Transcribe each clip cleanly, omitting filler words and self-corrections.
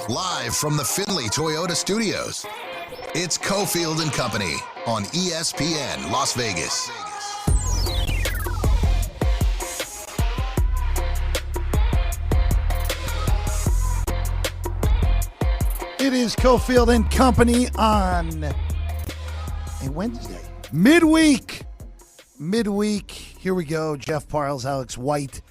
Live from the Findlay Toyota Studios, it's Cofield and Company on ESPN Las Vegas. It is Cofield and Company on a Wednesday. Midweek. Here we go. Jeff Parles, Alex White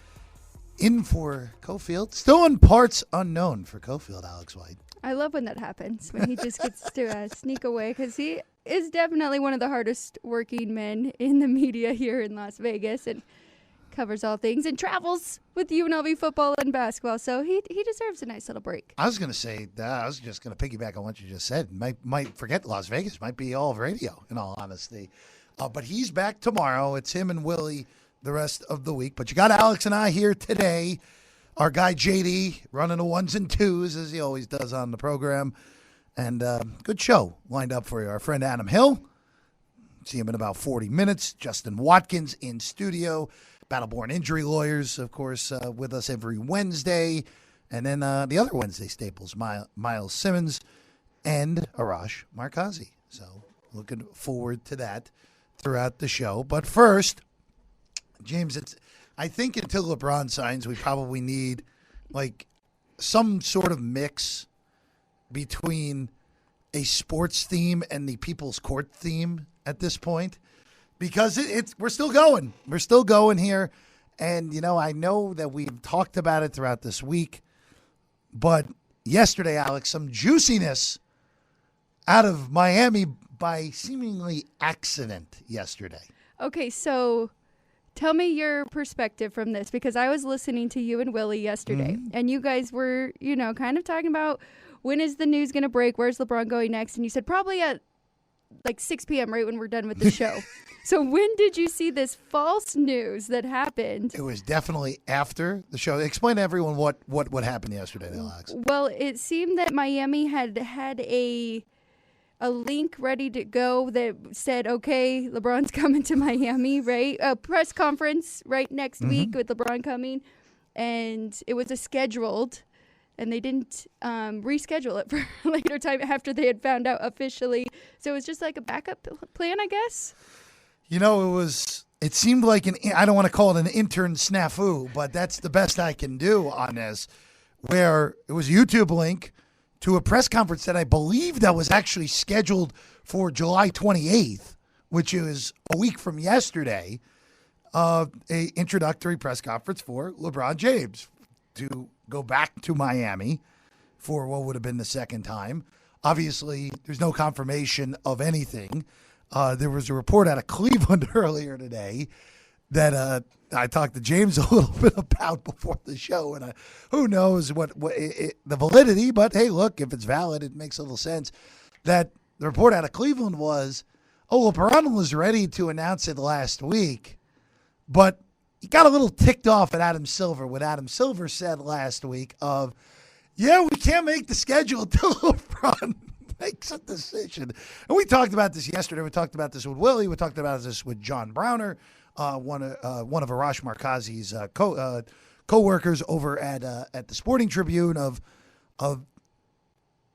in for Cofield. Still in parts unknown for Cofield, Alex White. I love when that happens, when he just gets to sneak away, because he is definitely one of the hardest working men in the media here in Las Vegas and covers all things and travels with UNLV football and basketball. So he deserves a nice little break. I was going to say that. I was just going to piggyback on what you just said. Might forget Las Vegas. Might be all of radio, in all honesty. But he's back tomorrow. It's him and Willie the rest of the week. But you got Alex and I here today. Our guy JD running the ones and twos, as he always does on the program. And good show lined up for you. Our friend Adam Hill. See him in about 40 minutes. Justin Watkins in studio. Battleborn Injury Lawyers, of course, with us every Wednesday. And then the other Wednesday staples, Myles Simmons and Arash Markazi. So looking forward to that throughout the show. But first, James, I think until LeBron signs, we probably need like some sort of mix between a sports theme and the People's Court theme at this point. Because we're still going. We're still going here. And, I know that we've talked about it throughout this week. But yesterday, Alex, some juiciness out of Miami by seemingly accident yesterday. Okay, so tell me your perspective from this, because I was listening to you and Willie yesterday, and you guys were, kind of talking about when is the news going to break, where's LeBron going next, and you said probably at like 6 p.m. right when we're done with the show. So when did you see this false news that happened? It was definitely after the show. Explain to everyone what happened yesterday, Alex. Well, it seemed that Miami had a link ready to go that said, okay, LeBron's coming to Miami, right? A press conference right next week with LeBron coming. And it was scheduled, and they didn't reschedule it for a later time after they had found out officially. So it was just like a backup plan, I guess. It seemed like I don't want to call it an intern snafu, but that's the best I can do on this, where it was a YouTube link to a press conference that I believe that was actually scheduled for July 28th, which is a week from yesterday, a introductory press conference for LeBron James to go back to Miami for what would have been the second time. Obviously, there's no confirmation of anything. There was a report out of Cleveland earlier today that I talked to James a little bit about before the show, and who knows what the validity, but hey, look, if it's valid, it makes a little sense. That the report out of Cleveland was, LeBron was ready to announce it last week, but he got a little ticked off at Adam Silver, what Adam Silver said last week of, we can't make the schedule until LeBron makes a decision. And we talked about this yesterday. We talked about this with Willie. We talked about this with John Browner, one of Arash Markazi's co-workers over at the Sporting Tribune of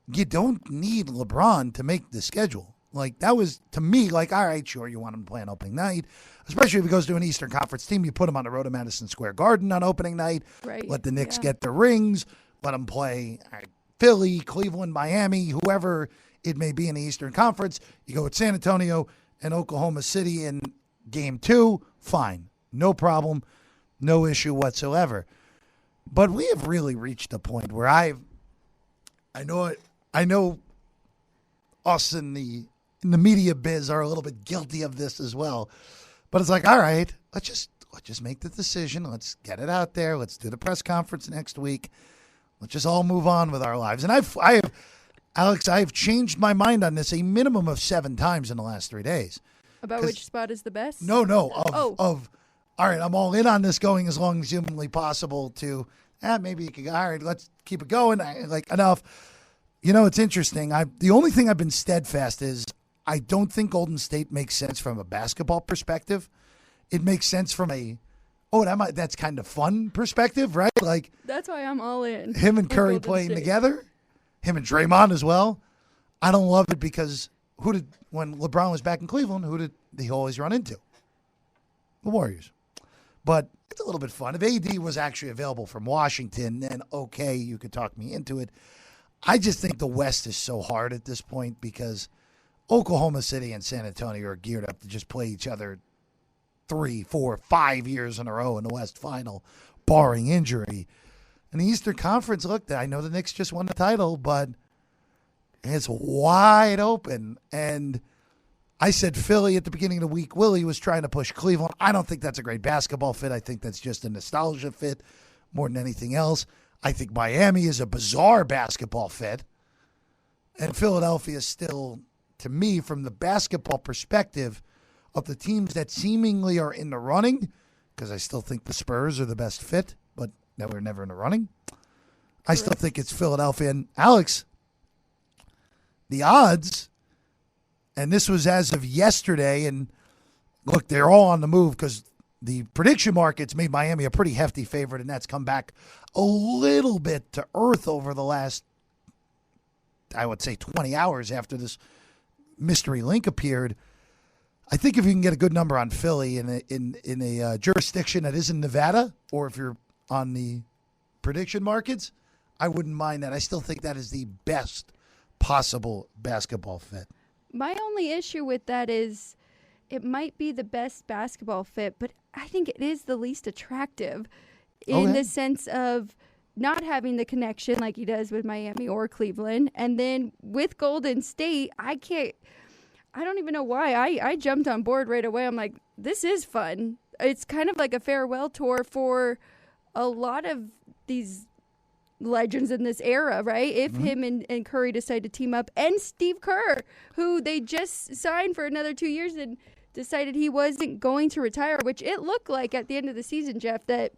you don't need LeBron to make the schedule. Like, that was, to me, like, all right, sure, you want him to play on opening night, especially if he goes to an Eastern Conference team. You put him on the road to Madison Square Garden on opening night. Right. Let the Knicks get the rings. Let him play Philly, Cleveland, Miami, whoever it may be in the Eastern Conference. You go with San Antonio and Oklahoma City in Game 2, fine. No problem. No issue whatsoever. But we have really reached a point where I know us in the media biz are a little bit guilty of this as well. But it's like, all right, let's just make the decision. Let's get it out there. Let's do the press conference next week. Let's just all move on with our lives. And Alex, I have changed my mind on this a minimum of 7 times in the last 3 days. About which spot is the best? No. All right, I'm all in on this going as long as humanly possible to, maybe you could, all right, let's keep it going. Enough. It's interesting. The only thing I've been steadfast is I don't think Golden State makes sense from a basketball perspective. It makes sense from a Oh, that's kind of fun perspective, right? Like That's why I'm all in. him and with Curry Golden playing State. together, him and Draymond as well. I don't love it because when LeBron was back in Cleveland, who did he always run into? The Warriors. But it's a little bit fun. If AD was actually available from Washington, then okay, you could talk me into it. I just think the West is so hard at this point because Oklahoma City and San Antonio are geared up to just play each other 3, 4, 5 years in a row in the West Final, barring injury. In the Eastern Conference, look, I know the Knicks just won the title, but it's wide open. And I said Philly at the beginning of the week. Willie was trying to push Cleveland. I don't think that's a great basketball fit. I think that's just a nostalgia fit more than anything else. I think Miami is a bizarre basketball fit. And Philadelphia is still, to me, from the basketball perspective, of the teams that seemingly are in the running, because I still think the Spurs are the best fit, but they were never in the running. I still think it's Philadelphia. And Alex, the odds, and this was as of yesterday, and look, they're all on the move because the prediction markets made Miami a pretty hefty favorite, and that's come back a little bit to earth over the last, I would say, 20 hours after this mystery link appeared. I think if you can get a good number on Philly in a jurisdiction that isn't Nevada, or if you're on the prediction markets, I wouldn't mind that. I still think that is the best possible basketball fit. My only issue with that is it might be the best basketball fit, but I think it is the least attractive in the sense of not having the connection like he does with Miami or Cleveland. And then with Golden State, I don't even know why. I jumped on board right away. I'm like, this is fun. It's kind of like a farewell tour for a lot of these legends in this era, right? If him and Curry decide to team up, and Steve Kerr, who they just signed for another 2 years and decided he wasn't going to retire, which it looked like at the end of the season, Jeff, that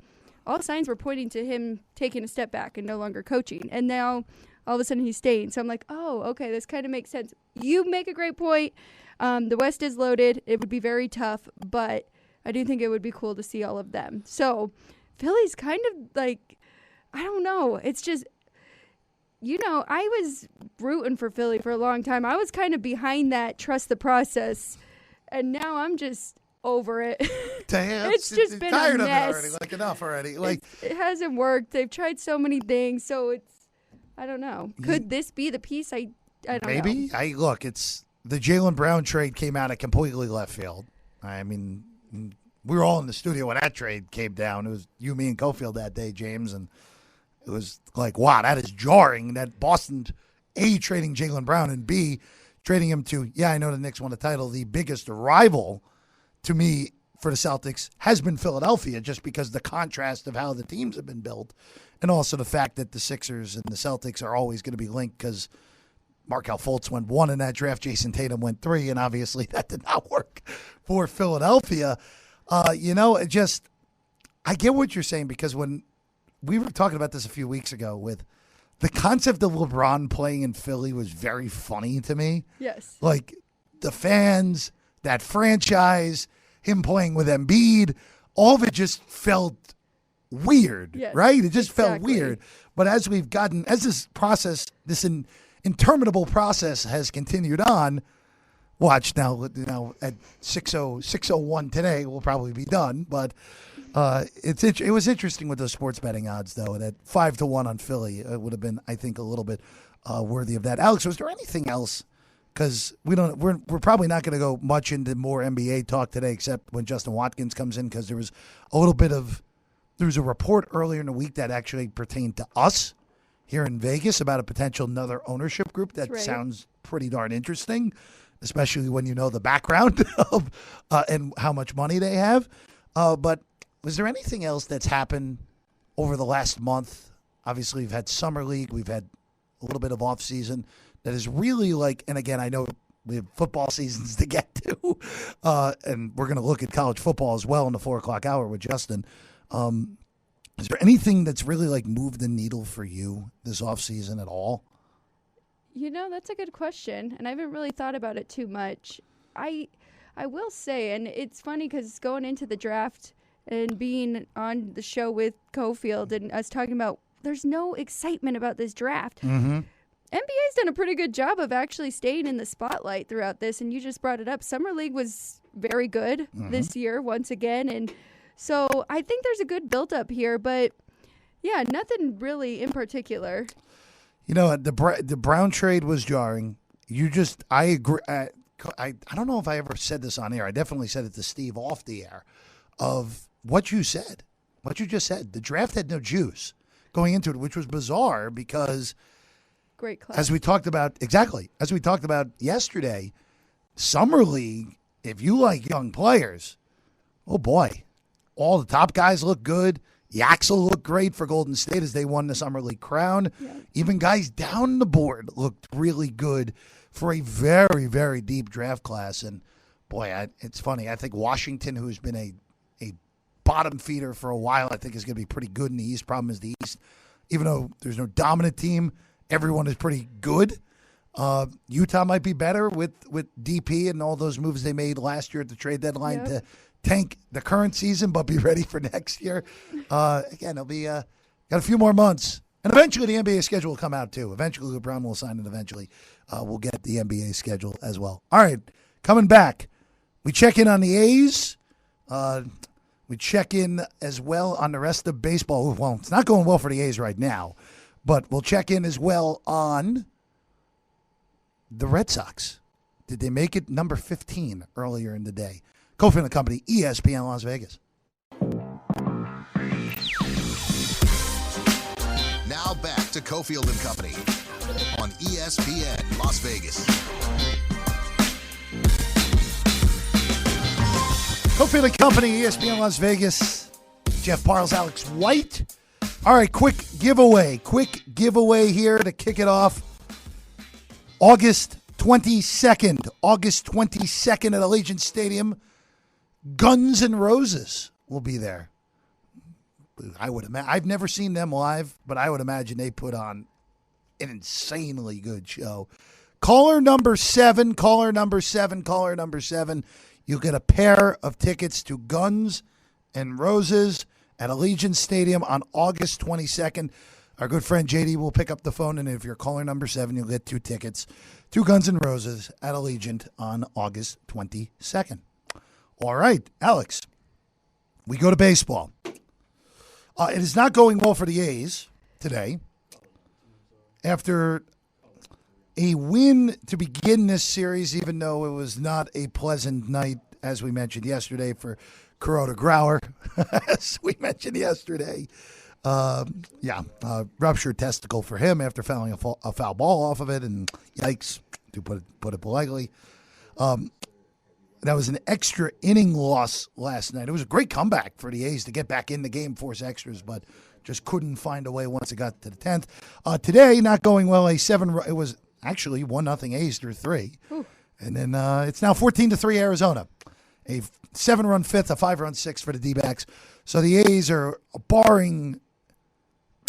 all signs were pointing to him taking a step back and no longer coaching. And now all of a sudden he's staying. So I'm like, oh, okay, this kind of makes sense. You make a great point. The West is loaded. It would be very tough, but I do think it would be cool to see all of them. So Philly's kind of like, I don't know. It's just, I was rooting for Philly for a long time. I was kind of behind that trust the process, and now I'm just over it. Damn, it's just been tired a of it mess. already. Like enough already. Like it hasn't worked. They've tried so many things, so I don't know. Could this be the piece? I don't know. Maybe. It's the Jaylen Brown trade came out at completely left field. I mean, we were all in the studio when that trade came down. It was you, me, and Cofield that day, James, and it was like, wow, that is jarring. That Boston, A, trading Jaylen Brown, and B, trading him to, I know the Knicks won the title. The biggest rival to me for the Celtics has been Philadelphia, just because the contrast of how the teams have been built, and also the fact that the Sixers and the Celtics are always going to be linked because Markelle Fultz went 1 in that draft, Jason Tatum went 3, and obviously that did not work for Philadelphia. I get what you're saying, because when we were talking about this a few weeks ago, with the concept of LeBron playing in Philly was very funny to me. Yes. Like the fans, that franchise, him playing with Embiid, all of it just felt weird, right? It just felt weird. But as this process, this interminable process has continued on, watch now at 6:01 today, we'll probably be done. But it was interesting with those sports betting odds, though, that 5-1 on Philly would have been, I think, a little bit worthy of that. Alex, was there anything else? Because we're probably not going to go much into more NBA talk today, except when Justin Watkins comes in, because there was a report earlier in the week that actually pertained to us here in Vegas about a potential another ownership group that sounds pretty darn interesting, especially when you know the background of and how much money they have. But was there anything else that's happened over the last month? Obviously, we've had Summer League. We've had a little bit of off season that is really like, and again, I know we have football seasons to get to, and we're going to look at college football as well in the 4:00 hour with Justin. Is there anything that's really like moved the needle for you this off season at all? That's a good question, and I haven't really thought about it too much. I will say, and it's funny because going into the draft and being on the show with Cofield and us talking about there's no excitement about this draft. Mm-hmm. NBA's done a pretty good job of actually staying in the spotlight throughout this, and you just brought it up. Summer League was very good this year once again, and so I think there's a good build-up here, but yeah, nothing really in particular. You know, the Brown trade was jarring. I agree. I don't know if I ever said this on air. I definitely said it to Steve off the air of what you said, what you just said. The draft had no juice going into it, which was bizarre because great class. As we talked about yesterday, Summer League, if you like young players, oh boy, all the top guys look good. Yaxel looked great for Golden State as they won the Summer League crown. Yeah. Even guys down the board looked really good for a very, very deep draft class. And boy, it's funny. I think Washington, who's been a bottom feeder for a while, I think is going to be pretty good in the East. Problem is the East, even though there's no dominant team, everyone is pretty good. Utah might be better with DP and all those moves they made last year at the trade deadline to tank the current season but be ready for next year. Again, it'll be got a few more months. And eventually the NBA schedule will come out too. Eventually LeBron will sign it. Eventually we'll get the NBA schedule as well. All right, coming back. We check in on the A's. We check in as well on the rest of baseball. Well, it's not going well for the A's right now, but we'll check in as well on the Red Sox. Did they make it number 15 earlier in the day? Cofield and Company, ESPN Las Vegas. Now back to Cofield and Company on ESPN Las Vegas. Cofield and Company, ESPN Las Vegas. Jeff Parles, Alex White. All right, quick giveaway here to kick it off. August 22nd at Allegiant Stadium. Guns N' Roses will be there. I would imagine. I've never seen them live, but I would imagine they put on an insanely good show. Caller number 7. You'll get a pair of tickets to Guns N' Roses at Allegiant Stadium on August 22nd. Our good friend JD will pick up the phone, and if you're caller number 7, you'll get 2 tickets to Guns N' Roses at Allegiant on August 22nd. All right, Alex, we go to baseball. It is not going well for the A's today. After a win to begin this series, even though it was not a pleasant night, as we mentioned yesterday, for Kuroda Grauer, as we mentioned yesterday. Ruptured testicle for him after fouling a foul ball off of it, and yikes, to put it politely. That was an extra inning loss last night. It was a great comeback for the A's to get back in the game, force extras, but just couldn't find a way once it got to the 10th. Today, not going well. It was actually 1-0 A's through 3. Ooh. And then it's now 14-3 Arizona. A 7-run fifth, a 5-run sixth for the D-backs. So the A's are barring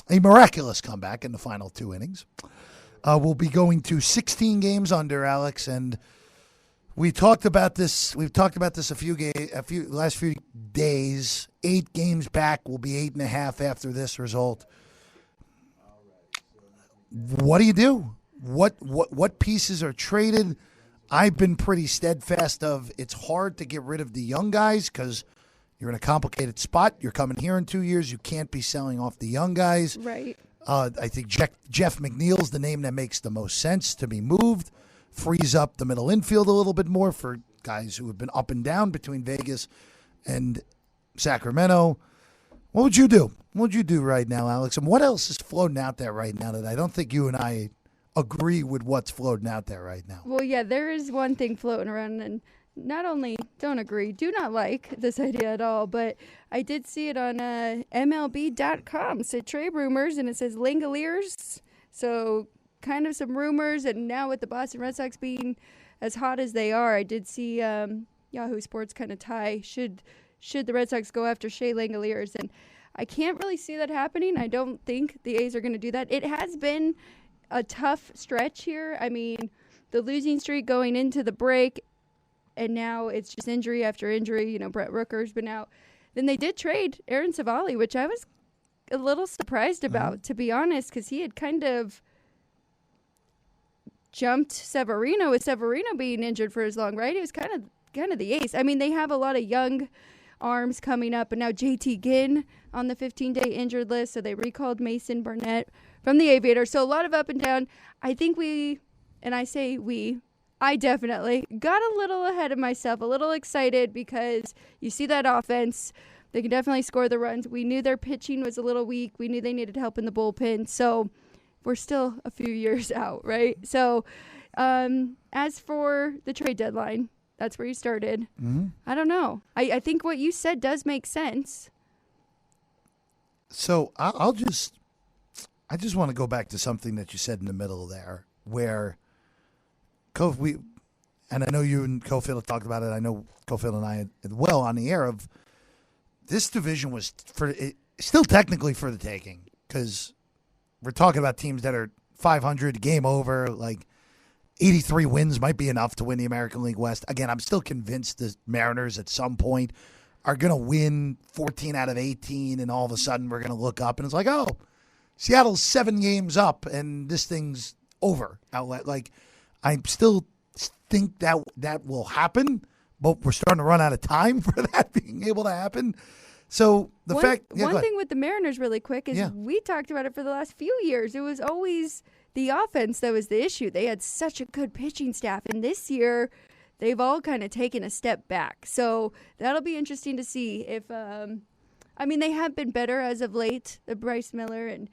a miraculous comeback in the final 2 innings. We'll be going to 16 games under, Alex, and we talked about this. We've talked about this last few days. 8 games back. Will be 8.5 after this result. What do? What pieces are traded? I've been pretty steadfast of it's hard to get rid of the young guys because you're in a complicated spot. You're coming here in 2 years. You can't be selling off the young guys. Right. I think Jeff McNeil's the name that makes the most sense to be moved. Frees up the middle infield a little bit more for guys who have been up and down between Vegas and Sacramento. What would you do? What would you do right now, Alex? And what else is floating out there right now that I don't think you and I agree with what's floating out there right now? Well, yeah, there is one thing floating around, and not only don't agree, do not like this idea at all, but I did see it on MLB.com. So trade rumors, and it says Langoliers. So kind of some rumors, and now with the Boston Red Sox being as hot as they are, I did see Yahoo Sports kind of tie should the Red Sox go after Shea Langoliers, and I can't really see that happening. I don't think the A's are going to do that. It has been a tough stretch here. I mean, the losing streak going into the break, and now it's just injury after injury. You know, Brett Rooker's been out. then they did trade Aaron Savali, which I was a little surprised about, to be honest, because he had kind of jumped Severino with Severino being injured for as long, right? He was kind of the ace. I mean, they have a lot of young arms coming up, and now JT Ginn on the 15-day injured list, so they recalled Mason Barnett from the Aviators. So a lot of up and down. I think I definitely got a little ahead of myself, a little excited because you see that offense. They can definitely score the runs. We knew their pitching was a little weak. We knew they needed help in the bullpen. So we're still a few years out, right? So as for the trade deadline, that's where you started. I don't know. I think what you said does make sense. So I just want to go back to something that you said in the middle there, where and I know you and Cofield have talked about it. I know Cofield and I as well on the air of this division was still technically for the taking, because we're talking about teams that are 500, game over, like 83 wins might be enough to win the American League West. Again, I'm still convinced the Mariners at some point are going to win 14 out of 18, and all of a sudden we're going to look up and it's like, oh, Seattle's 7 games up and this thing's over. Like, I still think that will happen, but we're starting to run out of time for that being able to happen. So one thing with the Mariners really quick is we talked about it for the last few years. It was always the offense that was the issue. They had such a good pitching staff, and this year they've all kind of taken a step back. So that'll be interesting to see if they have been better as of late, Bryce Miller and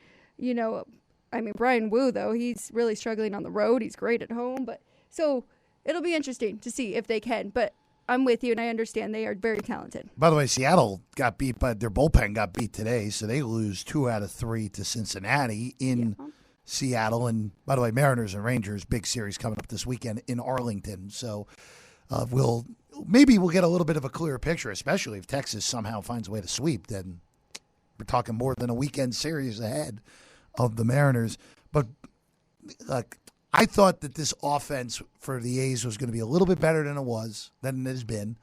Brian Wu, though, he's really struggling on the road. He's great at home, but so it'll be interesting to see if they can. But I'm with you, and I understand they are very talented. By the way, Seattle got beat, but their bullpen got beat today, so they lose 2 out of 3 to Cincinnati in Seattle. And by the way, Mariners and Rangers, big series coming up this weekend in Arlington. So we'll get a little bit of a clearer picture, especially if Texas somehow finds a way to sweep. Then we're talking more than a weekend series ahead of the Mariners. But I thought that this offense for the A's was going to be a little bit better than it has been.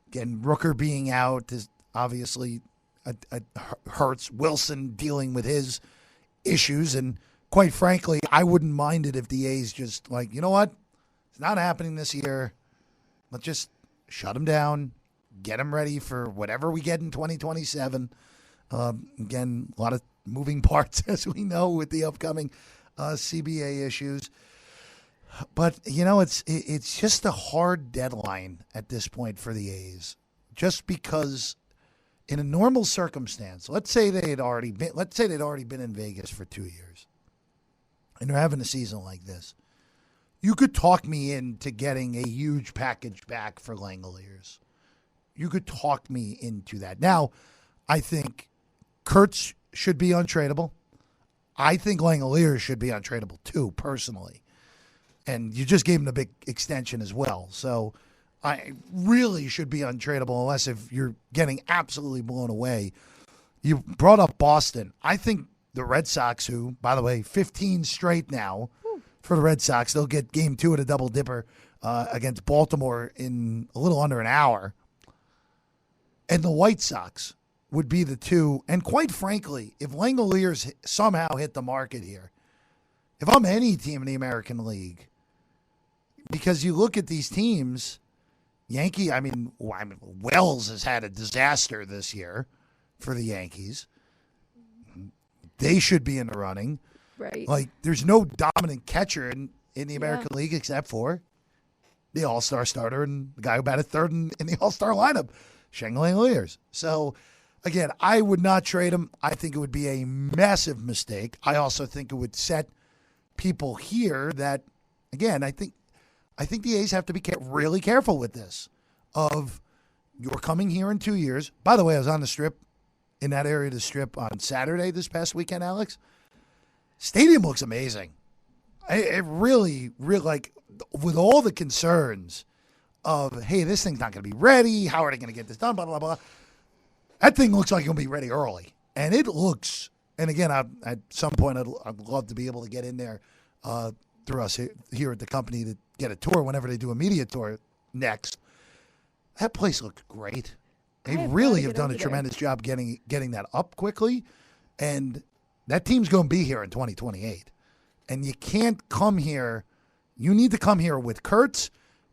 Again, Rooker being out is obviously hurts. Wilson dealing with his issues, and quite frankly, I wouldn't mind it if the A's just you know what? It's not happening this year. Let's just shut them down, get them ready for whatever we get in 2027. Again, a lot of moving parts, as we know, with the upcoming CBA issues. But, it's just a hard deadline at this point for the A's. Just because in a normal circumstance, let's say they'd already been in Vegas for 2 years, and they're having a season like this. You could talk me into getting a huge package back for Langoliers. You could talk me into that. Now, I think Kurtz should be untradeable. I think Langoliers should be untradeable too, personally. And you just gave him a big extension as well. So I really should be untradeable unless if you're getting absolutely blown away. You brought up Boston. I think the Red Sox, who, by the way, 15 straight now for the Red Sox. They'll get game 2 at a double dipper against Baltimore in a little under an hour. And the White Sox would be the two. And quite frankly, if Langoliers somehow hit the market here, if I'm any team in the American League, because you look at these teams, Wells has had a disaster this year for the Yankees. They should be in the running. Right. There's no dominant catcher in the American League except for the All-Star starter and the guy who batted third in the All-Star lineup, Sheng Langoliers. So, again, I would not trade him. I think it would be a massive mistake. I also think it would set people here that, again, I think the A's have to be really careful with this. Of you're coming here in 2 years. By the way, I was on the Strip, in that area of the Strip on Saturday this past weekend, Alex. Stadium looks amazing. It really, with all the concerns of, hey, this thing's not going to be ready. How are they going to get this done? Blah, blah, blah. That thing looks like it'll be ready early. And it looks, and again, at some point, I'd love to be able to get in there through us here at the company to get a tour whenever they do a media tour next. That place looked great. They I have really gotta have get done over a there. tremendous job getting that up quickly, and that team's going to be here in 2028. And you can't come here. You need to come here with Kurtz.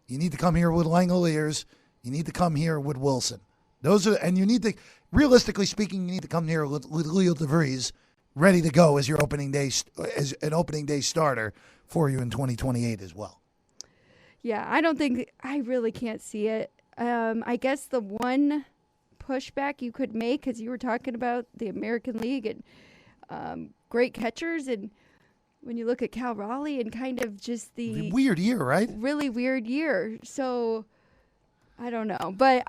You need to come here with Langoliers. You need to come here with Wilson. And you need to, realistically speaking, you need to come here with Leo DeVries ready to go as your opening day, as an opening day starter for you in 2028 as well. Yeah, I really can't see it. I guess the one pushback you could make, because you were talking about the American League and great catchers, and when you look at Cal Raleigh and kind of just the Weird year, right? really weird year. So I don't know, but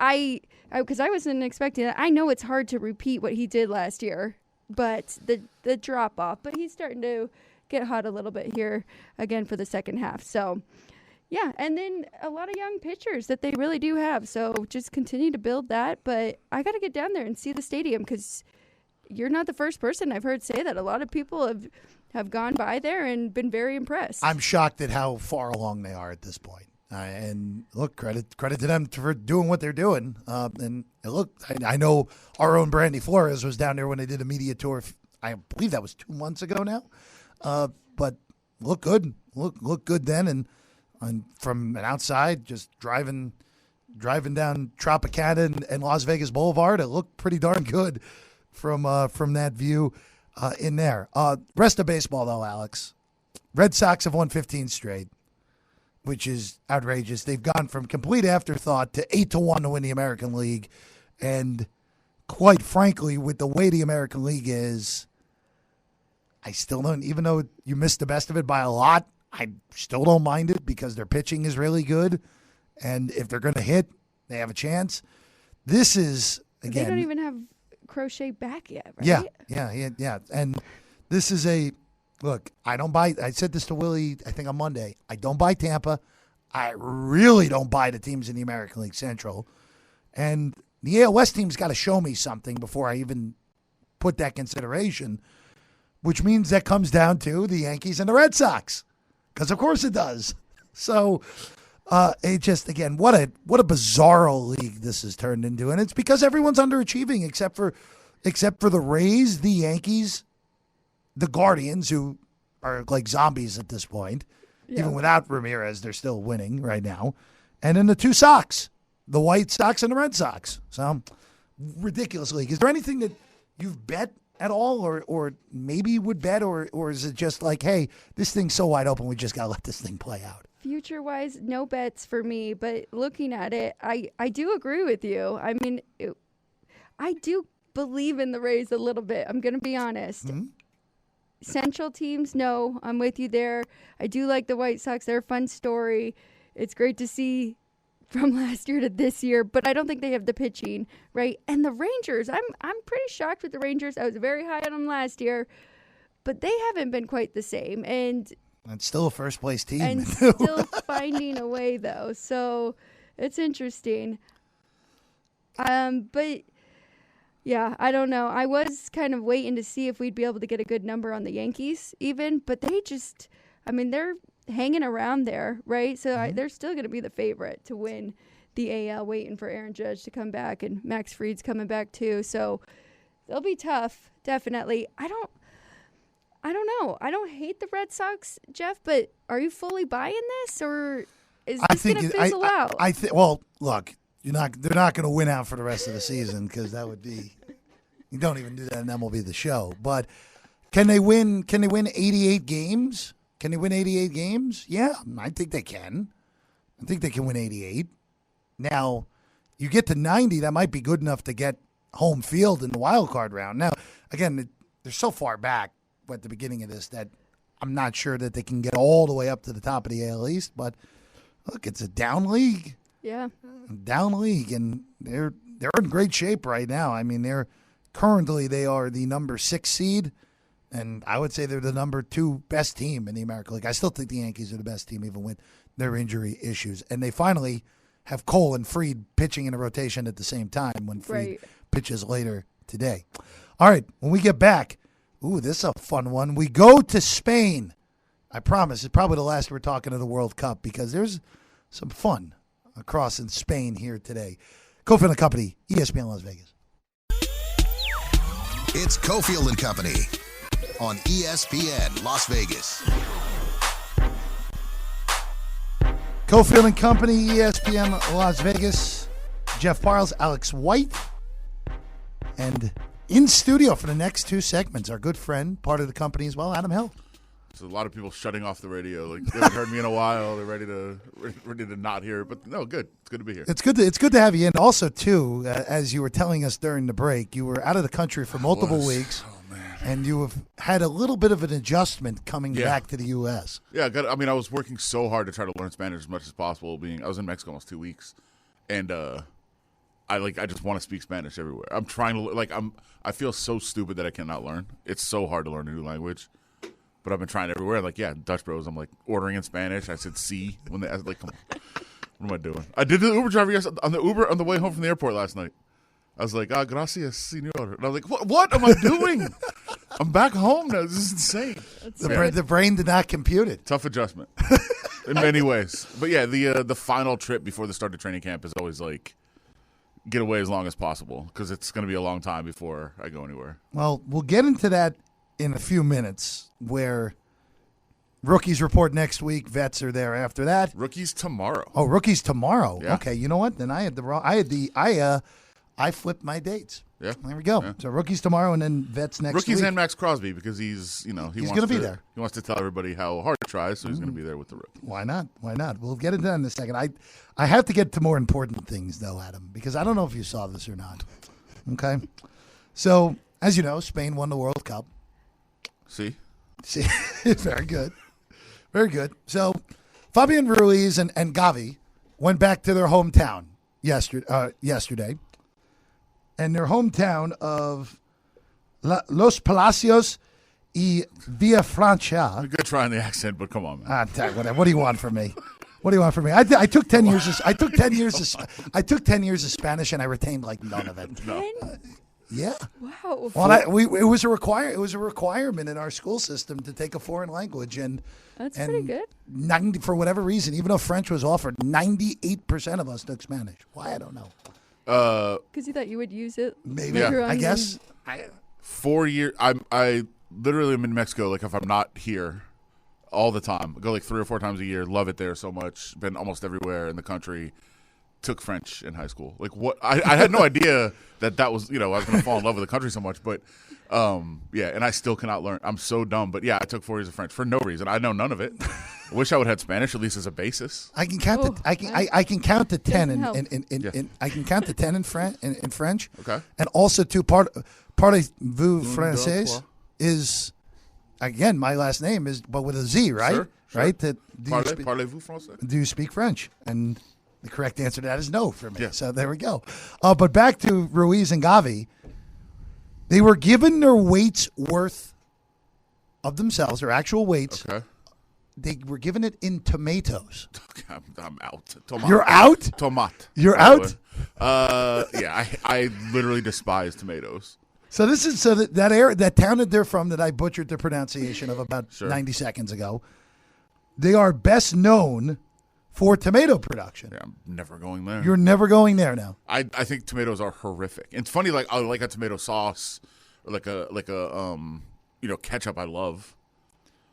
because I wasn't expecting that. I know it's hard to repeat what he did last year, but the drop off. But he's starting to get hot a little bit here again for the second half. So yeah, and then a lot of young pitchers that they really do have. So just continue to build that. But I got to get down there and see the stadium, because you're not the first person I've heard say that. A lot of people have gone by there and been very impressed. I'm shocked at how far along they are at this point. And look, credit to them for doing what they're doing. And look, I know our own Brandy Flores was down there when they did a media tour. I believe that was 2 months ago now. But look good. Look good then. And from an outside, just driving down Tropicana and Las Vegas Boulevard, it looked pretty darn good from that view in there. Rest of baseball, though, Alex. Red Sox have won 15 straight, which is outrageous. They've gone from complete afterthought to 8-1 to win the American League. And quite frankly, with the way the American League is, I still don't, even though you missed the best of it by a lot, I still don't mind it because their pitching is really good. And if they're going to hit, they have a chance. This is, again. They don't even have Crochet back yet, right? Yeah. And this is look, I don't buy, I said this to Willie, I think on Monday. I don't buy Tampa. I really don't buy the teams in the American League Central. And the AL West team's got to show me something before I even put that consideration, which means that comes down to the Yankees and the Red Sox. Because of course it does. So it just, again, what a bizarro league this has turned into. And it's because everyone's underachieving except for the Rays, the Yankees, the Guardians, who are like zombies at this point. Yeah. Even without Ramirez, they're still winning right now. And then the two Sox, the White Sox and the Red Sox. So ridiculous league. Is there anything that you've bet at all, or maybe would bet, or is it just like, hey, this thing's so wide open, we just got to let this thing play out? Future-wise, no bets for me, but looking at it, I do agree with you. I mean, I do believe in the Rays a little bit. I'm going to be honest. Mm-hmm. Central teams, no, I'm with you there. I do like the White Sox. They're a fun story. It's great to see from last year to this year, but I don't think they have the pitching, right? And the Rangers, I'm pretty shocked with the Rangers. I was very high on them last year, but they haven't been quite the same. And it's still a first-place team. And still finding a way, though. So it's interesting. But, yeah, I don't know. I was kind of waiting to see if we'd be able to get a good number on the Yankees even. But they just, I mean, they're hanging around there, right? So they're still going to be the favorite to win the AL, waiting for Aaron Judge to come back. And Max Fried's coming back, too. So they'll be tough, definitely. I don't know. I don't hate the Red Sox, Jeff, but are you fully buying this, or is this going to fizzle out? Well, look, they're not going to win out for the rest of the season, because that would be, you don't even do that in MLB The Show. But can they win 88 games? Can they win 88 games? Yeah, I think they can. I think they can win 88. Now, you get to 90, that might be good enough to get home field in the wild card round. Now, again, they're so far back at the beginning of this that I'm not sure that they can get all the way up to the top of the AL East. But look, it's a down league. Yeah. Down league, and they're in great shape right now. I mean, they are the number 6 seed, and I would say they're the number 2 best team in the American League. I still think the Yankees are the best team, even with their injury issues. And they finally have Cole and Fried pitching in a rotation at the same time when Fried pitches later today. All right, when we get back, this is a fun one. We go to Spain. I promise it's probably the last we're talking of the World Cup, because there's some fun across in Spain here today. Cofield and Company, ESPN Las Vegas. It's Cofield and Company on ESPN Las Vegas. Cofield and Company, ESPN Las Vegas. Jeff Parles, Alex White. And in studio for the next two segments, our good friend, part of the company as well, Adam Hill. There's a lot of people shutting off the radio. Like, they haven't heard me in a while. They're ready to not hear it. But no, good. It's good to be here. It's good to have you in. Also, too, as you were telling us during the break, you were out of the country for multiple weeks. Oh, man. And you have had a little bit of an adjustment coming back to the U.S. Yeah, I was working so hard to try to learn Spanish as much as possible. I was in Mexico almost 2 weeks, and I just want to speak Spanish everywhere. I'm trying to I feel so stupid that I cannot learn. It's so hard to learn a new language, but I've been trying everywhere. Dutch Bros. I'm like ordering in Spanish. I said "see" when they asked, come on, what am I doing? I did the Uber driver on the way home from the airport last night. I was like, gracias, señor. And I was like, what am I doing? I'm back home now. This is insane. The brain did not compute it. Tough adjustment in many ways. But yeah, the final trip before the start of training camp is always get away as long as possible because it's going to be a long time before I go anywhere. Well, we'll get into that in a few minutes where rookies report next week. Vets are there after that. Rookies tomorrow. Oh, rookies tomorrow. Yeah. Okay, you know what? Then I flipped my dates. Yeah. There we go. Yeah. So rookies tomorrow and then vets next week. Rookies and Max Crosby because he's going to be there. He wants to tell everybody how hard he tries, so he's going to be there with the rookie. Why not? We'll get into that in a second. I have to get to more important things, though, Adam, because I don't know if you saw this or not. Okay? So, as you know, Spain won the World Cup. See? Very good. Very good. So, Fabian Ruiz and Gavi went back to their hometown yesterday. And their hometown of Los Palacios y Villafranca. Good trying the accent, but come on, man. What do you want from me? What do you want from me? I took 10 years. I took 10 years of Spanish, and I retained none of it. No. Yeah. Wow. Well, it was a requirement in our school system to take a foreign language, and that's pretty good. 90 for whatever reason, even though French was offered, 98% of us took Spanish. Why I don't know. Because you thought you would use it. Maybe. later on I guess. 4 years. I literally am in Mexico. If I'm not here, all the time. I go 3 or 4 times a year. Love it there so much. Been almost everywhere in the country. Took French in high school. What? I had no idea that was I was going to fall in love with the country so much. But yeah, and I still cannot learn. I'm so dumb. But yeah, I took 4 years of French for no reason. I know none of it. I wish I would have had Spanish at least as a basis. I can count. I can count to 10 I can count to 10 in French. Okay. And also parlez-vous français is again my last name is but with a Z, right? Sure. Right. Parlez-vous français? Do you speak French? And the correct answer to that is no for me. Yeah. So there we go. But back to Ruiz and Gavi. They were given their weights worth of themselves, their actual weights. Okay. They were given it in tomatoes. I'm out. Tomat. You're out? Tomat. You're out? Yeah, I literally despise tomatoes. So this is that town that they're from that I butchered the pronunciation of about 90 seconds ago. They are best known for tomato production. Yeah, I'm never going there. You're never going there now. I think tomatoes are horrific. It's funny, I like a tomato sauce or like a ketchup. I love.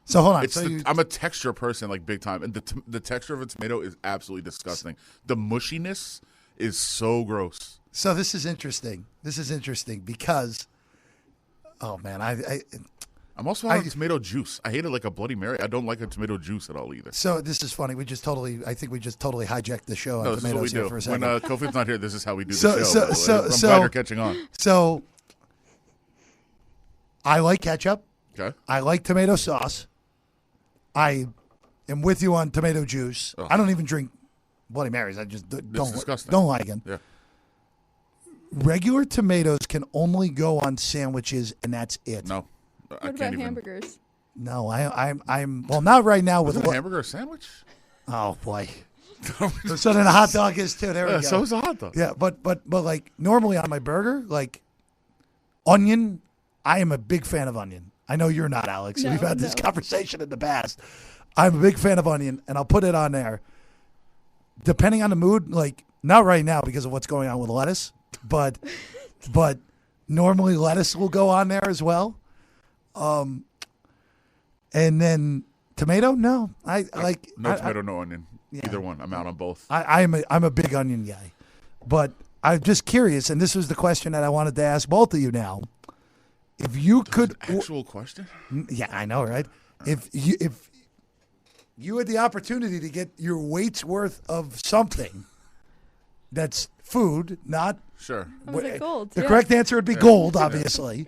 So hold on. I'm a texture person, big time, and the texture of a tomato is absolutely disgusting. The mushiness is so gross. So this is interesting. Because, oh man, I'm also out of tomato juice. I hate it like a Bloody Mary. I don't like a tomato juice at all either. So this is funny. I think we just totally hijacked the show on tomatoes here for a second. When Cofield's not here, this is how we do the show. So I'm glad you're catching on. So I like ketchup. Okay. I like tomato sauce. I am with you on tomato juice. Ugh. I don't even drink Bloody Marys. I just don't like them. Yeah. Regular tomatoes can only go on sandwiches, and that's it. No, what about hamburgers? No, I'm well, not right now with a hamburger a sandwich. Oh boy. So then a hot dog is too. There we go. So is a hot dog. Yeah, but normally on my burger, onion. I am a big fan of onion. I know you're not, Alex. No, We've had this conversation in the past. I'm a big fan of onion, and I'll put it on there. Depending on the mood, Not right now because of what's going on with lettuce, but normally lettuce will go on there as well. And then tomato, no. No tomato, no onion. Yeah. Either one. I'm out on both. I'm a big onion guy. But I'm just curious, and this was the question that I wanted to ask both of you now. If you could actual question? Yeah, I know, right? If you had the opportunity to get your weight's worth of something that's food, not sure. Gold. The correct answer would be gold, obviously.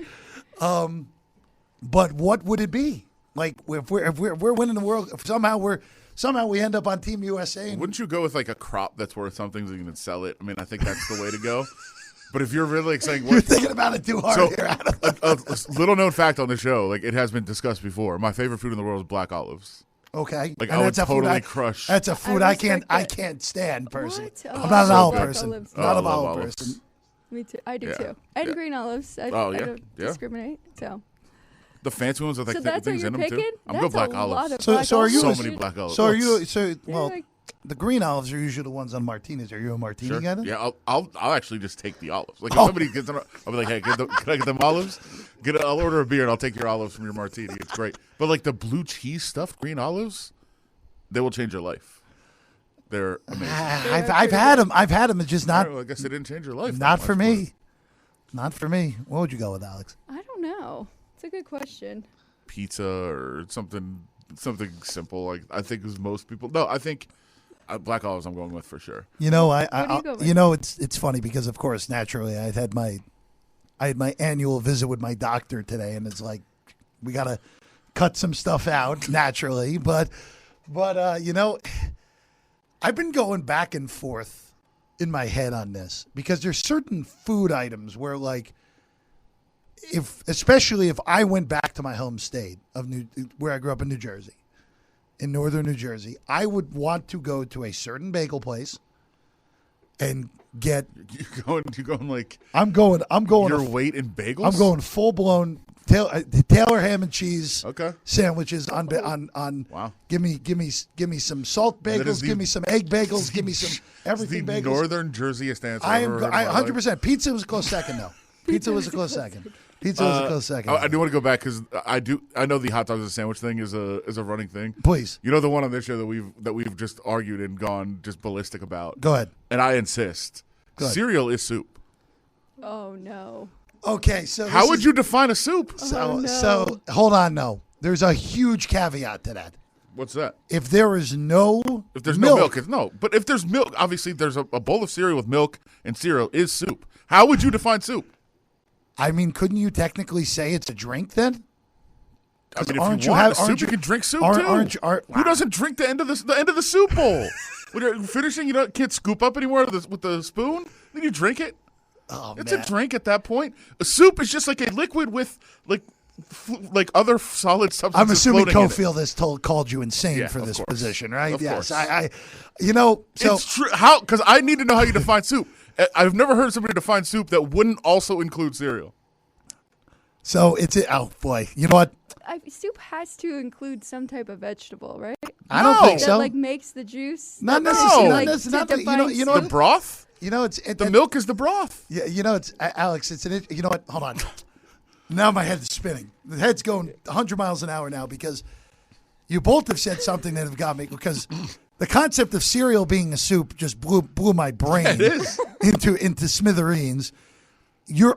But what would it be? Like if we're winning the world, if somehow we end up on Team USA. Wouldn't you go with like a crop that's worth something so you can sell it? I mean, I think that's the way to go. But if you're really saying you're thinking about it too hard here, Adam. a little known fact on the show, like it has been discussed before. My favorite food in the world is black olives. Okay, like I would totally crush. That's a food I can't stand personally. What? I'm not an olive person. Olives. Not an olive person. Me too. I do too. And green olives. I don't discriminate. So. The fancy ones with like things in them picking? too. I'm going black olives. So are you? So many black olives. So are you? The green olives are usually the ones on martinis. Are you a martini guy then? Yeah, I'll actually just take the olives. Like if somebody gets them, I'll be like, hey, can I get them olives? I'll order a beer and I'll take your olives from your martini. It's great. But like the blue cheese stuffed green olives, they will change your life. They're amazing. I've had them. It's just not. Well, I guess they didn't change your life. Not for me. Not for me. What would you go with, Alex? I don't know. It's a good question. Pizza or something simple. Like I think as most people. No, I think black olives. I'm going with for sure. You know, it's funny because of course naturally I had my annual visit with my doctor today, and it's like we gotta cut some stuff out naturally, but you know, I've been going back and forth in my head on this because there's certain food items where like. Especially if I went back to my home state of where I grew up in New Jersey, in northern New Jersey, I would want to go to a certain bagel place and get. You're going like. I'm going. Your weight in bagels. I'm going full blown Taylor ham and cheese. Okay. Sandwiches on. Wow. Give me some salt bagels. Give me some egg bagels. Give me some everything bagels. Northern Jersey stance. I 100%. Pizza was a close second though. Pizza was a close second. Pizza was a close second. I do want to go back because I know the hot dogs and sandwich thing is a running thing. Please. You know the one on this show that we've just argued and gone just ballistic about. Go ahead. And I insist. Cereal is soup. Oh no. Okay, so how would you define a soup? So hold on. No, there's a huge caveat to that. What's that? If there's no milk, but if there's milk, obviously there's a bowl of cereal with milk and cereal is soup. How would you define soup? I mean, couldn't you technically say it's a drink then? I mean, if you want soup, you can drink soup too. Who doesn't drink the end of the soup bowl? When you're finishing, you can't scoop up anymore with the spoon. Then you drink it. Oh, it's a drink at that point. A soup is just like a liquid with like other solid substances. I'm assuming Cofield has called you insane for this position, right? Of course. So it's true. How? Because I need to know how you define soup. I've never heard somebody define soup that wouldn't also include cereal. So oh boy, you know what? Soup has to include some type of vegetable, right? I don't think so. That like makes the juice. Not necessarily. The broth. The milk is the broth. Yeah, it's Alex. You know what? Hold on. Now my head is spinning. The head's going 100 miles an hour now because you both have said something that have got me. Because the concept of cereal being a soup just blew my brain into smithereens.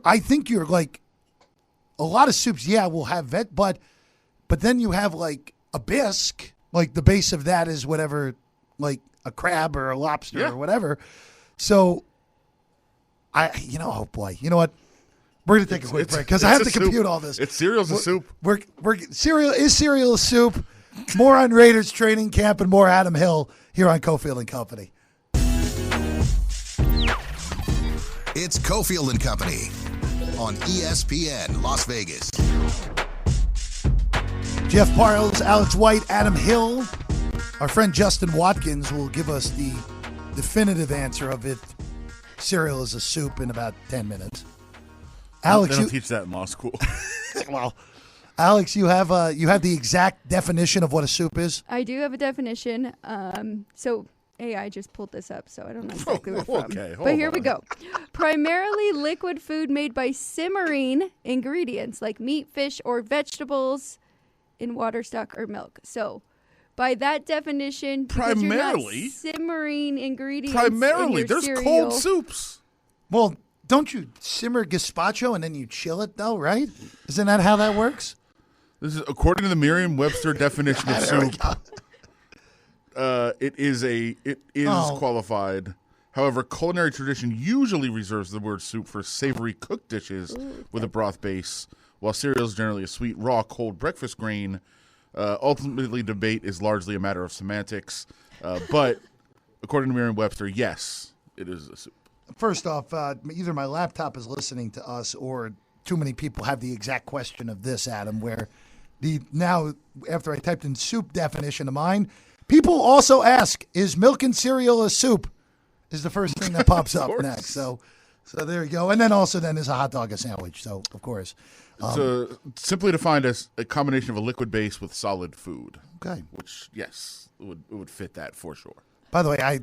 I think you're like a lot of soups. Yeah, will have vet, but then you have like a bisque. Like the base of that is whatever, like a crab or a lobster or whatever. So, oh boy, you know what? We're going to take a quick break because I have to compute all this. Cereal's a soup. Cereal a soup. More on Raiders training camp and more Adam Hill here on Cofield and Company. It's Cofield and Company on ESPN Las Vegas. Jeff Parles, Alex White, Adam Hill. Our friend Justin Watkins will give us the definitive answer of it. Cereal is a soup in about 10 minutes. Alex, they don't teach that in law school. Well, Alex, you have the exact definition of what a soup is? I do have a definition. So AI just pulled this up, so I don't know exactly where from. Okay, but here hold we on. go. Primarily liquid food made by simmering ingredients like meat, fish, or vegetables in water, stock, or milk. So, by that definition, because you're not Primarily? simmering ingredients Primarily, in your there's cereal, cold soups. Well, don't you simmer gazpacho and then you chill it, though, right? Isn't that how that works? This is according to the Merriam-Webster definition of There we soup. go. It is qualified. However, culinary tradition usually reserves the word soup for savory cooked dishes with a broth base, while cereal is generally a sweet, raw, cold breakfast grain. Ultimately, debate is largely a matter of semantics. But according to Merriam-Webster, yes, it is a soup. First off, either my laptop is listening to us or too many people have the exact question of this, Adam, where now after I typed in soup definition of mine, people also ask, is milk and cereal a soup? Is the first thing that pops up course. next. So there you go. And then also is a hot dog a sandwich? So, of course. It's simply defined as a combination of a liquid base with solid food. Okay. Which, yes, it would fit that for sure. By the way,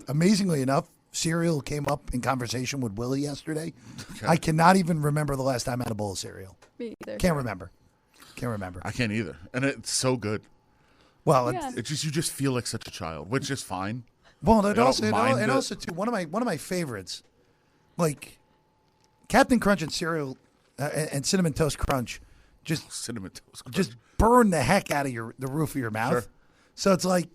amazingly enough, cereal came up in conversation with Willie yesterday. Okay. I cannot even remember the last time I had a bowl of cereal. Me either. Can't remember. I can't either. And it's so good. Well, Yeah. It's just, you just feel like such a child, which is fine. Well, I don't mind it. also too one of my favorites, like Captain Crunch and cereal and Cinnamon Toast Crunch, Cinnamon Toast Crunch. just burn the heck out of the roof of your mouth. Sure. So it's like,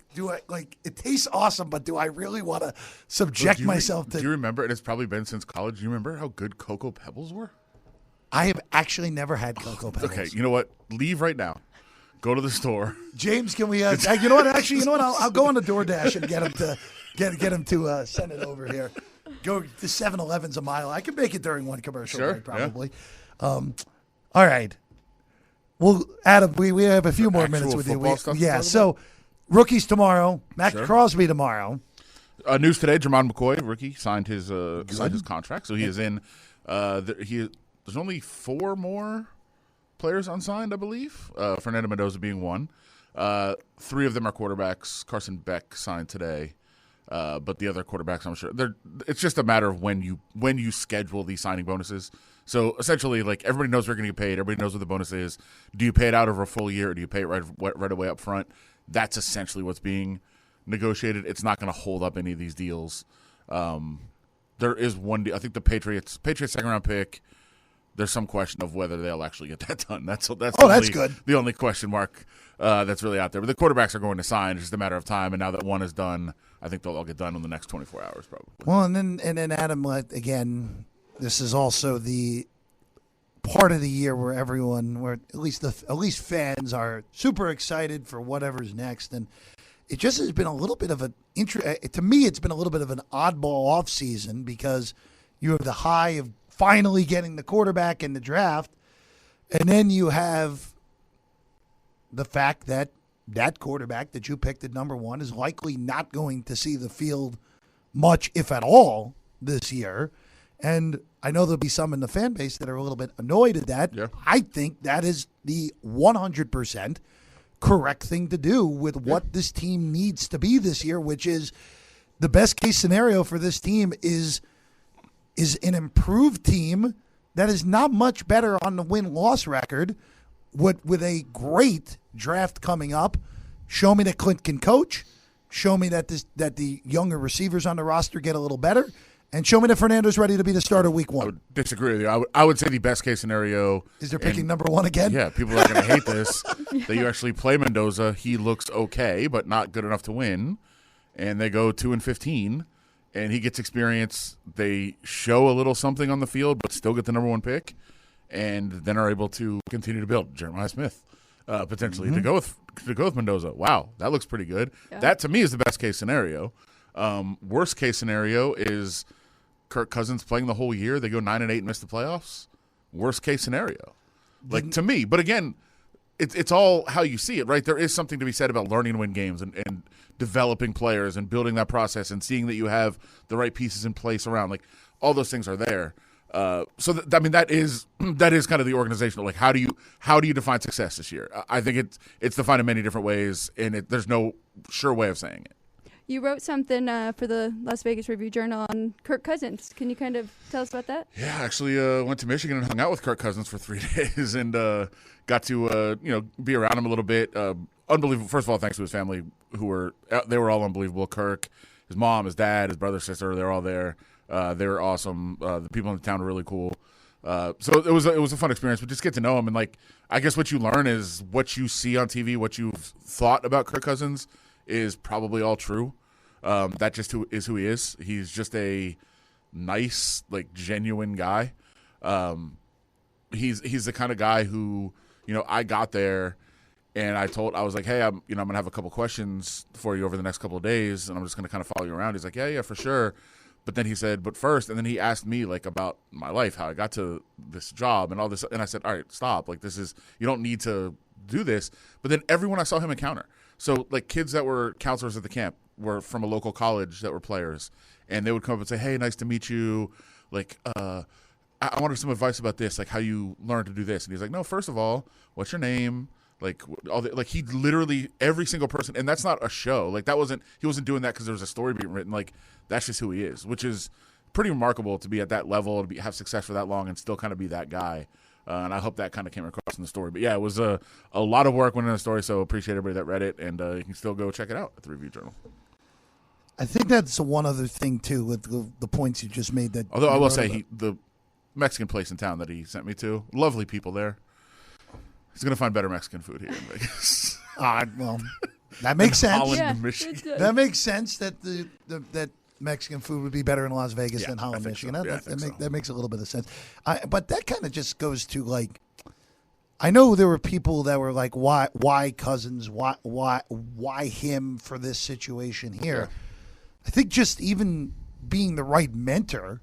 it tastes awesome, but do I really want to subject myself to? Do you remember? And it's probably been since college. Do you remember how good Cocoa Pebbles were? I have actually never had Cocoa Pebbles. Okay, you know what? Leave right now. Go to the store. James, can we? You know what? Actually, you know what? I'll go on the DoorDash and get him to get him to send it over here. Go to 7-Eleven's a mile. I can make it during one commercial Sure, break, probably. All right. Well, Adam, we have a few more Actual minutes with you. football stuff to Yeah. talk So, rookies tomorrow. Max Sure. Crosby tomorrow. News today: Jermon McCoy, rookie, signed his contract, so he is in. There's only 4 more players unsigned, I believe. Fernando Mendoza being one. 3 of them are quarterbacks. Carson Beck signed today, but the other quarterbacks, I'm sure, it's just a matter of when you schedule these signing bonuses. So essentially, like, everybody knows they're going to get paid. Everybody knows what the bonus is. Do you pay it out over a full year, or do you pay it right away up front? That's essentially what's being negotiated. It's not going to hold up any of these deals. There is one deal. I think the Patriots second round pick. There's some question of whether they'll actually get that done. That's good. The only question mark that's really out there. But the quarterbacks are going to sign. It's just a matter of time. And now that one is done, I think they'll all get done in the next 24 hours probably. Well, and then Adam, again, this is also the part of the year where at least fans are super excited for whatever's next, and it just has been a little bit of to me, it's been a little bit of an oddball off season because you have the high of finally getting the quarterback in the draft, and then you have the fact that quarterback that you picked at number 1 is likely not going to see the field much, if at all, this year. And I know there'll be some in the fan base that are a little bit annoyed at that. Yeah. I think that is the 100% correct thing to do with what this team needs to be this year, which is the best case scenario for this team is an improved team that is not much better on the win-loss record with a great draft coming up. Show me that Clint can coach. Show me that the younger receivers on the roster get a little better. And show me that Fernando's ready to be the starter week 1. I would disagree with you. I would say the best case scenario Is they're picking number 1 again? Yeah, people are going to hate this. That you actually play Mendoza. He looks okay, but not good enough to win. And they go 2-15, and he gets experience. They show a little something on the field, but still get the number 1 pick, and then are able to continue to build. Jeremiah Smith, potentially to go with Mendoza. Wow, that looks pretty good. Yeah. That to me is the best case scenario. Worst case scenario is Kirk Cousins playing the whole year. They go 9-8 and miss the playoffs. Worst case scenario, to me. But again, it's all how you see it, right? There is something to be said about learning to win games and developing players and building that process and seeing that you have the right pieces in place around. Like, all those things are there. That is kind of the organizational. Like, how do you define success this year? I think it's defined in many different ways, and there's no sure way of saying it. You wrote something for the Las Vegas Review-Journal on Kirk Cousins. Can you kind of tell us about that? Yeah, I actually went to Michigan and hung out with Kirk Cousins for 3 days and got to be around him a little bit. Unbelievable. First of all, thanks to his family they were all unbelievable. Kirk, his mom, his dad, his brother, sister, they're all there. They were awesome. The people in the town were really cool. So it was a fun experience, but just get to know him. And like, I guess what you learn is what you see on TV, what you've thought about Kirk Cousins is probably all true. That just is who he is. He's just a nice, like, genuine guy. He's the kind of guy who, I got there and I was like, hey, I'm going to have a couple questions for you over the next couple of days, and I'm just going to kind of follow you around. He's like, yeah, for sure. But then he said, but first, and then he asked me, like, about my life, how I got to this job and all this. And I said, all right, stop. Like, you don't need to do this. But then everyone I saw him encounter. So, like, kids that were counselors at the camp were from a local college that were players. And they would come up and say, hey, nice to meet you. Like, I wanted some advice about this, like how you learned to do this. And he's like, no, first of all, what's your name? Like, he literally, every single person, and that's not a show. Like, he wasn't doing that because there was a story being written. Like, that's just who he is, which is pretty remarkable to be at that level, to have success for that long and still kind of be that guy. And I hope that kind of came across in the story. But yeah, it was a lot of work went into the story, so appreciate everybody that read it, and you can still go check it out at the Review Journal. I think that's one other thing too with the points you just made. That although I will say the Mexican place in town that he sent me to, lovely people there. He's gonna find better Mexican food here in Vegas. Well, that makes sense. Holland, Yeah, Michigan. That makes sense that that Mexican food would be better in Las Vegas than Holland, I think Michigan. so. Yeah, I think so. That makes a little bit of sense. But that kind of just goes to, like, I know there were people that were like, why Cousins? Why him for this situation here? Yeah. I think just even being the right mentor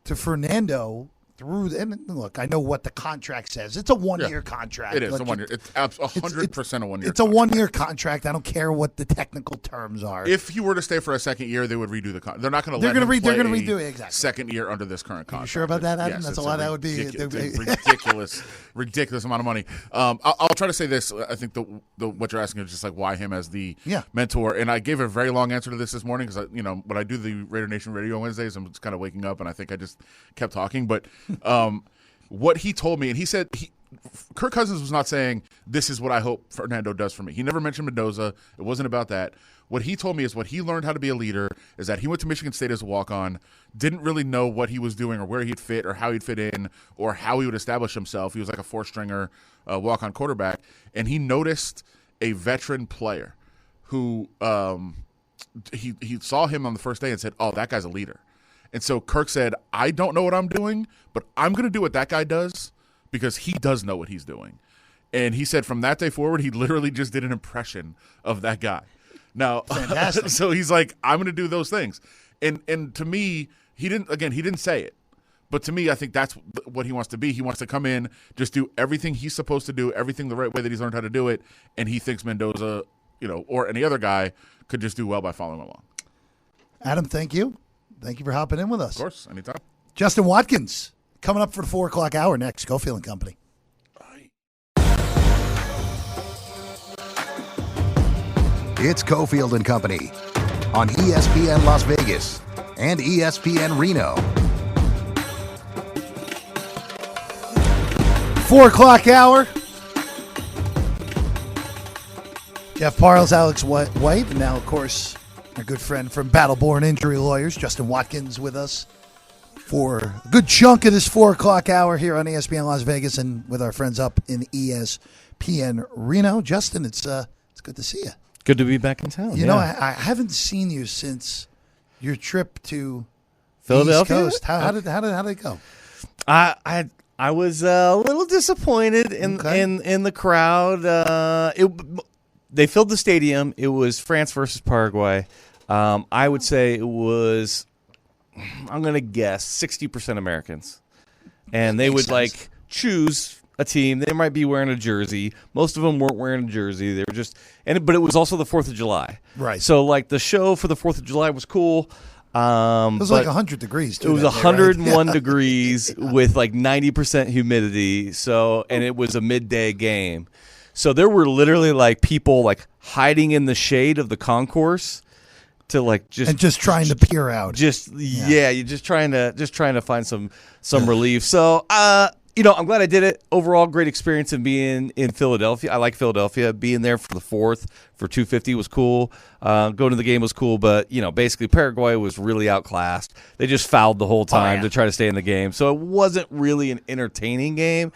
to Fernando and look, I know what the contract says. It's a one-year contract. It is a 1 year. It's 100% a 1 year. It's a one-year contract. I don't care what the technical terms are. If he were to stay for a second year, they would redo the contract. They're not going to let him They're play going to redo it, exactly. second year under this current contract. You sure about that, Adam? Yes, That's a lot. That would be ridiculous amount of money. I'll try to say this. I think what you're asking is just like, why him as the mentor? And I gave a very long answer to this morning because when I do the Raider Nation Radio on Wednesdays, I'm just kind of waking up and I think I just kept talking. But what he told me, and he said Kirk Cousins was not saying, this is what I hope Fernando does for me. He never mentioned Mendoza. It wasn't about that. What he told me is what he learned how to be a leader is that he went to Michigan State as a walk-on, didn't really know what he was doing or where he'd fit or how he'd fit in or how he would establish himself. He was like a four-stringer walk-on quarterback, and he noticed a veteran player who he saw him on the first day and said, oh, that guy's a leader. And so Kirk said, I don't know what I'm doing, but I'm going to do what that guy does because he does know what he's doing. And he said from that day forward, he literally just did an impression of that guy. Now, so he's like, I'm going to do those things. And to me, he didn't say it. But to me, I think that's what he wants to be. He wants to come in, just do everything he's supposed to do, everything the right way that he's learned how to do it. And he thinks Mendoza, or any other guy could just do well by following along. Adam, thank you. Thank you for hopping in with us. Of course, anytime. Justin Watkins coming up for the 4 o'clock hour next. Cofield and Company. It's Cofield and Company on ESPN Las Vegas and ESPN Reno. 4 o'clock hour. Jeff Parles, Alex White, and now, of course, our good friend from Battleborn Injury Lawyers, Justin Watkins, with us for a good chunk of this 4 o'clock hour here on ESPN Las Vegas and with our friends up in ESPN Reno. Justin, it's good to see you. Good to be back in town. You know, I haven't seen you since your trip to Philadelphia. East Coast. How did it go? I was a little disappointed in the crowd. They filled the stadium. It was France versus Paraguay. I would say it was, I'm going to guess, 60% Americans. And they would choose a team. They might be wearing a jersey. Most of them weren't wearing a jersey. They were just, but it was also the 4th of July. Right. So the show for the 4th of July was cool. It was 100 degrees too. It was 101 degrees with 90% humidity. So, and it was a midday game. So there were literally people hiding in the shade of the concourse to like just trying to peer out. You're just trying to find some relief. So I'm glad I did it. Overall, great experience in being in Philadelphia. I like Philadelphia. Being there for the 4th for 250 was cool. Going to the game was cool, but basically Paraguay was really outclassed. They just fouled the whole time to try to stay in the game, so it wasn't really an entertaining game.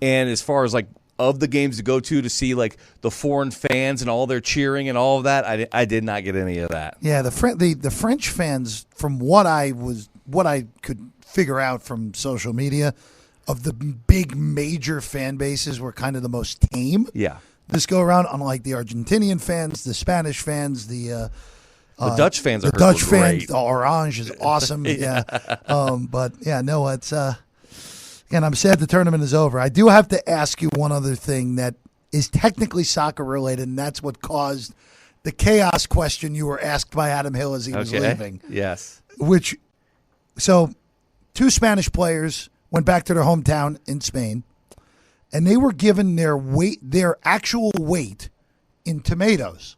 And as far as like of the games to go to see like the foreign fans and all their cheering and all of that, I did not get any of that. Yeah, the French fans, from what I could figure out from social media, of the big major fan bases were kind of the most tame. Yeah. This go around, unlike the Argentinian fans, the Spanish fans, the Dutch fans the are Dutch great. fans. The Orange is awesome. yeah. But yeah, no, it's again, I'm sad the tournament is over. I do have to ask you one other thing that is technically soccer related, and that's what caused the chaos question you were asked by Adam Hill as he was leaving. Yes. So 2 Spanish players went back to their hometown in Spain, and they were given their actual weight in tomatoes.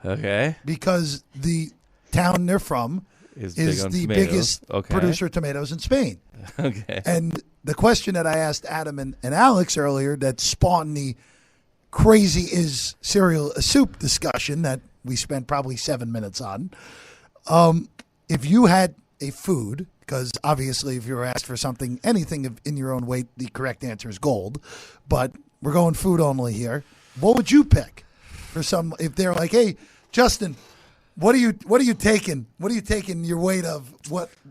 Okay. Because the town they're from is the biggest producer of tomatoes in Spain. Okay. And the question that I asked Adam and Alex earlier that spawned the crazy is cereal a soup discussion that we spent probably 7 minutes on. If you had a food, because obviously if you were asked for anything in your own weight, the correct answer is gold. But we're going food only here. What would you pick for some? If they're like, hey, Justin, what are you taking? What are you taking your weight of?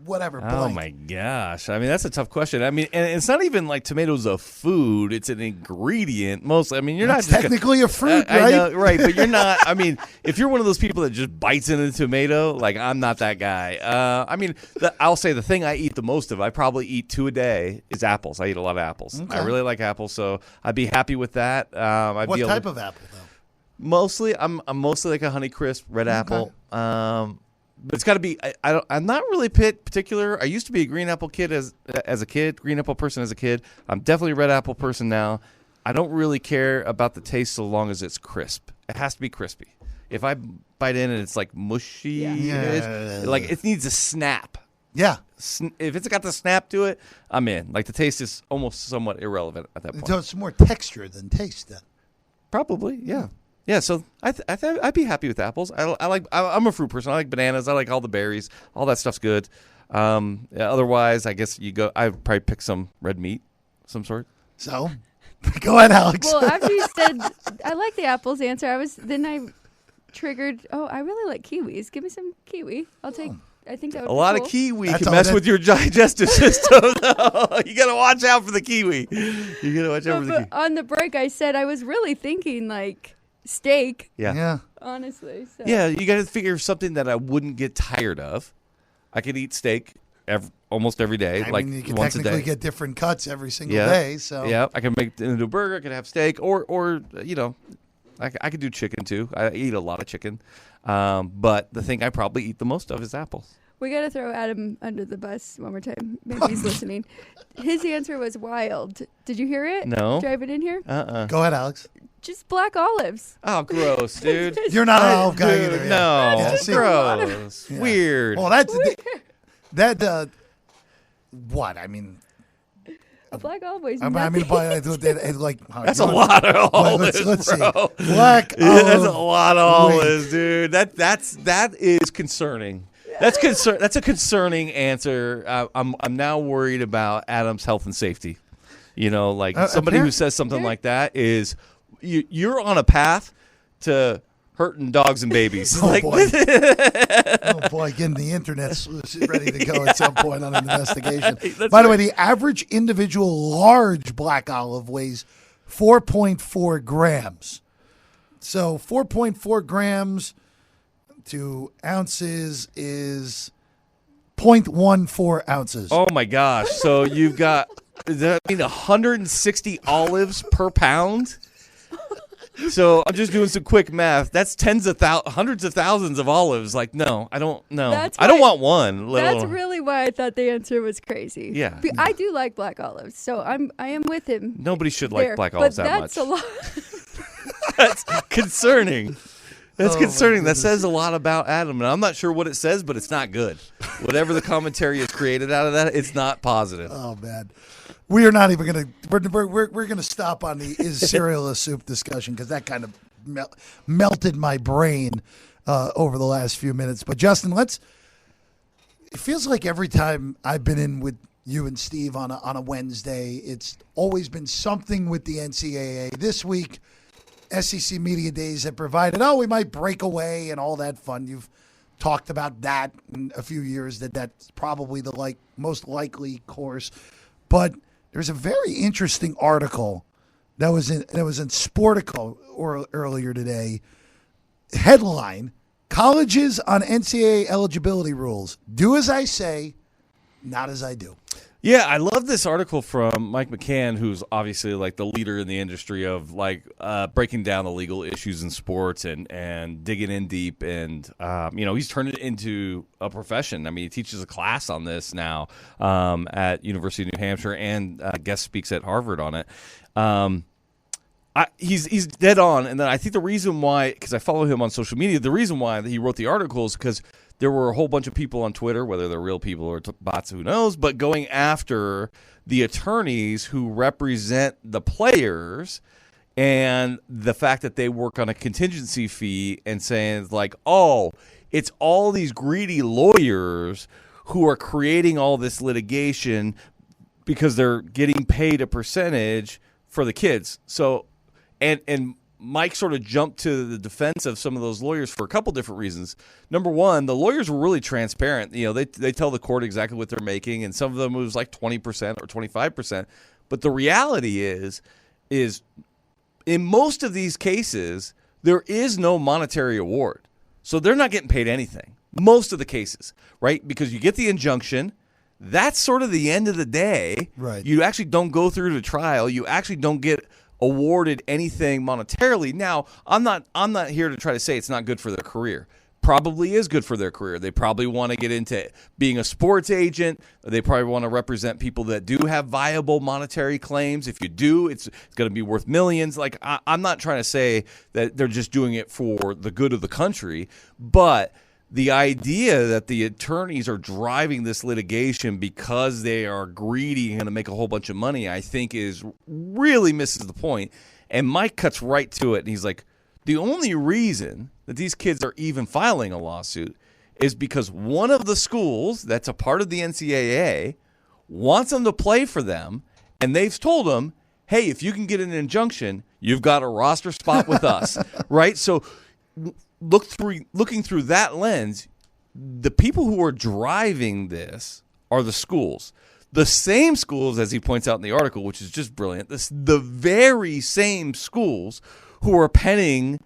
Whatever. Oh blank. my gosh! I mean, that's a tough question. I mean, and it's not even like tomatoes a food; it's an ingredient. Mostly, I mean, you're That's not technically a fruit, right? I know, right? But you're not. I mean, if you're one of those people that just bites into a tomato, like I'm not that guy. I mean, I'll say the thing I eat the most of, I probably eat 2 a day, is apples. I eat a lot of apples. Okay. I really like apples, so I'd be happy with that. What type of apple though? Mostly, I'm mostly like a Honeycrisp red apple. But it's got to be. I'm not really particular. I used to be a green apple kid as a kid, green apple person as a kid. I'm definitely a red apple person now. I don't really care about the taste so long as it's crisp. It has to be crispy. If I bite in and it's like mushy, like it needs a snap. Yeah. If it's got the snap to it, I'm in. Like the taste is almost somewhat irrelevant at that point. So it's more texture than taste then. Probably, yeah. Yeah, so I'd be happy with apples. I'm a fruit person. I like bananas. I like all the berries. All that stuff's good. Otherwise, I guess I'd probably pick some red meat, some sort. So, go ahead, Alex. Well, after you said I like the apples answer, I triggered. Oh, I really like kiwis. Give me some kiwi. I'll take. I think that would A be lot cool. of kiwi That's can all mess that- with your digestive system, though. You got to watch out for the kiwi. You got to watch out for the kiwi. But on the break, I said I was really thinking like steak. Yeah. Honestly. So. Yeah, you got to figure something that I wouldn't get tired of. I could eat steak almost every day, I like mean, you can once a technically day. get different cuts every single day. So Yeah, I can make it into a burger. I could have steak, or I could do chicken too. I eat a lot of chicken, but the thing I probably eat the most of is apples. We got to throw Adam under the bus one more time. Maybe he's listening. His answer was wild. Did you hear it? No. Driving in here? Go ahead, Alex. Just black olives. Oh, gross, dude. You're not an olive guy Dude, either. yeah. No, Yeah, see? gross, Yeah. weird. Well, that what I mean. A black olive is I nothing. mean, like That's a lot of olives, let's bro. see. Black Yeah, that's a olive lot of wing. olives, dude. That is concerning. That's a concerning answer. I'm now worried about Adam's health and safety. Like somebody who says something like that is you're on a path to hurting dogs and babies. Oh, boy. Oh, boy, again, the internet's ready to go at some point on an investigation. By the way, the average individual large black olive weighs 4.4 grams. So 4.4 grams to ounces is 0.14 ounces. Oh my gosh! So you've got 160 olives per pound. So I'm just doing some quick math. That's hundreds of thousands of olives. Like, no, I don't know. I don't want one. That's really why I thought the answer was crazy. Yeah. I do like black olives, so I am with him. Nobody should there. like black olives but that that's much. a lot. That's concerning. That's concerning. That goodness. says a lot about Adam, and I'm not sure what it says, but it's not good. Whatever the commentary is created out of that, it's not positive. Oh man, we are not even gonna. We're gonna stop on the is cereal a soup discussion because that kind of melted my brain over the last few minutes. But Justin, it feels like every time I've been in with you and Steve on a Wednesday, it's always been something with the NCAA. This week, SEC Media Days have provided, we might break away and all that fun. You've talked about that in a few years, that's probably the most likely course. But there's a very interesting article that was in Sportico earlier today. Headline: Colleges on NCAA eligibility rules. Do as I say, not as I do. Yeah, I love this article from Mike McCann, who's obviously the leader in the industry of breaking down the legal issues in sports and digging in deep. And, he's turned it into a profession. I mean, he teaches a class on this now at University of New Hampshire and guest speaks at Harvard on it. He's dead on. And then I think the reason why, because I follow him on social media, the reason why he wrote the article is because there were a whole bunch of people on Twitter, whether they're real people or bots, who knows, but going after the attorneys who represent the players and the fact that they work on a contingency fee and saying it's all these greedy lawyers who are creating all this litigation because they're getting paid a percentage for the kids. So, and Mike sort of jumped to the defense of some of those lawyers for a couple different reasons. Number one, the lawyers were really transparent. They tell the court exactly what they're making, and some of them it was 20% or 25%. But the reality is in most of these cases, there is no monetary award. So they're not getting paid anything. Most of the cases, right? Because you get the injunction. That's sort of the end of the day. Right. You actually don't go through to trial. You actually don't get awarded anything monetarily. Now, I'm not here to try to say it's not good for their career. Probably is good for their career. They probably want to get into being a sports agent. They probably want to represent people that do have viable monetary claims. If you do, it's going to be worth millions. I'm not trying to say that they're just doing it for the good of the country, but the idea that the attorneys are driving this litigation because they are greedy and going to make a whole bunch of money, I think really misses the point. And Mike cuts right to it, and he's like, the only reason that these kids are even filing a lawsuit is because one of the schools that's a part of the NCAA wants them to play for them, and they've told them, hey, if you can get an injunction, you've got a roster spot with us, right? So looking through that lens, the people who are driving this are the schools. The same schools, as he points out in the article, which is just brilliant, the very same schools who are penning,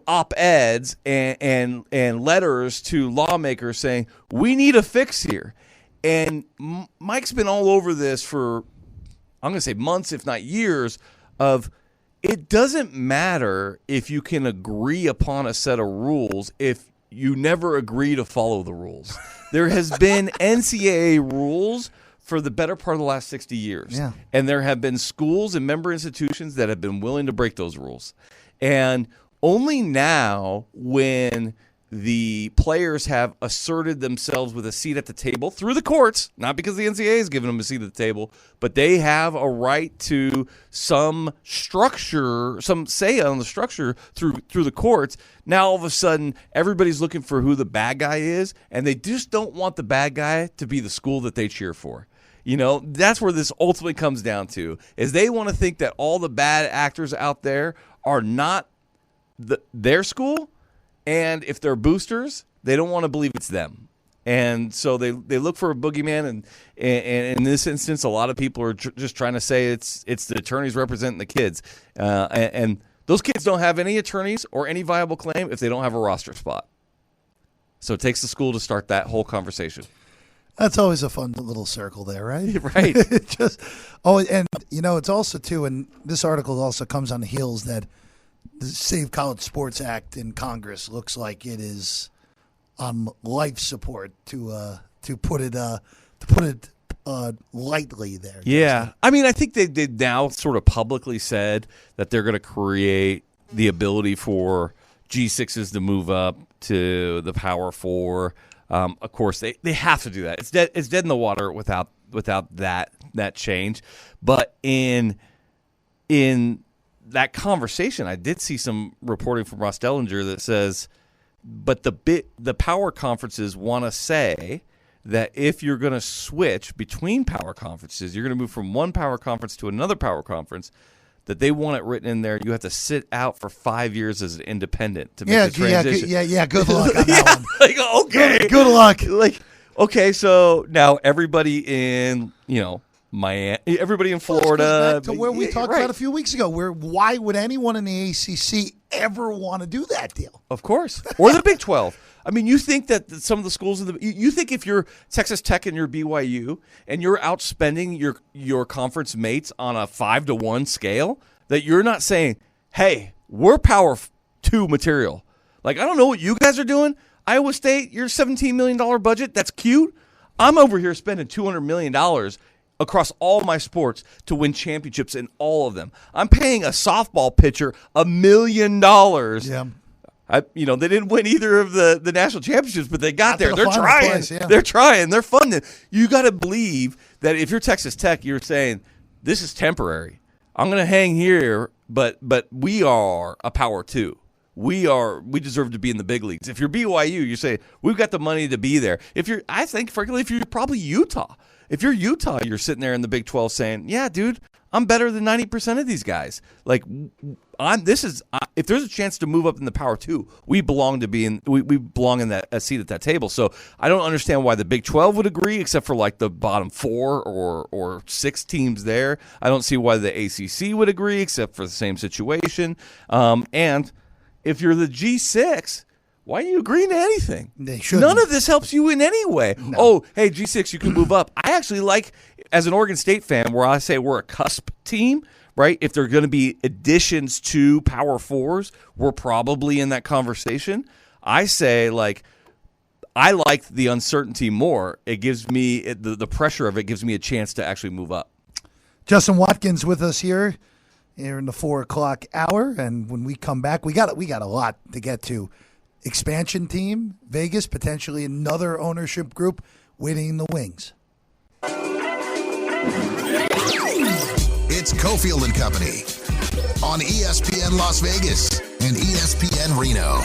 op-eds and letters to lawmakers saying, we need a fix here. And Mike's been all over this for, I'm going to say months, if not years, of it doesn't matter if you can agree upon a set of rules if you never agree to follow the rules. There has been NCAA rules for the better part of the last 60 years. Yeah. And there have been schools and member institutions that have been willing to break those rules. And only now, when the players have asserted themselves with a seat at the table through the courts, not because the NCAA has given them a seat at the table, but they have a right to some structure, some say on the structure through the courts. Now, all of a sudden, everybody's looking for who the bad guy is, and they just don't want the bad guy to be the school that they cheer for. That's where this ultimately comes down to, is they want to think that all the bad actors out there are not their school. And if they're boosters, they don't want to believe it's them. And so they look for a boogeyman. And in this instance, a lot of people are just trying to say it's the attorneys representing the kids. And those kids don't have any attorneys or any viable claim if they don't have a roster spot. So it takes the school to start that whole conversation. That's always a fun little circle there, right? Right. And it's also too, and this article also comes on the heels that the Save College Sports Act in Congress looks like it is on life support, to put it lightly there. Yeah. I mean, I think they now sort of publicly said that they're going to create the ability for G6s to move up to the Power 4. Of course, they have to do that. It's dead in the water without that change. But in that conversation, I did see some reporting from Ross Dellinger that says, but the power conferences want to say that if you're going to switch between power conferences, you're going to move from one power conference to another power conference, that they want it written in there. You have to sit out for 5 years as an independent to make the transition. Yeah. Good luck on that one. Like, okay. Good luck. Like, okay, so now everybody in, Miami, everybody in Florida. Well, this goes back to where we talked right. about a few weeks ago, why would anyone in the ACC ever want to do that deal? Of course. Or the Big 12. I mean, you think that some of the schools you think if you're Texas Tech and you're BYU and you're outspending your conference mates on a 5-to-1 scale, that you're not saying, hey, we're Power 2 material. Like, I don't know what you guys are doing. Iowa State, your $17 million budget, that's cute. I'm over here spending $200 million across all my sports to win championships in all of them. I'm paying a softball pitcher $1 million. Yeah. They didn't win either of the national championships, but they got there. They're trying. Place, yeah. They're trying. They're fun. You got to believe that if you're Texas Tech, you're saying this is temporary. I'm going to hang here, but we are a Power 2. We deserve to be in the big leagues. If you're BYU, you say we've got the money to be there. If you're probably Utah. If you're Utah, you're sitting there in the Big 12 saying, yeah, dude, I'm better than 90% of these guys. Like, if there's a chance to move up in the Power 2, we belong to be in. We belong in a seat at that table. So I don't understand why the Big 12 would agree, except for like the bottom 4 or 6 teams there. I don't see why the ACC would agree, except for the same situation. And if you're the G6. Why are you agreeing to anything? They shouldn't. None of this helps you in any way. No. Oh, hey, G6, you can move up. I actually like, as an Oregon State fan, where I say we're a cusp team, right? If there are going to be additions to Power 4s, we're probably in that conversation. I say, I like the uncertainty more. It gives me, the pressure of it gives me a chance to actually move up. Justin Watkins with us here in the 4 o'clock hour. And when we come back, we got a lot to get to. Expansion team, Vegas, potentially another ownership group waiting in the wings. It's Cofield and Company on ESPN Las Vegas and ESPN Reno.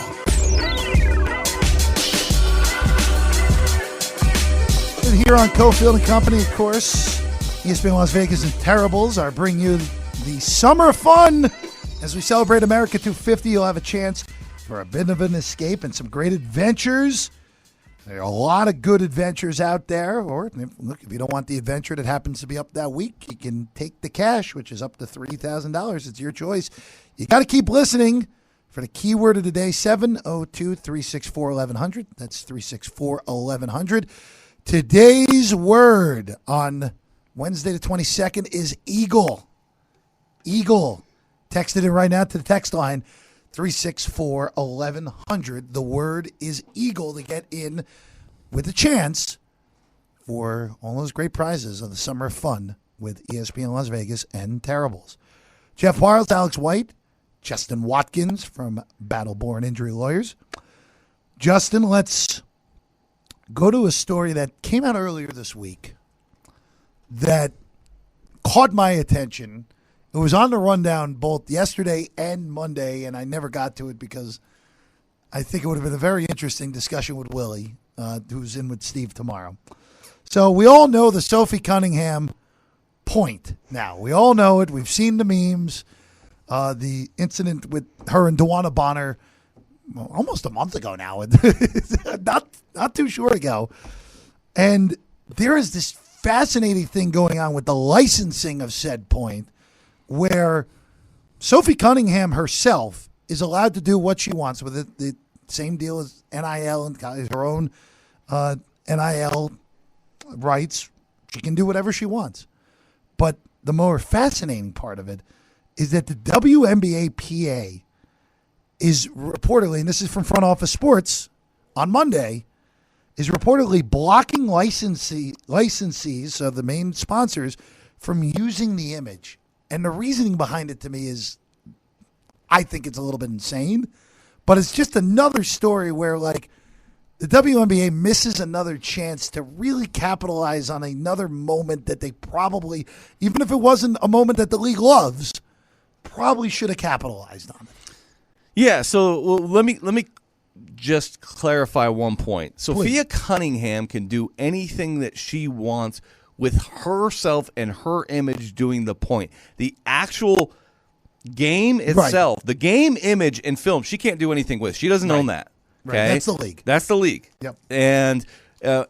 And here on Cofield and Company, of course, ESPN Las Vegas and Terribles are bringing you the summer fun. As we celebrate America 250, you'll have a chance for a bit of an escape and some great adventures. There are a lot of good adventures out there. Or, if you don't want the adventure that happens to be up that week, you can take the cash, which is up to $3,000. It's your choice. You got to keep listening for the keyword of the day, 702-364-1100. That's 364-1100. Today's word on Wednesday the 22nd is eagle. Eagle. Text it in right now to the text line. 364-1100. The word is eagle to get in with a chance for all those great prizes of the summer of fun with ESPN Las Vegas and Terribles. Jeff Parles, Alex White, Justin Watkins from Battleborn Injury Lawyers. Justin, let's go to a story that came out earlier this week that caught my attention. It was on the rundown both yesterday and Monday, and I never got to it because I think it would have been a very interesting discussion with Willie, who's in with Steve tomorrow. So we all know the Sophie Cunningham point now. We all know it. We've seen the memes. The incident with her and Dewana Bonner almost a month ago now. not too short ago. And there is this fascinating thing going on with the licensing of said point, where Sophie Cunningham herself is allowed to do what she wants with it. The same deal as NIL and her own NIL rights. She can do whatever she wants. But the more fascinating part of it is that the WNBA PA is reportedly, and this is from Front Office Sports on Monday, is reportedly blocking licensees, so the main sponsors, from using the image. And the reasoning behind it to me is, I think it's a little bit insane, But it's just another story where, like, the WNBA misses another chance to really capitalize on another moment that they probably, even if it wasn't a moment that the league loves, probably should have capitalized on it. Yeah, so let me just clarify one point. Sophia Cunningham can do anything that she wants with herself and her image doing the point. The actual game itself, the game image and film, she can't do anything with. She doesn't own that. Okay? Right. That's the league. That's the league. Yep. And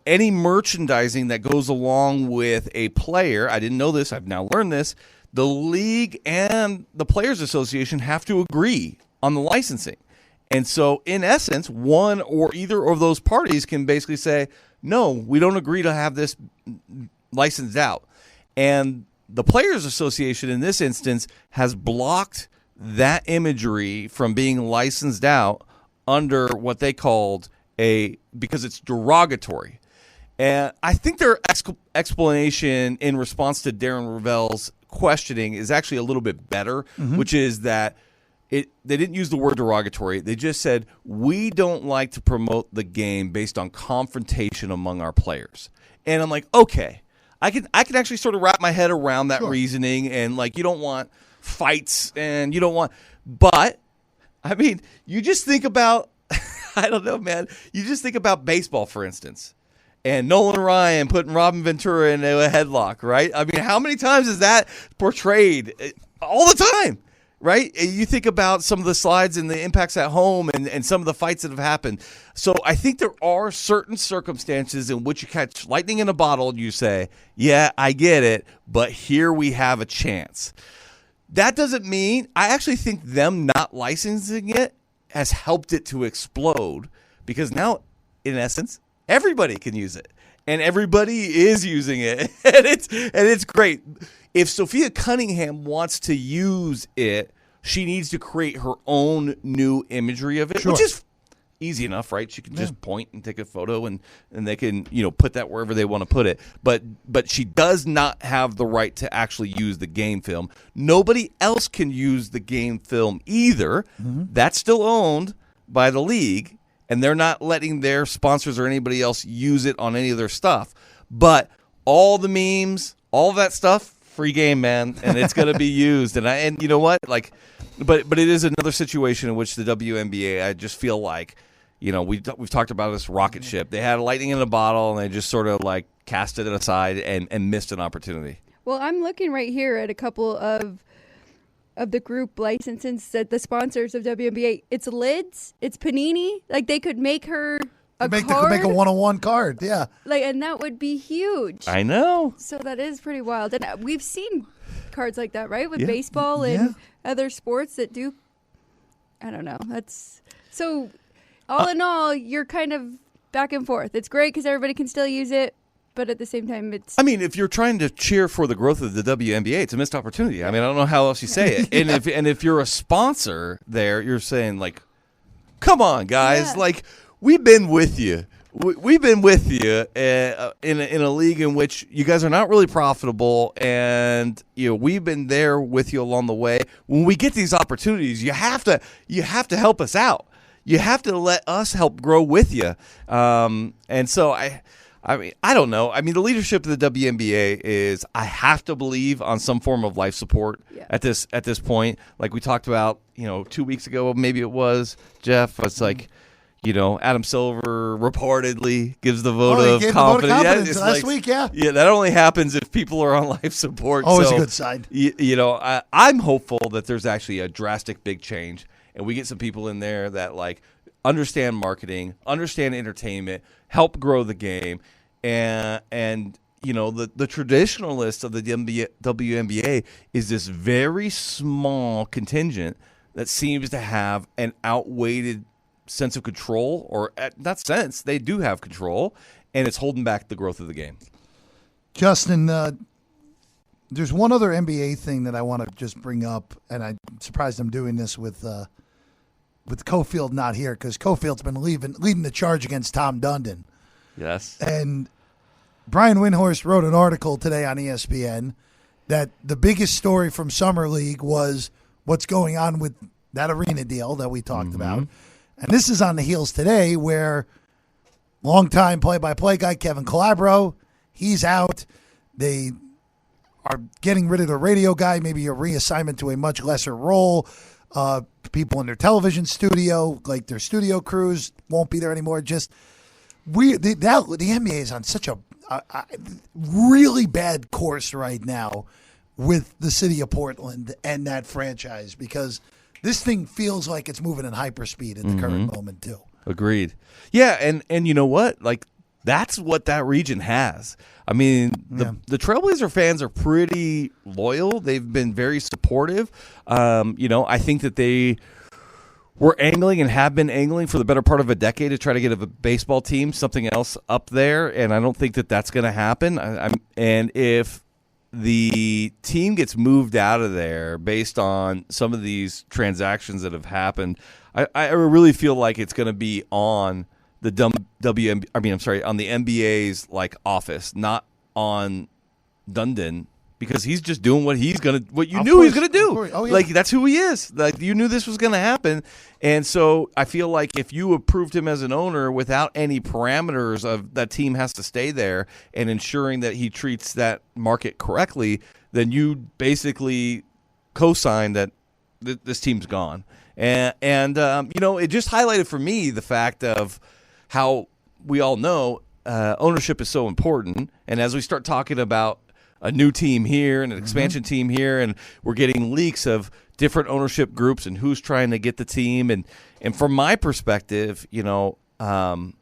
any merchandising that goes along with a player, I didn't know this, I've now learned this, the league and the Players Association have to agree on the licensing. And so, in essence, one or either of those parties can basically say, no, we don't agree to have this licensed out. And the Players Association, in this instance, has blocked that imagery from being licensed out under what they called because it's derogatory. And I think their explanation in response to Darren Ravel's questioning is actually a little bit better, which is that they didn't use the word derogatory. They just said, we don't like to promote the game based on confrontation among our players. And I'm like, okay, I can actually sort of wrap my head around that reasoning. And, like, you don't want fights and you don't want – but, I mean, you just think about – I don't know, man. You just think about baseball, for instance, and Nolan Ryan putting Robin Ventura in a headlock, right? I mean, how many times is that portrayed? All the time, right? You think about some of the slides and the impacts at home and some of the fights that have happened. So I think there are certain circumstances in which you catch lightning in a bottle and you say, yeah, I get it, but here we have a chance. That doesn't mean – I actually think them not licensing it has helped it to explode because now, in essence, everybody can use it, and everybody is using it, and it's great. If Sophia Cunningham wants to use it, she needs to create her own new imagery of it, which is easy enough, right? She can just point and take a photo, and they can put that wherever they want to put it. But she does not have the right to actually use the game film. Nobody else can use the game film either. That's still owned by the league, and they're not letting their sponsors or anybody else use it on any of their stuff. But all the memes, all that stuff, free game, man, and it's going to be used. And you know what? Like, but it is another situation in which the WNBA, I just feel like, we've talked about this rocket ship. They had lightning in a bottle, and they just sort of like casted it aside and missed an opportunity. Well, I'm looking right here at a couple of the group licenses that the sponsors of WNBA. It's Lids, it's Panini. Like, they could make her a card. They could make a one-on-one card, yeah. Like, and that would be huge. I know. So that is pretty wild. And we've seen cards like that, right? With baseball and other sports that do. I don't know. That's so. All in all, you're kind of back and forth. It's great because everybody can still use it, but at the same time, it's... I mean, if you're trying to cheer for the growth of the WNBA, it's a missed opportunity. I mean, I don't know how else you say it. And if you're a sponsor there, you're saying, like, come on, guys. Yeah. Like, we've been with you. We've been with you in a league in which you guys are not really profitable, and we've been there with you along the way. When we get these opportunities, you have to help us out. You have to let us help grow with you. And so I mean, I don't know. I mean, the leadership of the WNBA is, I have to believe, on some form of life support at this point. Like we talked about, 2 weeks ago, maybe it was, Jeff. It's like, Adam Silver reportedly gives the vote of confidence. Last week, yeah. Yeah, that only happens if people are on life support. Always a good sign. I'm hopeful that there's actually a drastic big change. And we get some people in there that like understand marketing, understand entertainment, help grow the game, and the traditionalist of the WNBA is this very small contingent that seems to have an outweighed sense of control, or at that sense they do have control, and it's holding back the growth of the game. Justin, there's one other NBA thing that I want to just bring up, and I'm surprised I'm doing this with Cofield not here, because Cofield's been leading the charge against Tom Dundon. Yes. And Brian Windhorst wrote an article today on ESPN that the biggest story from Summer League was what's going on with that arena deal that we talked about. And this is on the heels today where longtime play-by-play guy Kevin Calabro, he's out. They are getting rid of the radio guy, maybe a reassignment to a much lesser role. People in their television studio, like their studio crews, won't be there anymore. Just the NBA is on such a really bad course right now with the city of Portland and that franchise, because this thing feels like it's moving in hyperspeed at the current moment too. Agreed. Yeah, and you know what? Like, that's what that region has. I mean, the Trailblazer fans are pretty loyal. They've been very supportive. I think that they were angling and have been angling for the better part of a decade to try to get a baseball team, something else up there, and I don't think that that's going to happen. And if the team gets moved out of there based on some of these transactions that have happened, I really feel like it's going to be on the on the NBA's like office, not on Dundon, because he's just doing what you knew he was gonna do. Oh, yeah. Like, that's who he is. Like, you knew this was gonna happen, and so I feel like if you approved him as an owner without any parameters of that team has to stay there and ensuring that he treats that market correctly, then you basically co-sign that this team's gone. And it just highlighted for me the fact of how we all know ownership is so important. And as we start talking about a new team here and an expansion team here, and we're getting leaks of different ownership groups and who's trying to get the team. And from my perspective, I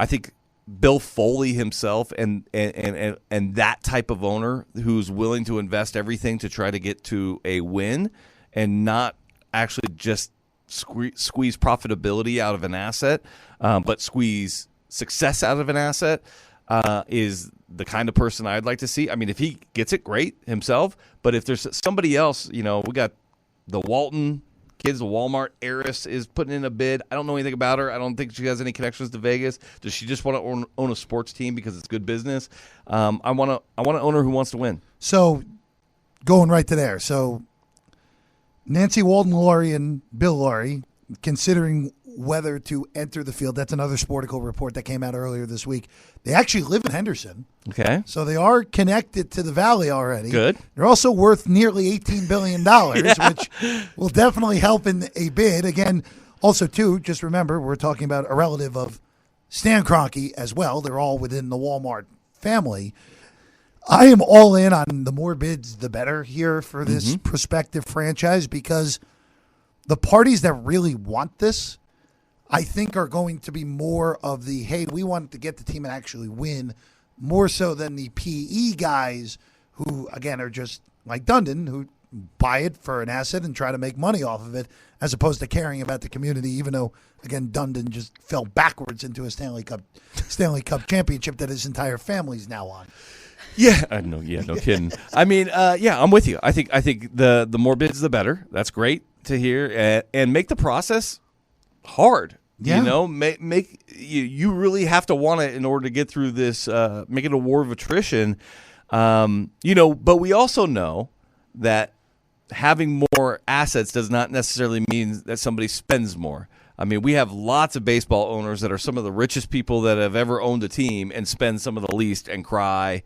think Bill Foley himself and that type of owner who's willing to invest everything to try to get to a win and not actually just squeeze profitability out of an asset, but squeeze success out of an asset, is the kind of person I'd like to see. I mean, if he gets it, great himself. But if there's somebody else, we got the Walton kids, the Walmart heiress is putting in a bid. I don't know anything about her. I don't think she has any connections to Vegas. Does she just want to own a sports team because it's good business? I want an owner who wants to win. So going right to there. So Nancy Walden-Laurie and Bill Laurie considering whether to enter the field. That's another Sportico report that came out earlier this week. They actually live in Henderson. Okay. So they are connected to the Valley already. Good. They're also worth nearly $18 billion, which will definitely help in a bid. Again, also, too, just remember, we're talking about a relative of Stan Kroenke as well. They're all within the Walmart family. I am all in on the more bids, the better here for this prospective franchise, because the parties that really want this, I think, are going to be more of the, hey, we want to get the team and actually win, more so than the PE guys who, again, are just like Dundon, who buy it for an asset and try to make money off of it, as opposed to caring about the community, even though, again, Dundon just fell backwards into a Stanley Cup championship that his entire family's now on. Yeah, no kidding. I mean, I'm with you. I think the more bids, the better. That's great to hear, and make the process hard. Yeah. Make you really have to want it in order to get through this. Make it a war of attrition. But we also know that having more assets does not necessarily mean that somebody spends more. I mean, we have lots of baseball owners that are some of the richest people that have ever owned a team and spend some of the least and cry,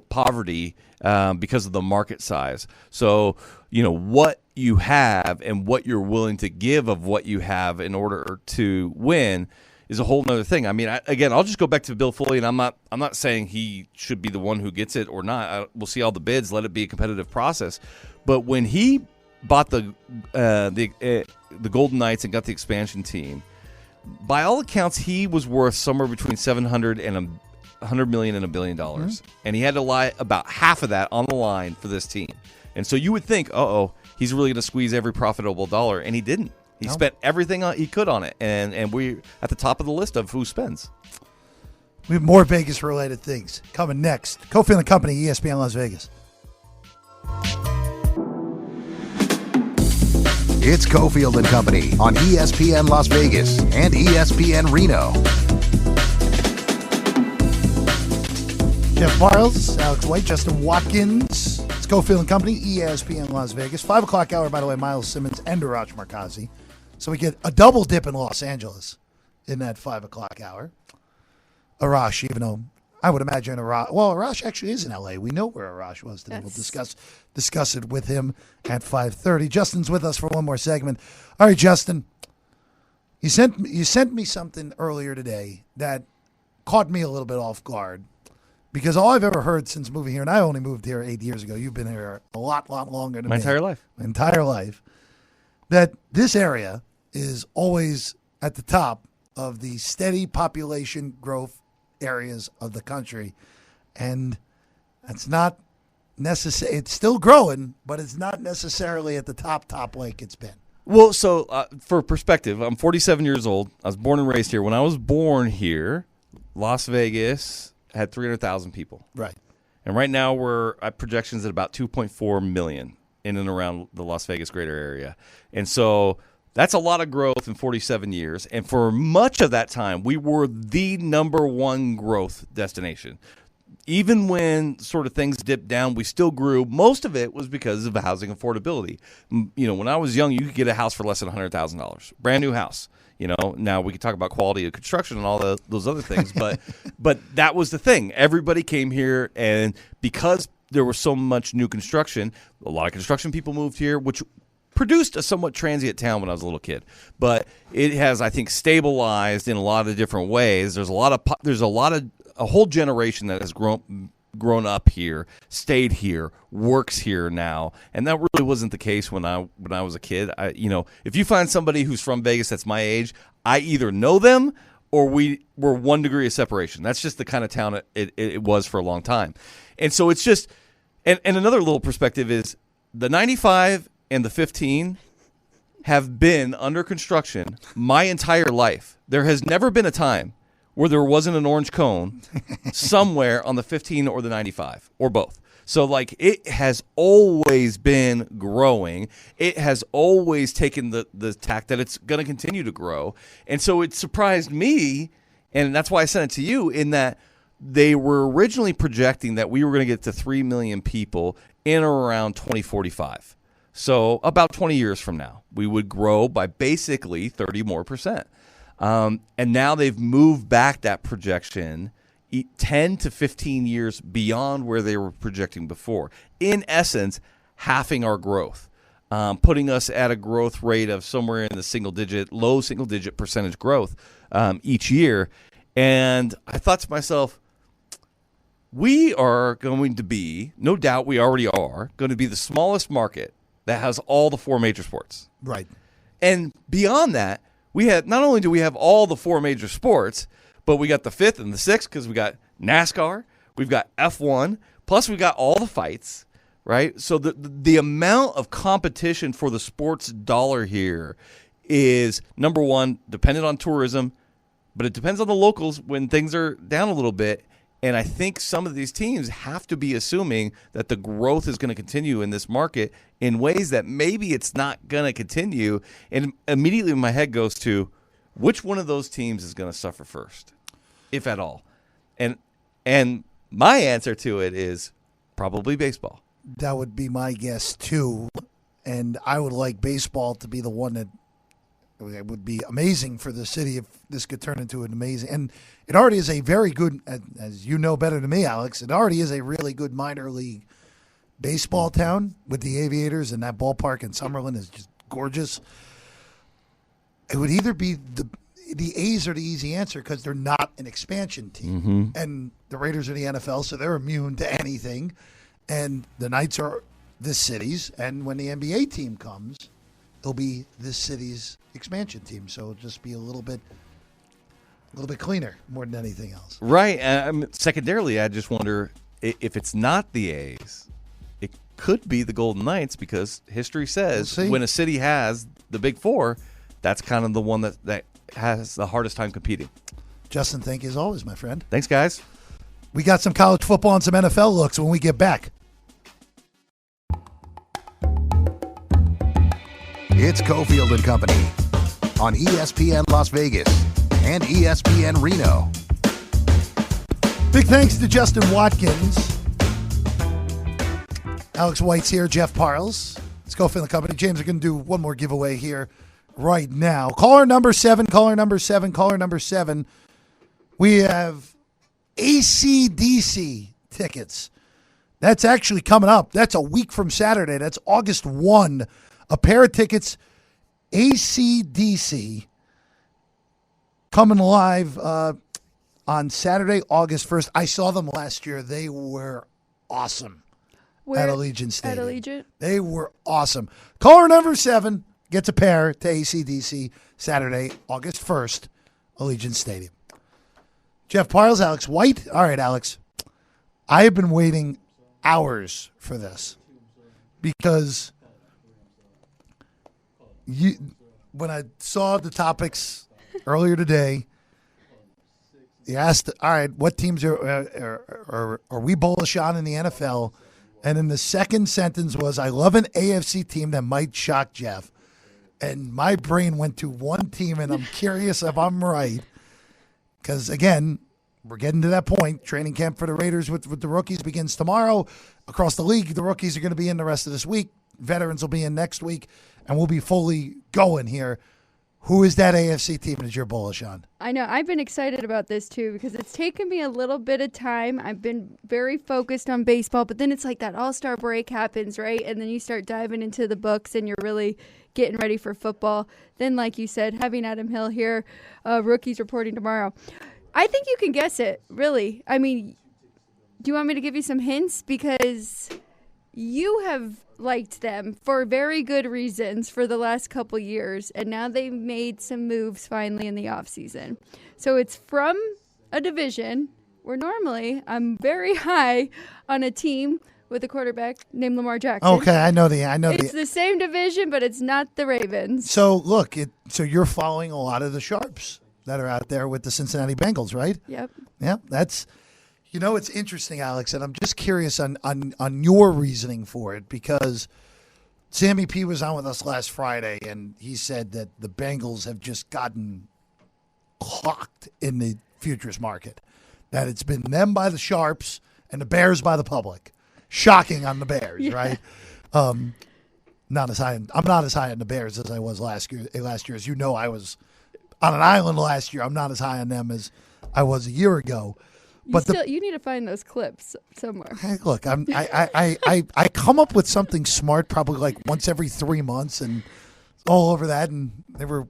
poverty because of the market size. So, what you have and what you're willing to give of what you have in order to win is a whole other thing. I mean, I'll just go back to Bill Foley, and I'm not saying he should be the one who gets it or not. We'll see all the bids, let it be a competitive process. But when he bought the Golden Knights and got the expansion team, by all accounts, he was worth somewhere between $700 and $100 million and $1 billion, and he had to lie about half of that on the line for this team. And so you would think, he's really going to squeeze every profitable dollar, and he didn't. He spent everything he could on it, and we're at the top of the list of who spends. We have more Vegas-related things coming next. Cofield and Company, ESPN Las Vegas. It's Cofield and Company on ESPN Las Vegas and ESPN Reno. Jeff Parles, Alex White, Justin Watkins. It's Cofield and Company, ESPN Las Vegas. 5 o'clock hour, by the way, Myles, Simmons, and Arash Markazi. So we get a double dip in Los Angeles in that 5 o'clock hour. Arash, even though I would imagine Arash actually is in L.A. We know where Arash was today. We'll discuss it with him at 5:30. Justin's with us for one more segment. All right, Justin, you sent me something earlier today that caught me a little bit off guard because all I've ever heard since moving here, and I only moved here 8 years ago. You've been here a lot longer than my me. entire life. My entire life. That this area is always at the top of the steady population growth areas of the country, and it's not necessary. It's still growing, but it's not necessarily at the top like it's been. Well, so for perspective, I'm 47 years old. I was born and raised here. When I was born here, Las Vegas had 300,000 people. Right. And right now we're at projections at about 2.4 million in and around the Las Vegas greater area. And so that's a lot of growth in 47 years. And for much of that time, we were the number one growth destination. Even when sort of things dipped down, we still grew. Most of it was because of housing affordability. You know, when I was young, you could get a house for less than $100,000. Brand new house. You know, now we could talk about quality of construction and all those other things, but that was the thing. Everybody came here, and because there was so much new construction, a lot of construction people moved here, which produced a somewhat transient town when I was a little kid. But it has, I think, stabilized in a lot of different ways. There's a whole generation that has grown up here, stayed here, works here now, and that really wasn't the case when I was a kid. If you find somebody who's from Vegas that's my age, I either know them or we were 1 degree of separation. That's just the kind of town it was for a long time. And so it's just, and another little perspective is the 95 and the 15 have been under construction my entire life. There has never been a time where there wasn't an orange cone somewhere on the 15 or the 95 or both. So, like, it has always been growing. It has always taken the tack that it's going to continue to grow. And so it surprised me, and that's why I sent it to you, in that they were originally projecting that we were going to get to 3 million people in or around 2045. So about 20 years from now, we would grow by basically 30 more percent. And now they've moved back that projection 10 to 15 years beyond where they were projecting before. In essence, halving our growth, putting us at a growth rate of somewhere in the low single digit percentage growth each year. And I thought to myself, we are going to be, no doubt we already are, going to be the smallest market that has all the 4 major sports. Right. And beyond that, we have, not only do we have all the 4 major sports, but we got the 5th and the 6th because we got NASCAR, we've got F1, plus we got all the fights, right? So the amount of competition for the sports dollar here is, number one, dependent on tourism, but it depends on the locals when things are down a little bit. And I think some of these teams have to be assuming that the growth is going to continue in this market in ways that maybe it's not going to continue. And immediately my head goes to, which one of those teams is going to suffer first, if at all? And my answer to it is probably baseball. That would be my guess, too. And I would like baseball to be the one that it would be amazing for the city if this could turn into an amazing. And it already is a very good, as you know better than me, Alex, it already is a really good minor league baseball town with the Aviators, and that ballpark in Summerlin is just gorgeous. It would either be the A's are the easy answer because they're not an expansion team. And the Raiders are the NFL, so they're immune to anything. And the Knights are this city's. And when the NBA team comes, it'll be this city's expansion team. So it'll just be a little bit cleaner more than anything else. Right. Secondarily, I just wonder if it's not the A's, it could be the Golden Knights because history says when a city has the Big Four, that's kind of the one that has the hardest time competing. Justin, thank you as always, my friend. Thanks, guys. We got some college football and some NFL looks when we get back. It's Cofield and Company on ESPN Las Vegas and ESPN Reno. Big thanks to Justin Watkins. Alex White's here, Jeff Parles. Let's go for the company. James, we're going to do one more giveaway here right now. Caller number 7, caller number 7, caller number 7. We have AC/DC tickets. That's actually coming up. That's a week from Saturday. That's August 1. A pair of tickets, AC/DC, coming live on Saturday, August 1st. I saw them last year. They were awesome at Allegiant Stadium. At Allegiant? They were awesome. Caller number 7 gets a pair to AC/DC Saturday, August 1st, Allegiant Stadium. Jeff Parles, Alex White. All right, Alex. I have been waiting hours for this because when I saw the topics earlier today, you asked, all right, what teams are we bullish on in the NFL? And then the second sentence was, I love an AFC team that might shock Jeff. And my brain went to one team, and I'm curious if I'm right. Because, again, we're getting to that point. Training camp for the Raiders with the rookies begins tomorrow. Across the league, the rookies are going to be in the rest of this week. Veterans will be in next week, and we'll be fully going here. Who is that AFC team that you're bullish on? I know. I've been excited about this, too, because it's taken me a little bit of time. I've been very focused on baseball, but then it's like that all-star break happens, right? And then you start diving into the books, and you're really getting ready for football. Then, like you said, having Adam Hill here, rookies reporting tomorrow. I think you can guess it, really. I mean, do you want me to give you some hints? Because you have liked them for very good reasons for the last couple years, and now they've made some moves finally in the offseason. So it's from a division where normally I'm very high on a team with a quarterback named Lamar Jackson. Okay, I know It's the same division, but it's not the Ravens. So look, so you're following a lot of the sharps that are out there with the Cincinnati Bengals, right? Yep. Yeah, that's, it's interesting, Alex, and I'm just curious on your reasoning for it, because Sammy P was on with us last Friday, and he said that the Bengals have just gotten clocked in the futures market, that it's been them by the sharps and the Bears by the public. Shocking on the Bears, Yeah. right? I'm not as high on the Bears as I was last year. As you know, I was on an island last year. I'm not as high on them as I was a year ago. But You need to find those clips somewhere. Hey, look, I come up with something smart probably like once every 3 months, and all over that, and they were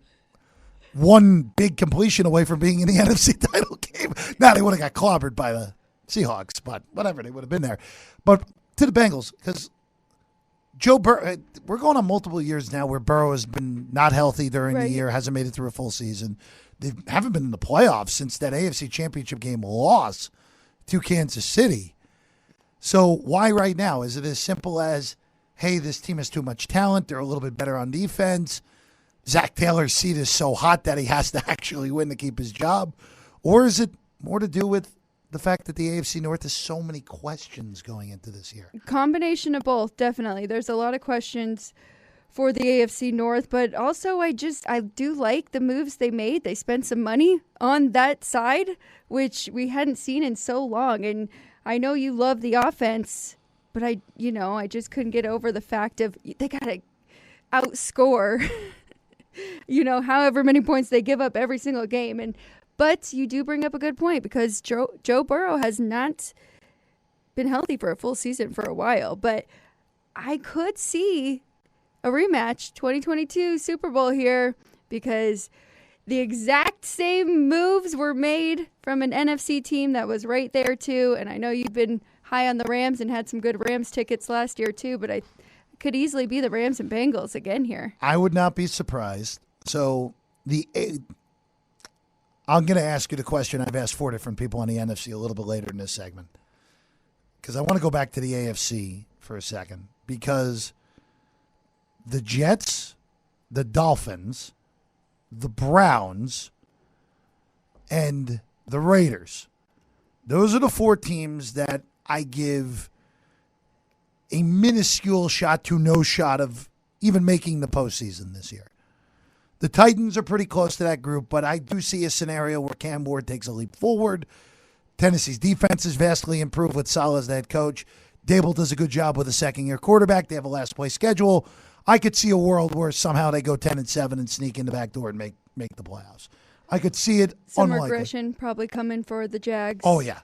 one big completion away from being in the NFC title game. Now they would have got clobbered by the Seahawks, but whatever, they would have been there. But to the Bengals, because Joe Burrow, we're going on multiple years now where Burrow has been not healthy during the year, hasn't made it through a full season. They haven't been in the playoffs since that AFC Championship game loss to Kansas City. So why right now? Is it as simple as, hey, this team has too much talent, they're a little bit better on defense, Zach Taylor's seat is so hot that he has to actually win to keep his job? Or is it more to do with the fact that the AFC North has so many questions going into this year? Combination of both, definitely. There's a lot of questions for the AFC North, but also I do like the moves they made. They spent some money on that side, which we hadn't seen in so long. And I know you love the offense, but I just couldn't get over the fact of they got to outscore, however many points they give up every single game. But you do bring up a good point, because Joe Burrow has not been healthy for a full season for a while. But I could see a rematch, 2022 Super Bowl here, because the exact same moves were made from an NFC team that was right there too. And I know you've been high on the Rams and had some good Rams tickets last year too, but I could easily be the Rams and Bengals again here. I would not be surprised. So I'm going to ask you the question I've asked 4 different people on the NFC a little bit later in this segment, because I want to go back to the AFC for a second, because the Jets, the Dolphins, the Browns, and the Raiders, those are the 4 teams that I give a minuscule shot to no shot of even making the postseason this year. The Titans are pretty close to that group, but I do see a scenario where Cam Ward takes a leap forward. Tennessee's defense is vastly improved with Saleh as the head coach. Dable does a good job with a second-year quarterback. They have a last-place schedule. I could see a world where somehow they go 10-7 and sneak in the back door and make the playoffs. I could see it. Some unlikely. regression probably coming for the Jags. Oh yeah.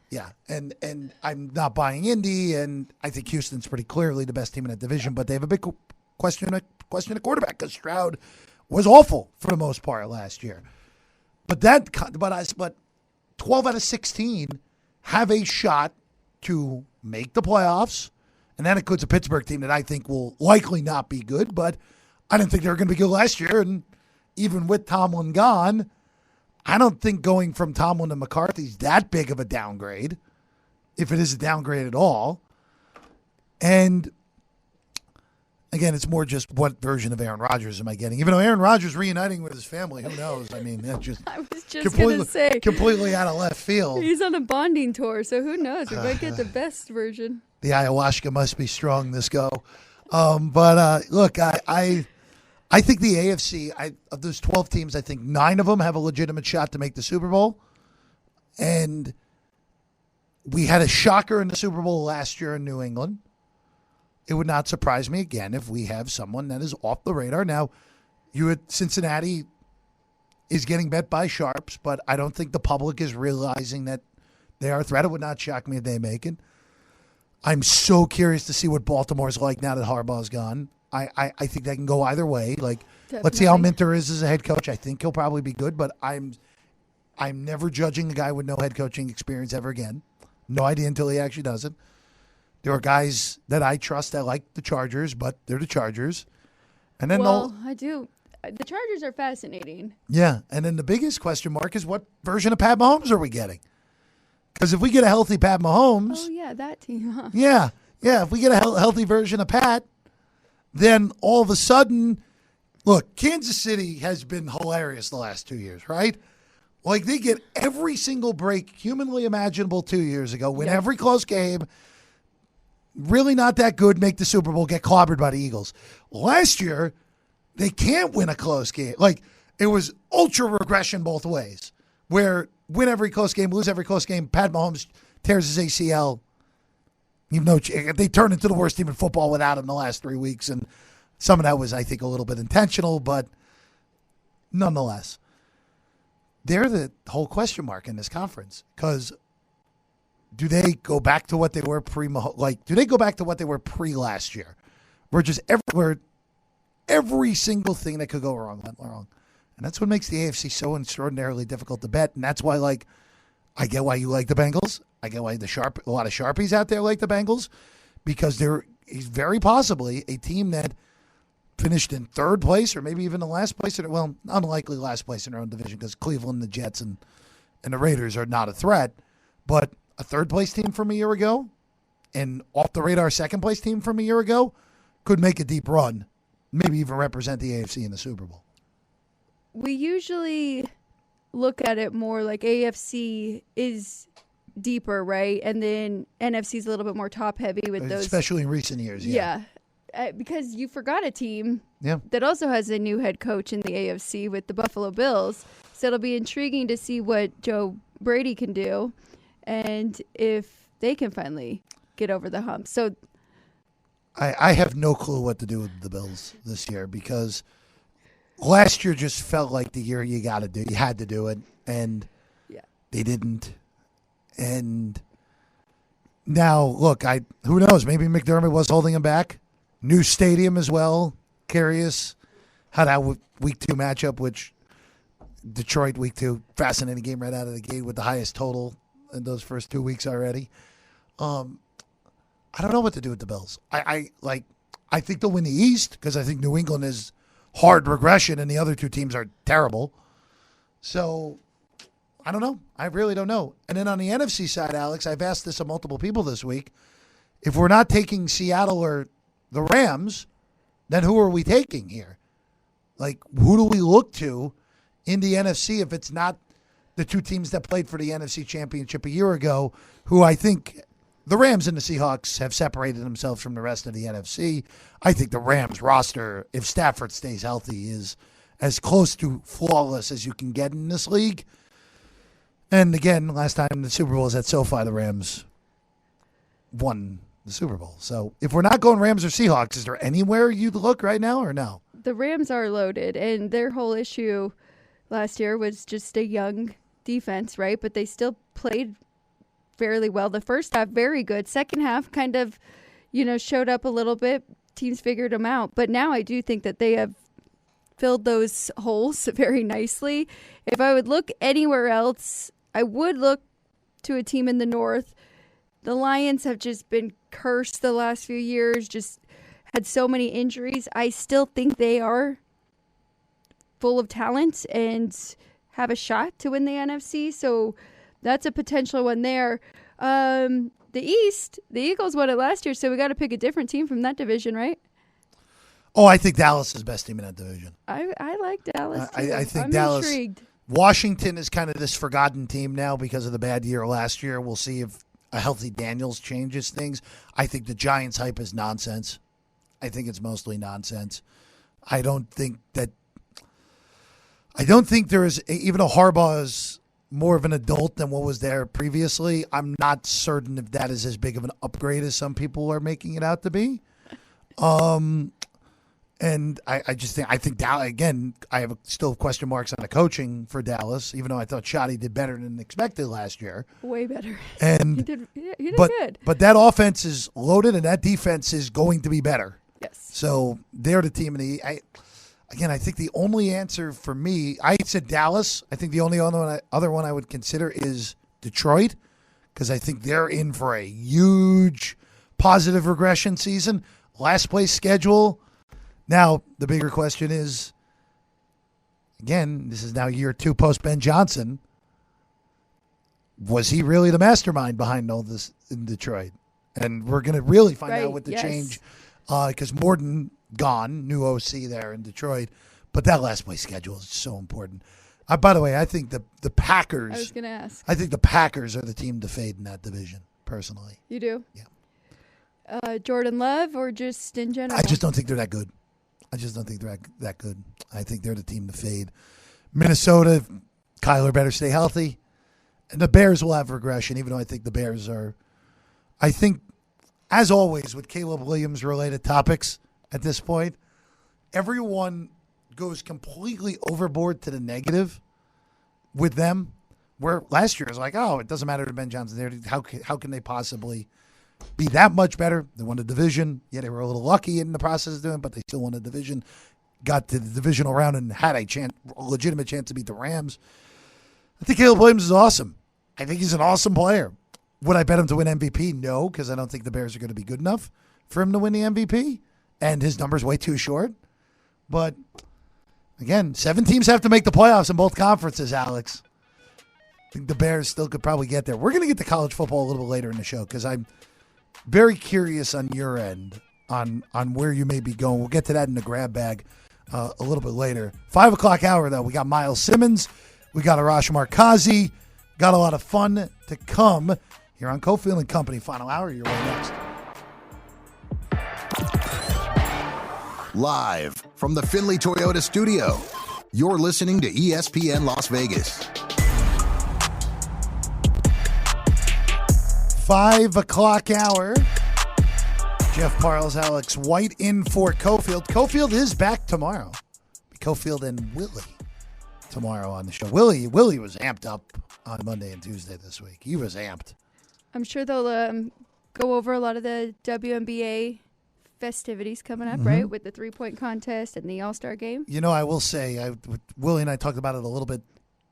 And I'm not buying Indy, and I think Houston's pretty clearly the best team in that division. But they have a big question at quarterback because Stroud was awful for the most part last year. But 12 out of 16 have a shot to make the playoffs, and that includes a Pittsburgh team that I think will likely not be good. But I didn't think they were going to be good last year, and even with Tomlin gone, I don't think going from Tomlin to McCarthy is that big of a downgrade, if it is a downgrade at all. And again, it's more just what version of Aaron Rodgers am I getting? Even though Aaron Rodgers reuniting with his family, who knows? I mean, that's just I was just going to say. Completely out of left field. He's on a bonding tour, so who knows? We might get the best version. The ayahuasca must be strong this go. Look, I think the AFC, of those 12 teams, I think 9 of them have a legitimate shot to make the Super Bowl. And we had a shocker in the Super Bowl last year in New England. It would not surprise me again if we have someone that is off the radar. Now, Cincinnati is getting bet by sharps, but I don't think the public is realizing that they are a threat. It would not shock me if they make it. I'm so curious to see what Baltimore's like now that Harbaugh's gone. I think that can go either way. Like, Definitely. Let's see how Minter is as a head coach. I think he'll probably be good, but I'm never judging a guy with no head coaching experience ever again. No idea until he actually does it. There are guys that I trust that like the Chargers, but they're the Chargers. And then I do. The Chargers are fascinating. Yeah, and then the biggest question mark is what version of Pat Mahomes are we getting? Because if we get a healthy Pat Mahomes, oh yeah, that team. Huh? Yeah. If we get a healthy version of Pat, then all of a sudden, look, Kansas City has been hilarious the last 2 years, right? Like they get every single break humanly imaginable 2 years ago, win every close game. Really not that good, make the Super Bowl, get clobbered by the Eagles. Last year, they can't win a close game. Like, it was ultra regression both ways, where win every close game, lose every close game, Pat Mahomes tears his ACL. Even though they turned into the worst team in football without him the last 3 weeks, and some of that was, I think, a little bit intentional, but nonetheless, they're the whole question mark in this conference, because do they go back to what they were do they go back to what they were pre-last year? Where just every single thing that could go wrong went wrong. And that's what makes the AFC so extraordinarily difficult to bet. And that's why, I get why you like the Bengals. I get why a lot of Sharpies out there like the Bengals, because he's very possibly a team that finished in third place or maybe even the last place. Unlikely last place in their own division, because Cleveland, the Jets, and the Raiders are not a threat. But a third-place team from a year ago and off-the-radar second-place team from a year ago could make a deep run, maybe even represent the AFC in the Super Bowl. We usually look at it more like AFC is deeper, right? And then NFC is a little bit more top-heavy with those. Especially in recent years, yeah. Because you forgot a team that also has a new head coach in the AFC with the Buffalo Bills. So it'll be intriguing to see what Joe Brady can do, and if they can finally get over the hump. So I have no clue what to do with the Bills this year, because last year just felt like the year you had to do it, and they didn't. And now, look, who knows? Maybe McDermott was holding him back. New stadium as well. Curious how that week 2 matchup, which Detroit week 2, fascinating game right out of the gate with the highest total in those first 2 weeks already. I don't know what to do with the Bills. I think they'll win the East, because I think New England is hard regression and the other two teams are terrible. So I don't know. I really don't know. And then on the NFC side, Alex, I've asked this of multiple people this week. If we're not taking Seattle or the Rams, then who are we taking here? Like, who do we look to in the NFC if it's not the two teams that played for the NFC Championship a year ago, who I think the Rams and the Seahawks have separated themselves from the rest of the NFC. I think the Rams roster, if Stafford stays healthy, is as close to flawless as you can get in this league. And again, last time the Super Bowl was at SoFi, the Rams won the Super Bowl. So if we're not going Rams or Seahawks, is there anywhere you'd look right now or no? The Rams are loaded, and their whole issue last year was just a young defense, right? But they still played fairly well. The first half, very good. Second half kind of, showed up a little bit. Teams figured them out. But now I do think that they have filled those holes very nicely. If I would look anywhere else, I would look to a team in the North. The Lions have just been cursed the last few years, just had so many injuries. I still think they are full of talent and have a shot to win the NFC. So that's a potential one there. The East, the Eagles won it last year, so we got to pick a different team from that division, right? Oh, I think Dallas is the best team in that division. I like Dallas, too. I think I'm Dallas. intrigued. Washington is kind of this forgotten team now because of the bad year last year. We'll see if a healthy Daniels changes things. I think the Giants hype is nonsense. I think it's mostly nonsense. I don't think there is, even though Harbaugh is more of an adult than what was there previously, I'm not certain if that is as big of an upgrade as some people are making it out to be. And I think Dallas, again, I have still question marks on the coaching for Dallas, even though I thought Shoddy did better than expected last year. Way better. And he did good. But that offense is loaded, and that defense is going to be better. Yes. So they're the team in the. I think the only answer for me, I said Dallas. I think the only other one I would consider is Detroit, because I think they're in for a huge positive regression season. Last place schedule. Now, the bigger question is, again, this is now year 2 post Ben Johnson. Was he really the mastermind behind all this in Detroit? And we're going to really find out with the change, because Morden gone, new OC there in Detroit. But that last place schedule is so important. By the way, I think the Packers. I was going to ask. I think the Packers are the team to fade in that division, personally. You do? Yeah. Jordan Love or just in general? I just don't think they're that good. I think they're the team to fade. Minnesota, Kyler better stay healthy. And the Bears will have regression, even though I think the Bears are. I think, as always, with Caleb Williams-related topics at this point, everyone goes completely overboard to the negative with them. Where last year it was like, oh, it doesn't matter to Ben Johnson there. How can they possibly be that much better? They won the division. Yeah, they were a little lucky in the process of doing it, but they still won the division. Got to the divisional round and had a legitimate chance to beat the Rams. I think Caleb Williams is awesome. I think he's an awesome player. Would I bet him to win MVP? No, because I don't think the Bears are going to be good enough for him to win the MVP. And his number's way too short. But, again, 7 teams have to make the playoffs in both conferences, Alex. I think the Bears still could probably get there. We're going to get to college football a little bit later in the show because I'm very curious on your end on where you may be going. We'll get to that in the grab bag a little bit later. 5 o'clock hour, though, we got Myles Simmons. We got Arash Markazi. Got a lot of fun to come here on Cofield and Company. Final hour, you're way next. Live from the Findlay Toyota studio, you're listening to ESPN Las Vegas. 5 o'clock hour. Jeff Parles, Alex White in for Cofield. Cofield is back tomorrow. Cofield and Willie tomorrow on the show. Willie was amped up on Monday and Tuesday this week. He was amped. I'm sure they'll go over a lot of the WNBA festivities coming up, right? With the 3-point contest and the All-Star game. You know, I will say, Willie and I talked about it a little bit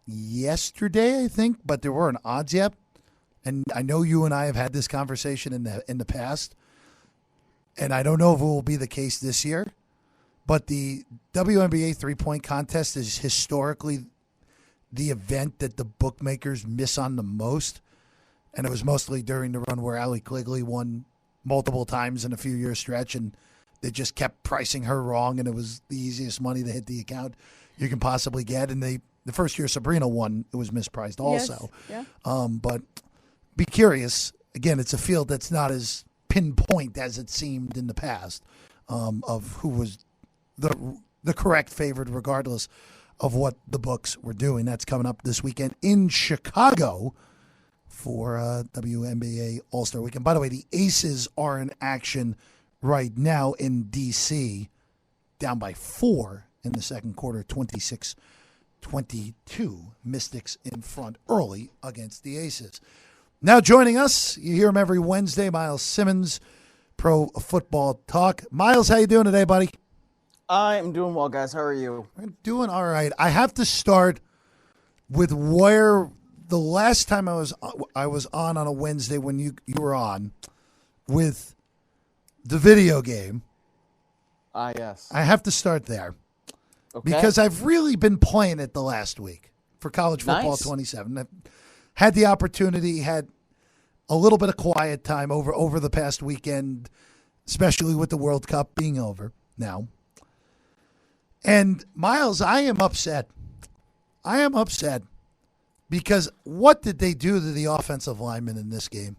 yesterday, I think, but there weren't odds yet. And I know you and I have had this conversation in the past, and I don't know if it will be the case this year, but the WNBA 3-point contest is historically the event that the bookmakers miss on the most, and it was mostly during the run where Allie Quigley won multiple times in a few-year stretch, and they just kept pricing her wrong, and it was the easiest money to hit the account you can possibly get. And the first year Sabrina won, it was mispriced also. Yes. Yeah. But be curious. Again, it's a field that's not as pinpoint as it seemed in the past of who was the correct favorite, regardless of what the books were doing. That's coming up this weekend in Chicago for WNBA All-Star Weekend. By the way, the Aces are in action right now in D.C., down by 4 in the second quarter, 26-22. Mystics in front early against the Aces. Now joining us, you hear him every Wednesday, Myles Simmons, Pro Football Talk. Myles, how you doing today, buddy? I'm doing well, guys. How are you? I'm doing all right. I have to start with where the last time I was on a Wednesday when you were on with the video game. Yes. I have to start there. Okay. Because I've really been playing it the last week for College Football Nice. 27. I've had the opportunity, had a little bit of quiet time over the past weekend, especially with the World Cup being over now. And Myles, I am upset. Because what did they do to the offensive linemen in this game?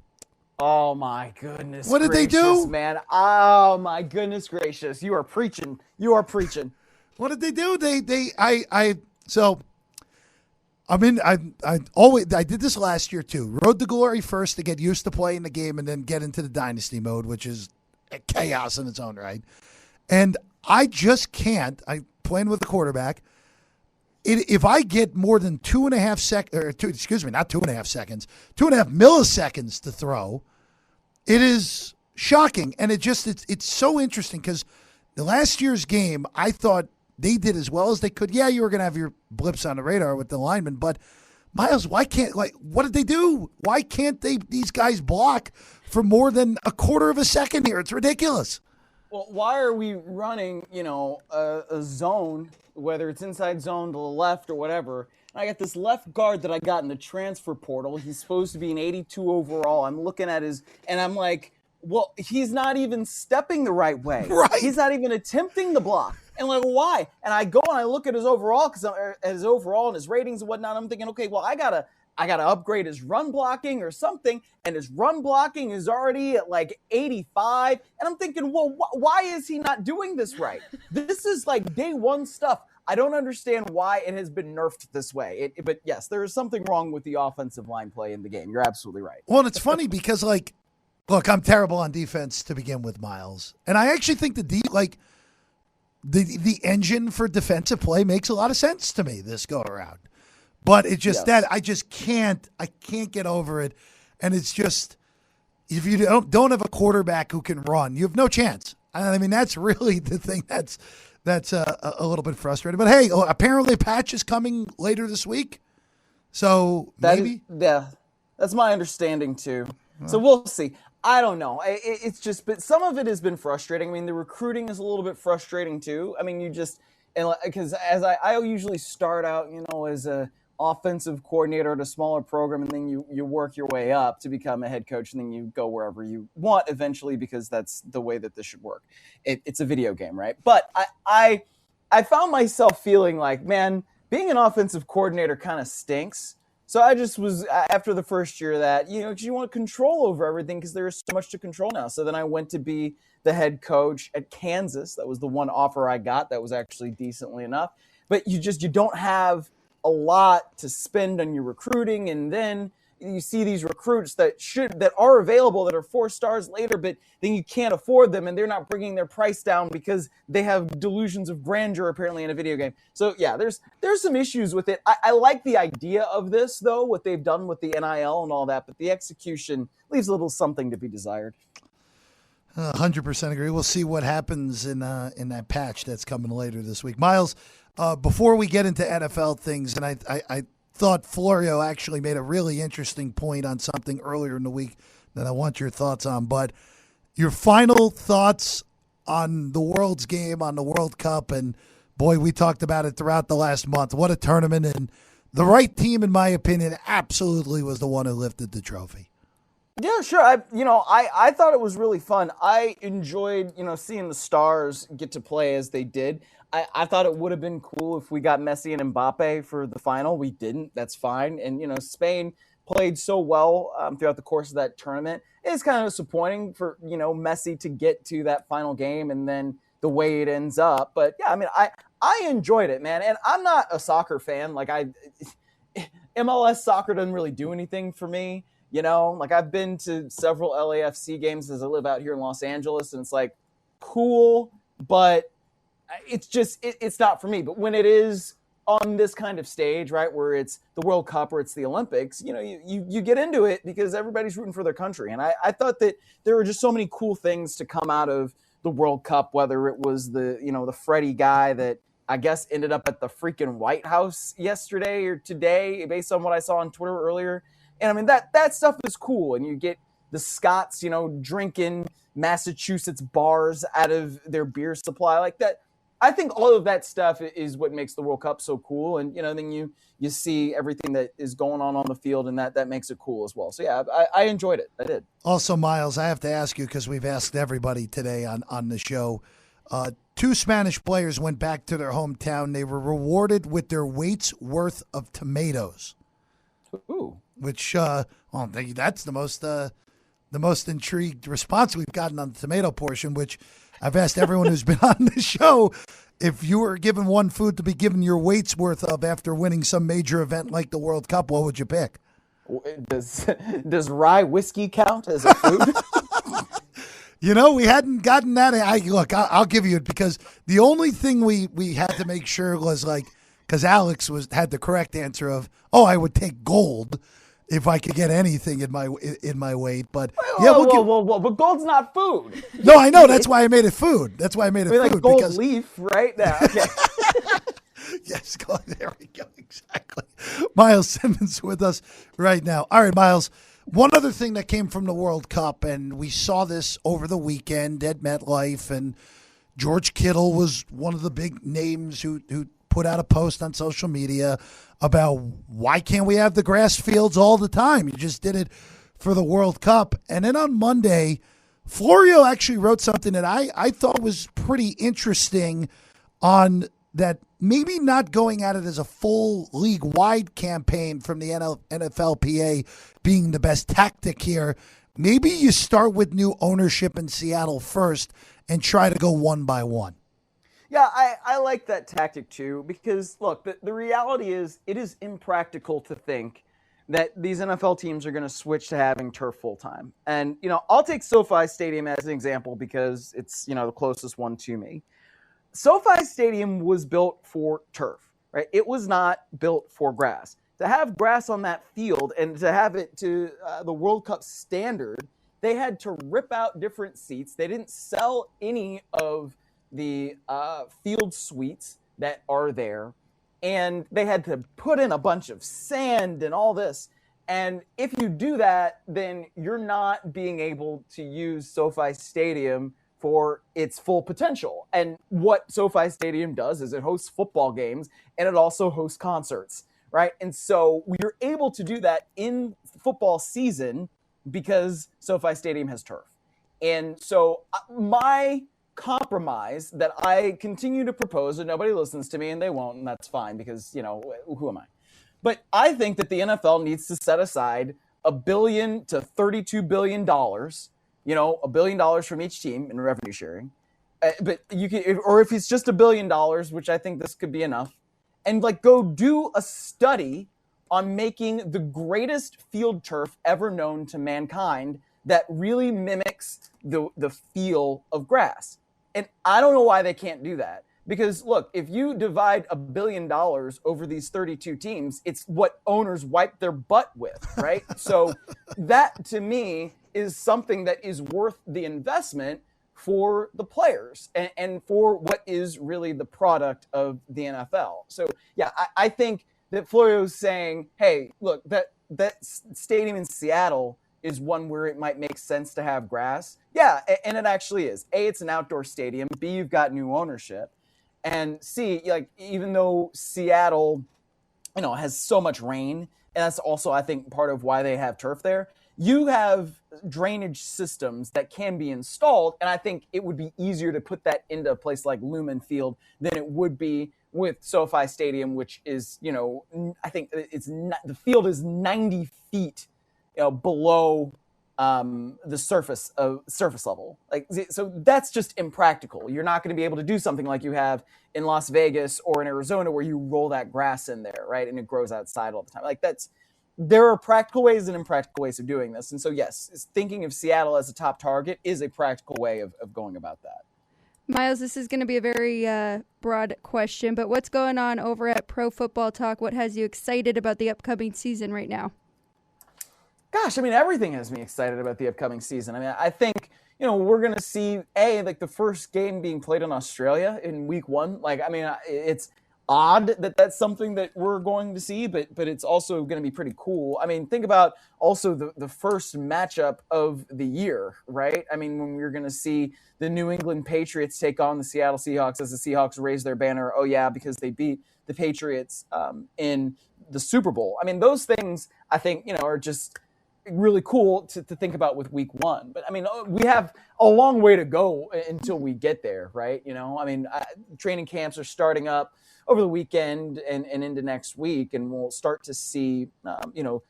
Oh my goodness. What did they do? Man. Oh my goodness gracious. You are preaching. What did they do? I did this last year too. Road to glory first to get used to playing the game and then get into the dynasty mode, which is chaos in its own right. And I just can't. I playing with the quarterback. If I get more than 2.5 seconds, not 2.5 seconds, 2.5 milliseconds to throw, it is shocking. And it's so interesting because the last year's game, I thought they did as well as they could. Yeah, you were going to have your blips on the radar with the linemen, but Myles, what did they do? Why can't these guys block for more than a quarter of a second here? It's ridiculous. Well, why are we running, a zone, whether it's inside zone to the left or whatever? I got this left guard that I got in the transfer portal. He's supposed to be an 82 overall. I'm looking at and I'm like, well, he's not even stepping the right way. Right. He's not even attempting the block. And like, why? And I go and I look at his overall and his ratings and whatnot. I'm thinking, okay, well, I gotta upgrade his run blocking or something. And his run blocking is already at like 85. And I'm thinking, well, why is he not doing this right? This is like day one stuff. I don't understand why it has been nerfed this way. But yes, there is something wrong with the offensive line play in the game. You're absolutely right. Well, and it's funny because, look, I'm terrible on defense to begin with, Myles. And I actually think the engine for defensive play makes a lot of sense to me this go around. But it's just that I can't get over it. And it's just, if you don't have a quarterback who can run, you have no chance. I mean, that's really the thing that's a little bit frustrating. But hey, apparently a patch is coming later this week. So maybe. That's my understanding too. So we'll see. I don't know. It's just, but some of it has been frustrating. I mean, the recruiting is a little bit frustrating too. I mean, because as I usually start out, as a offensive coordinator at a smaller program, and then you work your way up to become a head coach, and then you go wherever you want eventually, because that's the way that this should work. It's a video game, right? But I found myself feeling like, man, being an offensive coordinator kind of stinks. So I just was, after the first year, that, you want control over everything because there is so much to control now. So then I went to be the head coach at Kansas. That was the one offer I got that was actually decently enough. But you don't have a lot to spend on your recruiting, and then you see these recruits that are available that are 4 stars later, but then you can't afford them, and they're not bringing their price down because they have delusions of grandeur apparently in a video game. So yeah, there's some issues with it. I like the idea of this though, what they've done with the NIL and all that, but the execution leaves a little something to be desired. 100% agree. We'll see what happens in that patch that's coming later this week. Myles, before we get into NFL things, and I thought Florio actually made a really interesting point on something earlier in the week that I want your thoughts on. But your final thoughts on the World's game, on the World Cup, and boy, we talked about it throughout the last month. What a tournament, and the right team, in my opinion, absolutely was the one who lifted the trophy. Yeah, sure. I thought it was really fun. I enjoyed, seeing the stars get to play as they did. I thought it would have been cool if we got Messi and Mbappe for the final. We didn't. That's fine. And, Spain played so well throughout the course of that tournament. It's kind of disappointing for, Messi to get to that final game and then the way it ends up. But, yeah, I mean, I enjoyed it, man. And I'm not a soccer fan. Like, MLS soccer doesn't really do anything for me. Like I've been to several LAFC games as I live out here in Los Angeles, and it's like cool, but it's not for me. But when it is on this kind of stage, right, where it's the World Cup or it's the Olympics, you get into it because everybody's rooting for their country. And I thought that there were just so many cool things to come out of the World Cup, whether it was the Freddie guy that I guess ended up at the freaking White House yesterday or today, based on what I saw on Twitter earlier. And I mean, that stuff is cool. And you get the Scots, drinking Massachusetts bars out of their beer supply like that. I think all of that stuff is what makes the World Cup so cool. And, then you see everything that is going on the field, and that makes it cool as well. So, yeah, I enjoyed it. I did. Also, Myles, I have to ask you, because we've asked everybody today on the show, 2 Spanish players went back to their hometown. They were rewarded with their weight's worth of tomatoes. Ooh. Which, that's the most intrigued response we've gotten on the tomato portion, which I've asked everyone who's been on the show, if you were given one food to be given your weight's worth of after winning some major event like the World Cup, what would you pick? Does rye whiskey count as a food? We hadn't gotten that. I'll give you it, because the only thing we had to make sure was because Alex had the correct answer of, I would take gold if I could get anything in my weight. But but gold's not food. No, I know. That's why I made it food. That's why I made it food. Like gold leaf, right? Yeah, okay. Yes, there we go. Exactly. Myles Simmons with us right now. All right, Myles. One other thing that came from the World Cup, and we saw this over the weekend at MetLife, and George Kittle was one of the big names who put out a post on social media about why can't we have the grass fields all the time? You just did it for the World Cup. And then on Monday, Florio actually wrote something that I thought was pretty interesting on that, maybe not going at it as a full league-wide campaign from the NFLPA being the best tactic here. Maybe you start with new ownership in Seattle first and try to go one by one. Yeah, I like that tactic too, because look, the reality is it is impractical to think that these NFL teams are going to switch to having turf full time. And, I'll take SoFi Stadium as an example because it's, the closest one to me. SoFi Stadium was built for turf, right? It was not built for grass. To have grass on that field and to have it to the World Cup standard, they had to rip out different seats. They didn't sell any of the field suites that are there, and they had to put in a bunch of sand and all this. And if you do that, then you're not being able to use SoFi Stadium for its full potential. And what SoFi Stadium does is it hosts football games, and it also hosts concerts, right? And so we're able to do that in football season because SoFi Stadium has turf. And so my compromise that I continue to propose, and nobody listens to me, and they won't, and that's fine because, who am I? But I think that the NFL needs to set aside $1 billion to $32 billion, $1 billion from each team in revenue sharing. But you can, or if it's just $1 billion, which I think this could be enough, and go do a study on making the greatest field turf ever known to mankind that really mimics the feel of grass. And I don't know why they can't do that. Because, look, if you divide $1 billion over these 32 teams, it's what owners wipe their butt with, right? So that, to me, is something that is worth the investment for the players and for what is really the product of the NFL. So, yeah, I think that Florio's saying, hey, look, that stadium in Seattle is one where it might make sense to have grass. Yeah, and it actually is. A, it's an outdoor stadium. B, you've got new ownership. And C, even though Seattle, has so much rain, and that's also, I think, part of why they have turf there, you have drainage systems that can be installed, and I think it would be easier to put that into a place like Lumen Field than it would be with SoFi Stadium, which is, I think the field is 90 feet below the surface level. So that's just impractical. You're not going to be able to do something like you have in Las Vegas or in Arizona where you roll that grass in there, right? And it grows outside all the time. there are practical ways and impractical ways of doing this. And so, yes, thinking of Seattle as a top target is a practical way of going about that. Myles, this is going to be a very broad question, but what's going on over at Pro Football Talk? What has you excited about the upcoming season right now? Gosh, I mean, everything has me excited about the upcoming season. I mean, I think, we're going to see, like the first game being played in Australia in week 1. Like, I mean, it's odd that that's something that we're going to see, but it's also going to be pretty cool. I mean, think about also the first matchup of the year, right? I mean, when we're going to see the New England Patriots take on the Seattle Seahawks as the Seahawks raise their banner, oh yeah, because they beat the Patriots in the Super Bowl. I mean, those things I think, are just really cool to think about with week 1. But I mean, we have a long way to go until we get there, right? I mean, training camps are starting up over the weekend and into next week, and we'll start to see,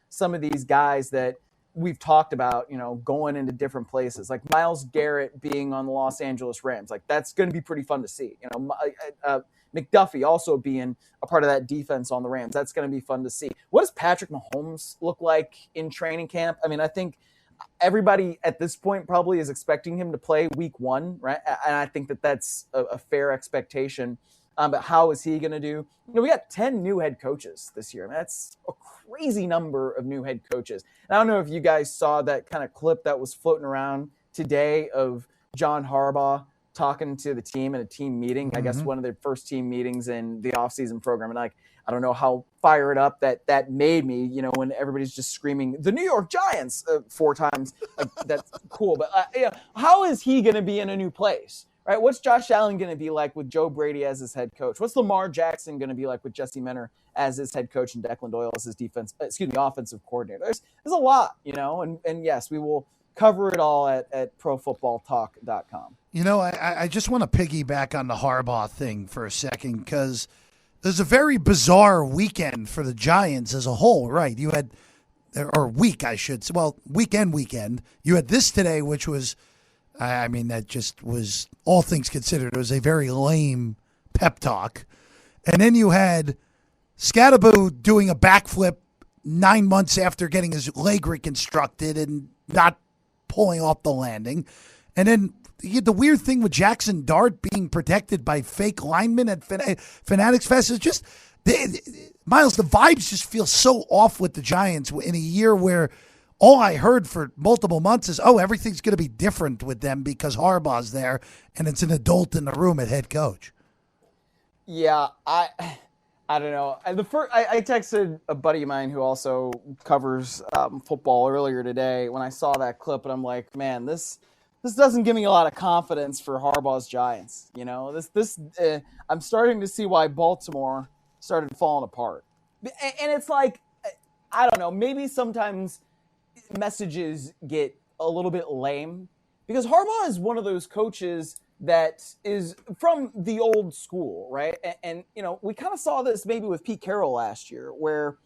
some of these guys that we've talked about, going into different places, like Myles Garrett being on the Los Angeles Rams. Like, that's going to be pretty fun to see. McDuffie also being a part of that defense on the Rams. That's going to be fun to see. What does Patrick Mahomes look like in training camp? I mean, I think everybody at this point probably is expecting him to play week 1, right? And I think that that's a fair expectation. But how is he going to do? We got 10 new head coaches this year. I mean, that's a crazy number of new head coaches. And I don't know if you guys saw that kind of clip that was floating around today of John Harbaugh talking to the team in a team meeting. I guess one of their first team meetings in the offseason program. And I don't know how fired up that made me, when everybody's just screaming, the New York Giants 4 times. That's cool. But how is he going to be in a new place? Right? What's Josh Allen going to be like with Joe Brady as his head coach? What's Lamar Jackson going to be like with Jesse Minter as his head coach and Declan Doyle as his offensive coordinator? There's a lot, and yes, we will cover it all at profootballtalk.com. I just want to piggyback on the Harbaugh thing for a second, because there's a very bizarre weekend for the Giants as a whole, right? You had, or week, I should say, well, weekend. You had this today, which was, I mean, that just was, all things considered, it was a very lame pep talk. And then you had Scatterbo doing a backflip 9 months after getting his leg reconstructed and not pulling off the landing. And then you had the weird thing with Jackson Dart being protected by fake linemen at Fanatics Fest. It's just, Myles, the vibes just feel so off with the Giants in a year where all I heard for multiple months is, everything's going to be different with them because Harbaugh's there and it's an adult in the room at head coach. Yeah, I don't know. I texted a buddy of mine who also covers football earlier today when I saw that clip, and I'm like, man, this doesn't give me a lot of confidence for Harbaugh's Giants. I'm starting to see why Baltimore started falling apart, and it's like, I don't know, maybe sometimes messages get a little bit lame because Harbaugh is one of those coaches that is from the old school, right? And we kind of saw this maybe with Pete Carroll last year, where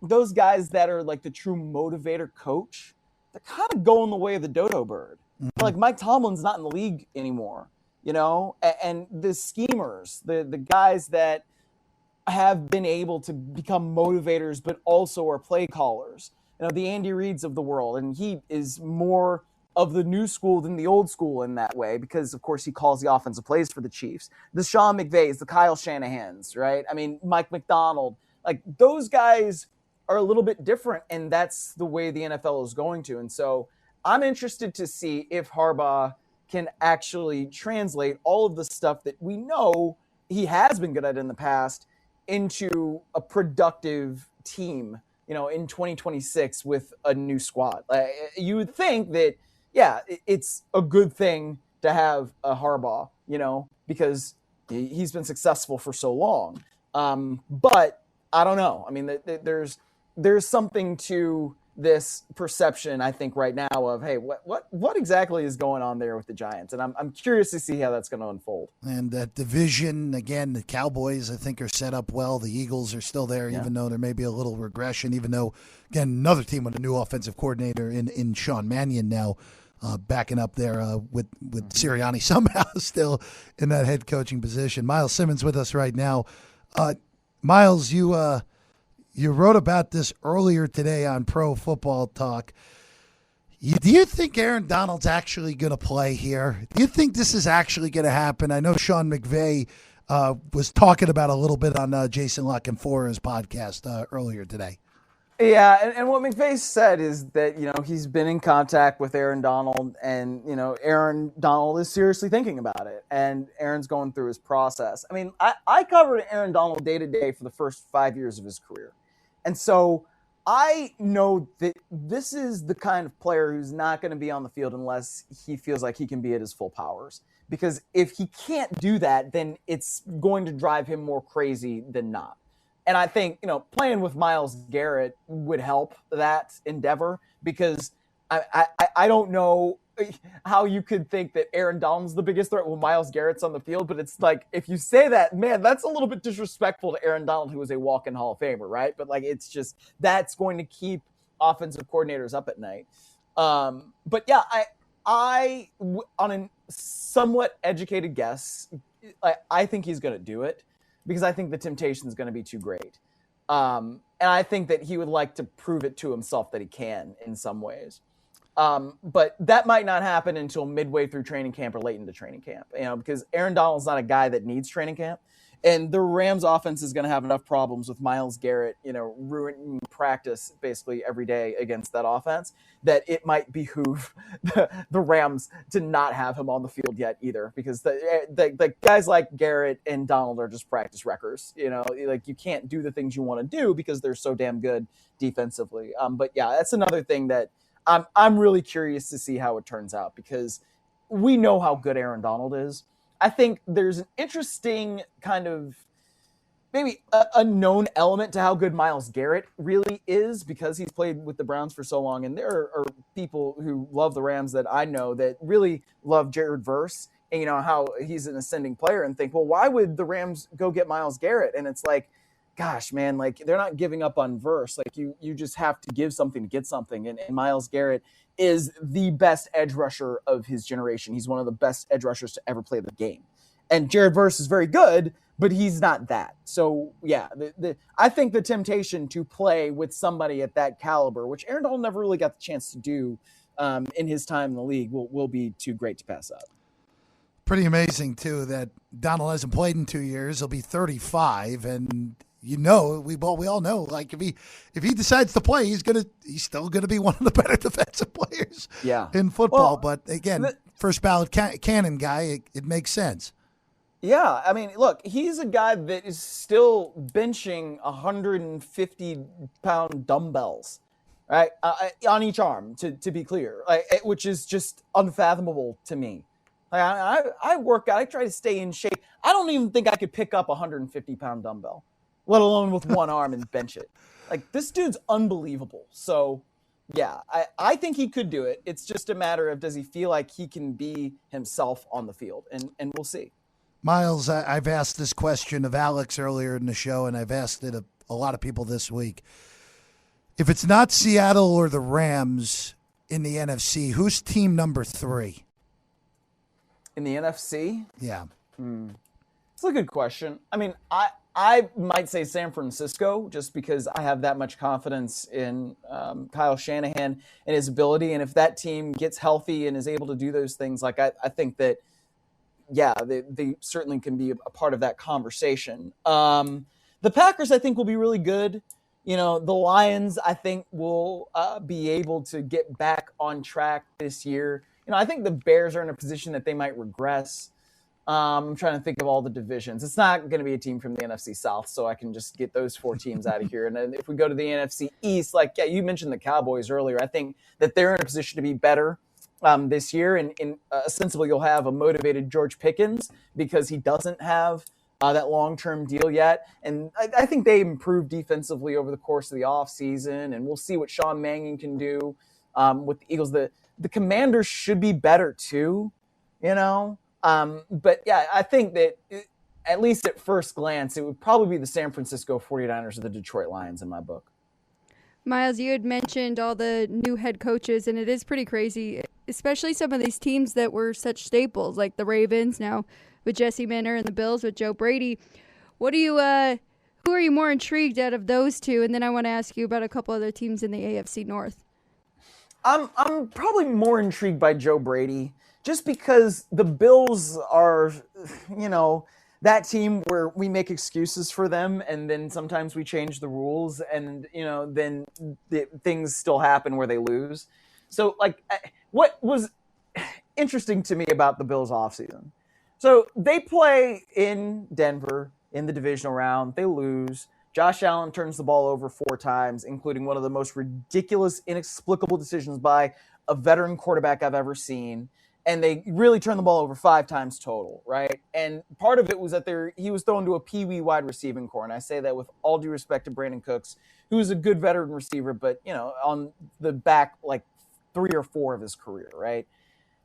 those guys that are like the true motivator coach, they're kind of going the way of the dodo bird. Mm-hmm. Like Mike Tomlin's not in the league anymore, and the schemers, the guys that have been able to become motivators but also are play callers, the Andy Reids of the world, and he is more of the new school than the old school in that way, because of course he calls the offensive plays for the Chiefs. The Sean McVays, the Kyle Shanahans, right? I mean, Mike McDonald, like those guys are a little bit different, and that's the way the NFL is going to. And so I'm interested to see if Harbaugh can actually translate all of the stuff that we know he has been good at in the past into a productive team, in 2026 with a new squad. You would think that, it's a good thing to have a Harbaugh, because he's been successful for so long. But I don't know. I mean, there's something to this perception, I think, right now of, hey, what exactly is going on there with the Giants? And I'm curious to see how that's going to unfold. And that division, again, the Cowboys, I think, are set up well. The Eagles are still there, even though there may be a little regression, even though, again, another team with a new offensive coordinator in Sean Mannion now backing up there with Sirianni somehow still in that head coaching position. Myles Simmons with us right now. Myles, you You wrote about this earlier today on Pro Football Talk. Do you think Aaron Donald's actually going to play here? Do you think this is actually going to happen? I know Sean McVay was talking about a little bit on Jason Luck and Fora's podcast earlier today. Yeah, and what McVay said is that, he's been in contact with Aaron Donald, and, Aaron Donald is seriously thinking about it, and Aaron's going through his process. I mean, I covered Aaron Donald day-to-day for the first 5 years of his career. And so I know that this is the kind of player who's not going to be on the field unless he feels like he can be at his full powers. Because if he can't do that, then it's going to drive him more crazy than not. And I think, playing with Myles Garrett would help that endeavor, because I don't know how you could think that Aaron Donald's the biggest threat when Myles Garrett's on the field. But it's like, if you say that, man, that's a little bit disrespectful to Aaron Donald, who is a walk-in Hall of Famer, right? But it's just, that's going to keep offensive coordinators up at night. But yeah, I on a somewhat educated guess, I think he's going to do it, because I think the temptation is going to be too great. And I think that he would like to prove it to himself that he can in some ways. But that might not happen until midway through training camp or late into training camp, because Aaron Donald's not a guy that needs training camp. And the Rams offense is going to have enough problems with Myles Garrett, ruining practice basically every day against that offense, that it might behoove the Rams to not have him on the field yet either, because the guys like Garrett and Donald are just practice wreckers. You can't do the things you want to do because they're so damn good defensively. But yeah, that's another thing that I'm really curious to see how it turns out, because we know how good Aaron Donald is. I think there's an interesting kind of maybe a known element to how good Myles Garrett really is, because he's played with the Browns for so long. And there are people who love the Rams that I know that really love Jared Verse and, how he's an ascending player, and think, well, why would the Rams go get Myles Garrett? And it's like, gosh, man, they're not giving up on Verse. You just have to give something to get something. And Myles Garrett is the best edge rusher of his generation. He's one of the best edge rushers to ever play the game. And Jared Verse is very good, but he's not that. So, yeah, I think the temptation to play with somebody at that caliber, which Aaron Donald never really got the chance to do in his time in the league, will be too great to pass up. Pretty amazing, too, that Donald hasn't played in 2 years. He'll be 35, and we all know, if he decides to play, he's still gonna be one of the better defensive players in football. But again, first ballot cannon guy, it makes sense. Yeah, I mean, look, he's a guy that is still benching 150-pound dumbbells, right, on each arm. To be clear, which is just unfathomable to me. I work out, I try to stay in shape. I don't even think I could pick up a 150-pound dumbbell, let alone with one arm and bench it. This dude's unbelievable. So, yeah, I think he could do it. It's just a matter of, does he feel like he can be himself on the field? And we'll see. Myles, I've asked this question of Alex earlier in the show, and I've asked it a lot of people this week. If it's not Seattle or the Rams in the NFC, who's team number 3? In the NFC? Yeah. It's a good question. I mean, I might say San Francisco, just because I have that much confidence in Kyle Shanahan and his ability. And if that team gets healthy and is able to do those things, I think that, yeah, they certainly can be a part of that conversation. The Packers, I think, will be really good. The Lions, I think, will be able to get back on track this year. I think the Bears are in a position that they might regress. I'm trying to think of all the divisions. It's not going to be a team from the NFC South, so I can just get those 4 teams out of here. And then if we go to the NFC East, you mentioned the Cowboys earlier. I think that they're in a position to be better this year. And ostensibly, you'll have a motivated George Pickens, because he doesn't have that long-term deal yet. And I think they improved defensively over the course of the offseason, and we'll see what Sean Mannion can do with the Eagles. The Commanders should be better too, But yeah, I think that at least at first glance, it would probably be the San Francisco 49ers or the Detroit Lions in my book. Myles, you had mentioned all the new head coaches, and it is pretty crazy, especially some of these teams that were such staples, like the Ravens now with Jesse Minter and the Bills with Joe Brady. What do you Who are you more intrigued out of those two? And then I want to ask you about a couple other teams in the AFC North. I'm probably more intrigued by Joe Brady, just because the Bills are, that team where we make excuses for them, and then sometimes we change the rules, and then things still happen where they lose. So, what was interesting to me about the Bills offseason? So they play in Denver in the divisional round. They lose. Josh Allen turns the ball over 4 times, including one of the most ridiculous, inexplicable decisions by a veteran quarterback I've ever seen. And they really turned the ball over 5 times total, right? And part of it was that he was thrown to a peewee wide receiving core. And I say that with all due respect to Brandon Cooks, who is a good veteran receiver, but, on the back, 3 or 4 of his career, right?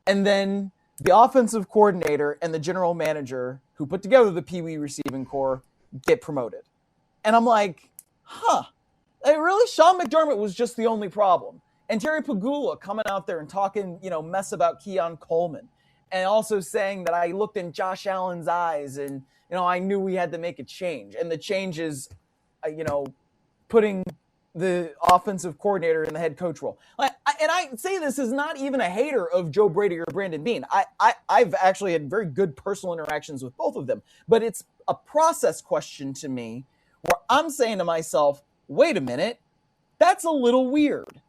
And then the offensive coordinator and the general manager who put together the peewee receiving core get promoted. And I'm like, really? Sean McDermott was just the only problem. And Terry Pagula coming out there and talking, mess about Keon Coleman. And also saying that I looked in Josh Allen's eyes and, I knew we had to make a change. And the change is, putting the offensive coordinator in the head coach role. And I say this is not even a hater of Joe Brady or Brandon Beane. I've actually had very good personal interactions with both of them. But it's a process question to me, where I'm saying to myself, wait a minute, that's a little weird.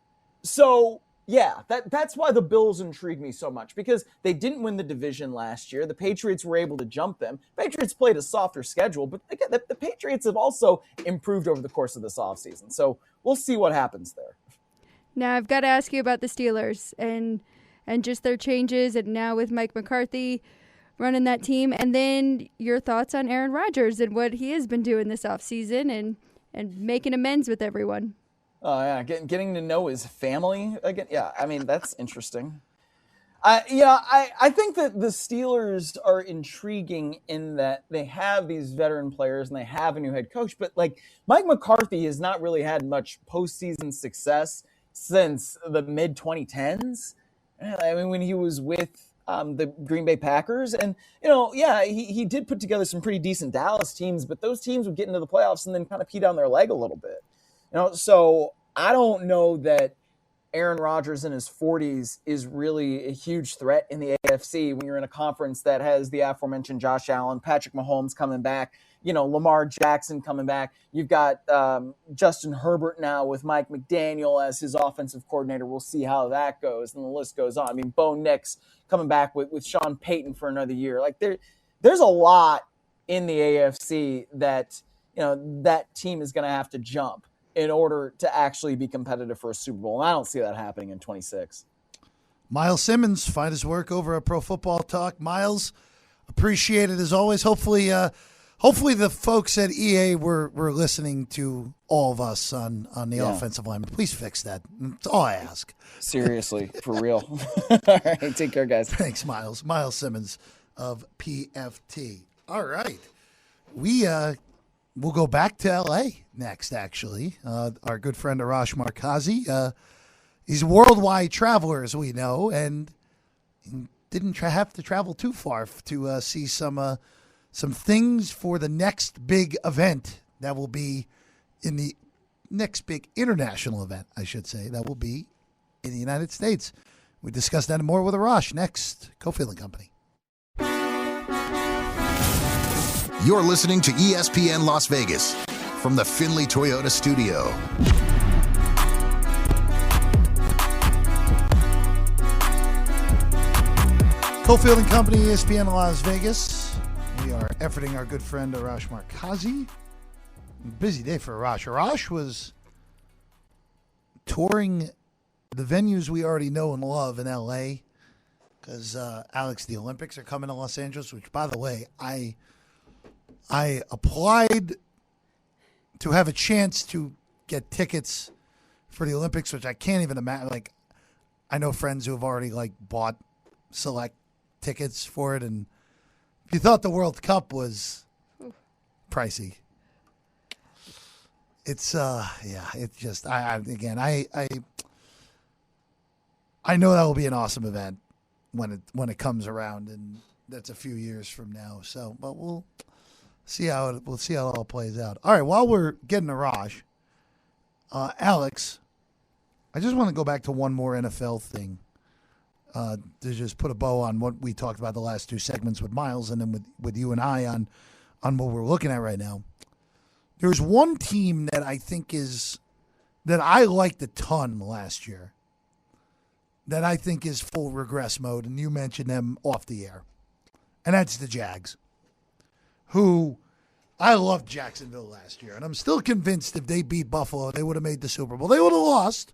So, yeah, that's why the Bills intrigue me so much, because they didn't win the division last year. The Patriots were able to jump them. Patriots played a softer schedule, but again, the Patriots have also improved over the course of this offseason. So we'll see what happens there. Now, I've got to ask you about the Steelers and just their changes, and now with Mike McCarthy running that team, and then your thoughts on Aaron Rodgers and what he has been doing this offseason and making amends with everyone. Oh, yeah, getting to know his family again. Yeah, I mean, that's interesting. I think that the Steelers are intriguing in that they have these veteran players and they have a new head coach, but Mike McCarthy has not really had much postseason success since the mid-2010s. I mean, when he was with the Green Bay Packers. And, he did put together some pretty decent Dallas teams, but those teams would get into the playoffs and then kind of pee down their leg a little bit. So I don't know that Aaron Rodgers in his 40s is really a huge threat in the AFC when you're in a conference that has the aforementioned Josh Allen, Patrick Mahomes coming back, Lamar Jackson coming back. You've got Justin Herbert now with Mike McDaniel as his offensive coordinator. We'll see how that goes, and the list goes on. I mean, Bo Nix coming back with Sean Payton for another year. There's a lot in the AFC that, that team is going to have to jump in order to actually be competitive for a Super Bowl. And I don't see that happening in 26. Myles Simmons, find his work over at Pro Football Talk. Myles, appreciate it as always. Hopefully the folks at EA were listening to all of us on the offensive line. Please fix that. That's all I ask. Seriously, for real. All right, take care, guys. Thanks, Myles. Myles Simmons of PFT. All right. We'll go back to L.A. next, actually. Our good friend Arash Markazi. He's a worldwide traveler, as we know, and didn't have to travel too far to see some things for the next big event that will be in the next big international event, I should say, that will be in the United States. We discuss that and more with Arash next. Cofield and Company. You're listening to ESPN Las Vegas from the Findlay Toyota studio. Cofield and Company, ESPN Las Vegas. We are efforting our good friend Arash Markazi. Busy day for Arash. Arash was touring the venues we already know and love in L.A. because, Alex, the Olympics are coming to Los Angeles, which, by the way, I applied to have a chance to get tickets for the Olympics, which I can't even imagine. I know friends who have already, bought select tickets for it, and if you thought the World Cup was pricey, it's, it's just, I know that will be an awesome event when it comes around, and that's a few years from now, but we'll We'll see how it all plays out. All right, while we're getting Arash, Alex, I just want to go back to one more NFL thing to just put a bow on what we talked about the last two segments with Myles and then with you and I on what we're looking at right now. There's one team that I think that I liked a ton last year that I think is full regress mode, and you mentioned them off the air, and that's the Jags, who I loved Jacksonville last year, and I'm still convinced if they beat Buffalo, they would have made the Super Bowl. They would have lost.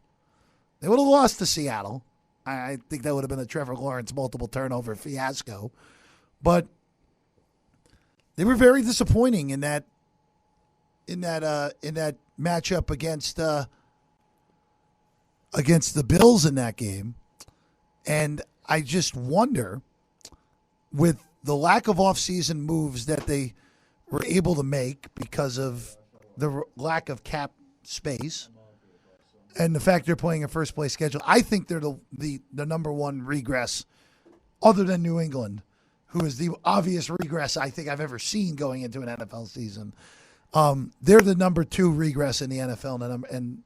They would have lost to Seattle. I think that would have been a Trevor Lawrence multiple turnover fiasco, but they were very disappointing in that matchup against the Bills in that game. And I just wonder, with the lack of offseason moves that they were able to make because of the lack of cap space and the fact they're playing a first-place schedule, I think they're the number one regress other than New England, who is the obvious regress I think I've ever seen going into an NFL season. They're the number two regress in the NFL, and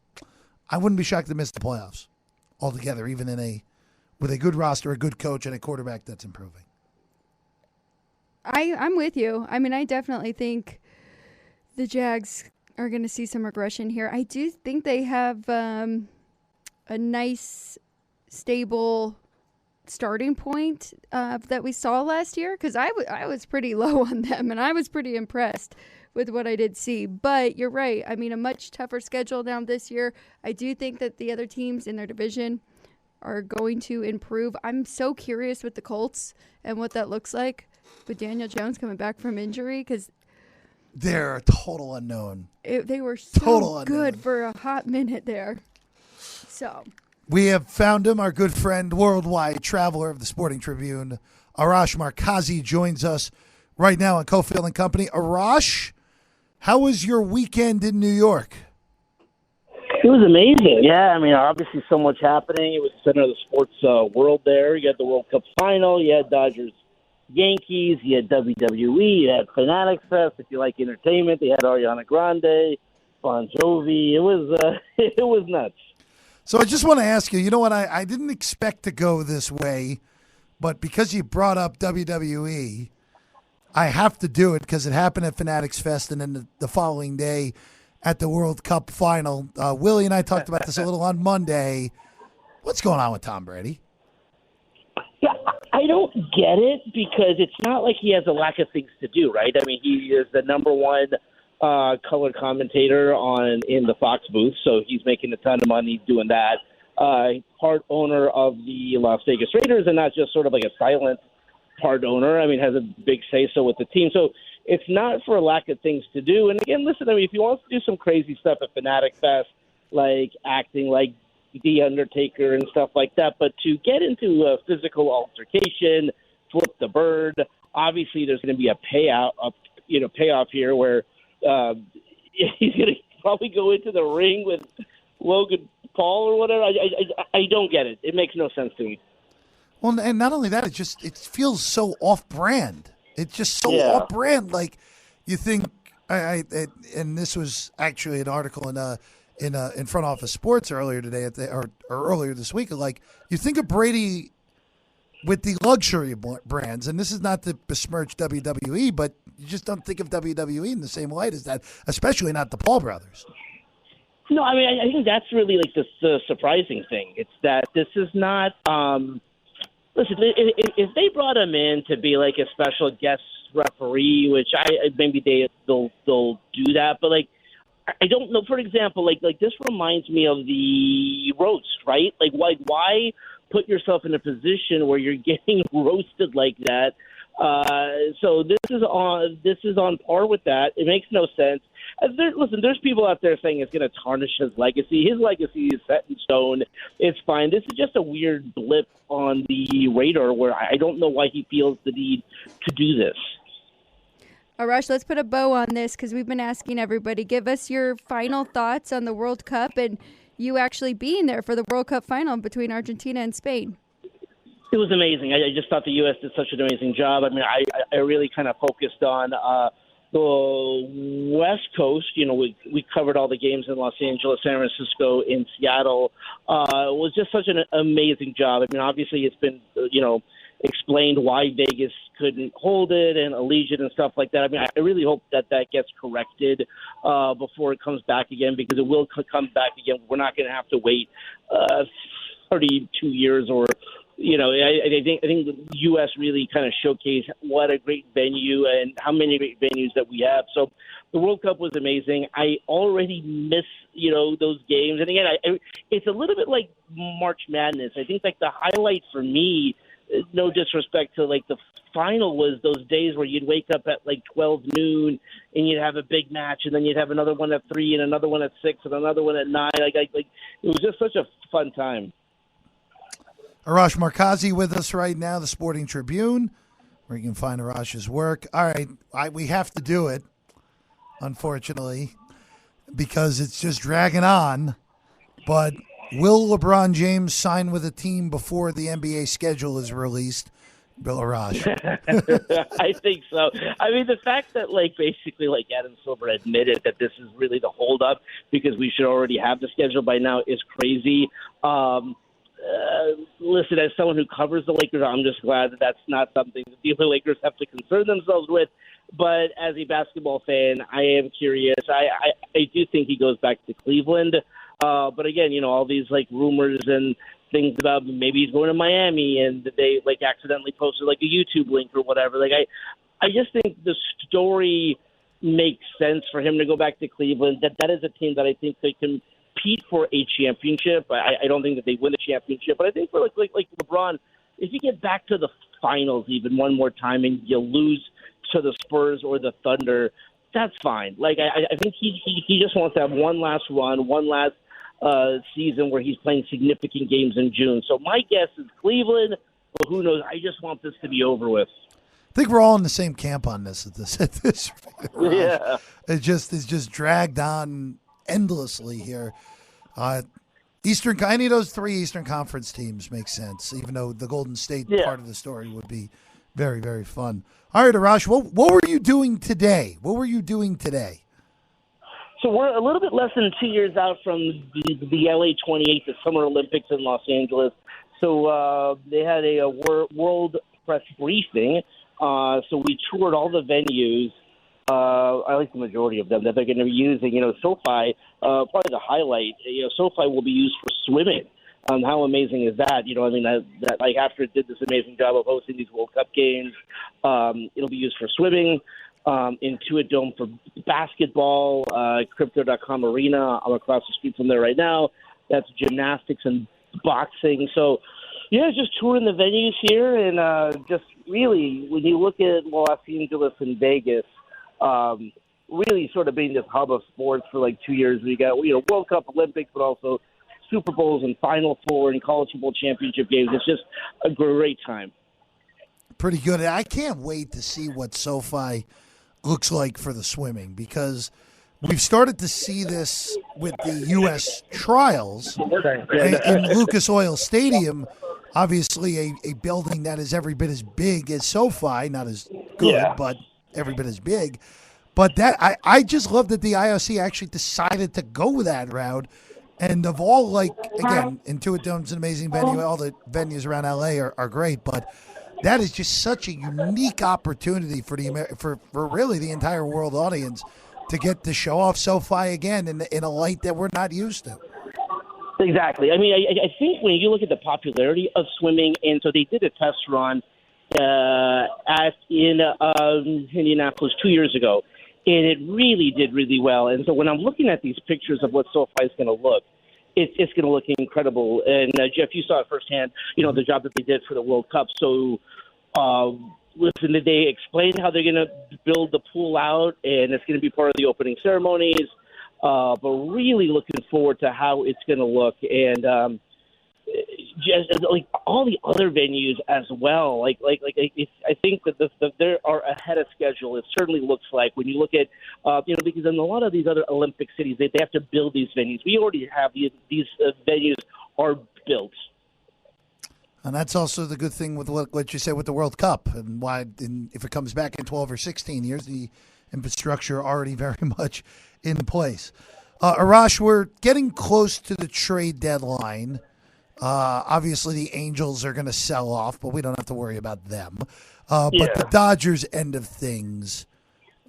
I wouldn't be shocked to miss the playoffs altogether, even with a good roster, a good coach, and a quarterback that's improving. I'm with you. I mean, I definitely think the Jags are going to see some regression here. I do think they have a nice, stable starting point that we saw last year, because I was pretty low on them, and I was pretty impressed with what I did see. But you're right. I mean, a much tougher schedule down this year. I do think that the other teams in their division are going to improve. I'm so curious with the Colts and what that looks like with Daniel Jones coming back from injury, because they're a total unknown. They were so good for a hot minute there. So we have found him, our good friend, worldwide traveler of the Sporting Tribune, Arash Markazi, joins us right now on Cofield and Company. Arash, how was your weekend in New York? It was amazing. Yeah, I mean, obviously so much happening. It was the center of the sports world there. You had the World Cup final. You had Dodgers, Yankees. You had WWE. You had Fanatics Fest. If you like entertainment, they had Ariana Grande, Bon Jovi. It was it was nuts. So I just want to ask you, you know what, I didn't expect to go this way, but because you brought up WWE, I have to do it because it happened at Fanatics Fest and then the following day at the World Cup final. Willie and I talked about this a little on Monday. What's going on with Tom Brady? Yeah, I don't get it because it's not like he has a lack of things to do, right? I mean, he is the number one color commentator in the Fox booth, so he's making a ton of money doing that. Part owner of the Las Vegas Raiders, and not just sort of like a silent part owner. I mean, has a big say-so with the team. So it's not for a lack of things to do. And again, listen, I mean, if he wants to do some crazy stuff at Fanatic Fest, like acting like The Undertaker and stuff like that, but to get into a physical altercation, flip the bird, obviously there's going to be a payoff here where he's going to probably go into the ring with Logan Paul or whatever. I don't get it. It makes no sense to me. Well, and not only that, it feels so off-brand. It's just so off-brand. Like, you think, and this was actually an article in Front Office Sports earlier today, or earlier this week. Like, you think of Brady with the luxury brands, and this is not to besmirch WWE, but you just don't think of WWE in the same light as that, especially not the Paul brothers. No, I mean, I think that's really like the surprising thing. It's that this is not. Listen, if they brought him in to be like a special guest referee, which maybe they'll do that, but like I don't know. For example, like this reminds me of the roast, right? Like why put yourself in a position where you're getting roasted like that? So this is on par with that. It makes no sense. There's people out there saying it's going to tarnish his legacy. His legacy is set in stone. It's fine. This is just a weird blip on the radar where I don't know why he feels the need to do this. Arash, let's put a bow on this because we've been asking everybody. Give us your final thoughts on the World Cup and you actually being there for the World Cup final between Argentina and Spain. It was amazing. I just thought the U.S. did such an amazing job. I mean, I really kind of focused on the West Coast, we covered all the games in Los Angeles, San Francisco, in Seattle. It was just such an amazing job. I mean, obviously it's been, explained why Vegas couldn't hold it and Allegiant and stuff like that. I mean, I really hope that gets corrected before it comes back again, because it will come back again. We're not going to have to wait 32 years or I think the U.S. really kind of showcased what a great venue and how many great venues that we have. So the World Cup was amazing. I already miss, those games. And again, it's a little bit like March Madness. I think like the highlight for me, no disrespect to like the final, was those days where you'd wake up at like 12 noon and you'd have a big match, and then you'd have another one at 3 and another one at 6 and another one at 9. Like it was just such a fun time. Arash Markazi with us right now, the Sporting Tribune, where you can find Arash's work. All right, we have to do it, unfortunately, because it's just dragging on. But will LeBron James sign with a team before the NBA schedule is released? Bill Arash. I think so. I mean, the fact that, basically, Adam Silver admitted that this is really the holdup because we should already have the schedule by now is crazy. Listen, as someone who covers the Lakers, I'm just glad that that's not something that the Lakers have to concern themselves with. But as a basketball fan, I am curious. I do think he goes back to Cleveland. But again, all these rumors and things about maybe he's going to Miami, and they accidentally posted a YouTube link or whatever. I just think the story makes sense for him to go back to Cleveland. That is a team that I think they can compete for a championship. I don't think that they win the championship, but I think for like LeBron, if you get back to the finals even one more time and you lose to the Spurs or the Thunder, that's fine. I think he just wants to have one last run, one last season where he's playing significant games in June. So my guess is Cleveland, but who knows? I just want this to be over with. I think we're all in the same camp on this. At this yeah, it's just dragged on endlessly here. Any of those 3 Eastern Conference teams make sense, even though the Golden State part of the story would be very, very fun. All right, Arash, what were you doing today? So we're a little bit less than 2 years out from the LA 28, the Summer Olympics in Los Angeles. So they had a world press briefing. So we toured all the venues. I like the majority of them that they're going to be using. SoFi, probably the highlight. SoFi will be used for swimming. How amazing is that? That after it did this amazing job of hosting these World Cup games, it'll be used for swimming. Intuit Dome for basketball, Crypto.com Arena. I'm across the street from there right now. That's gymnastics and boxing. So, just touring the venues here, and just really, when you look at Los Angeles and Vegas, really sort of being this hub of sports for 2 years. We got World Cup, Olympics, but also Super Bowls and Final Four and college football championship games. It's just a great time. Pretty good. I can't wait to see what SoFi looks like for the swimming, because we've started to see this with the U.S. trials in Lucas Oil Stadium. Obviously, a building that is every bit as big as SoFi, not as good, but every bit as big. But that I just love that the IOC actually decided to go that route. And of all, again, Intuit Dome's an amazing venue. All the venues around LA are great, but that is just such a unique opportunity for really the entire world audience to get to show off SoFi again in a light that we're not used to. Exactly. I mean, I think when you look at the popularity of swimming, and so they did a test run in Indianapolis 2 years ago, and it really did really well. And so when I'm looking at these pictures of what SoFi is going to look, it's going to look incredible. And Jeff, you saw it firsthand, the job that they did for the World Cup. So, listen, did they explain how they're going to build the pool out, and it's going to be part of the opening ceremonies? But really looking forward to how it's going to look, and just all the other venues as well. I think that they are ahead of schedule. It certainly looks like when you look at because in a lot of these other Olympic cities they have to build these venues. We already have these venues are built. And that's also the good thing with what you said with the World Cup, and why if it comes back in 12 or 16 years, the infrastructure already very much in place. Arash, we're getting close to the trade deadline. Obviously, the Angels are going to sell off, but we don't have to worry about them. But the Dodgers end of things,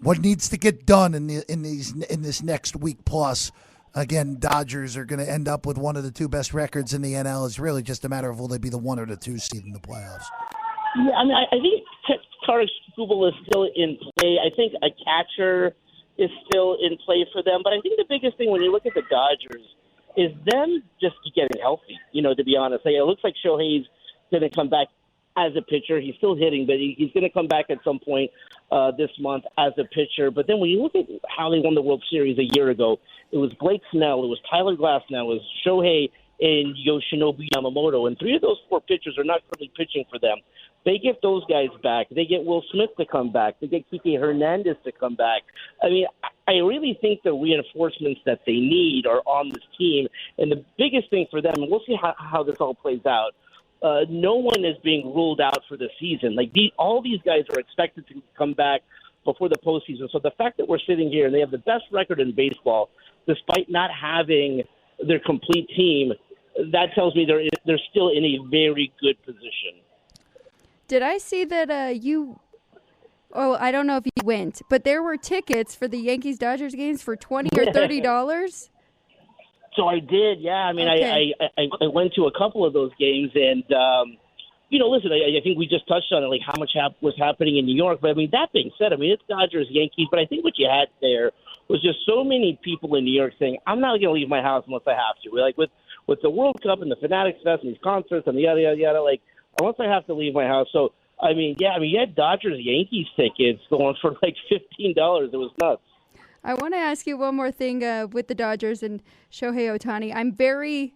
what needs to get done in this next week plus? Again, Dodgers are going to end up with one of the two best records in the NL. It's really just a matter of will they be the 1 or the 2 seed in the playoffs. Yeah, I mean, I think Tarik Skubal is still in play. I think a catcher is still in play for them. But I think the biggest thing when you look at the Dodgers is them just getting healthy, to be honest. It looks like Shohei's going to come back as a pitcher. He's still hitting, but he's going to come back at some point this month as a pitcher. But then when you look at how they won the World Series a year ago, it was Blake Snell, it was Tyler Glasnow, it was Shohei and Yoshinobu Yamamoto. And 3 of those 4 pitchers are not currently pitching for them. They get those guys back. They get Will Smith to come back. They get Kike Hernandez to come back. I mean, I really think the reinforcements that they need are on this team. And the biggest thing for them, and we'll see how this all plays out, no one is being ruled out for the season. All these guys are expected to come back before the postseason. So the fact that we're sitting here and they have the best record in baseball, despite not having their complete team, that tells me they're still in a very good position. Did I see that you – I don't know if you went, but there were tickets for the Yankees-Dodgers games for $20 or $30? So I did, yeah. I mean, okay. I went to a couple of those games, and, listen, I think we just touched on it, how much was happening in New York. But, I mean, that being said, it's Dodgers-Yankees, but I think what you had there was just so many people in New York saying, I'm not going to leave my house unless I have to. With the World Cup and the Fanatics Fest and these concerts and the yada, yada, yada, unless I have to leave my house. So, you had Dodgers-Yankees tickets going for $15. It was nuts. I want to ask you one more thing with the Dodgers and Shohei Ohtani. I'm very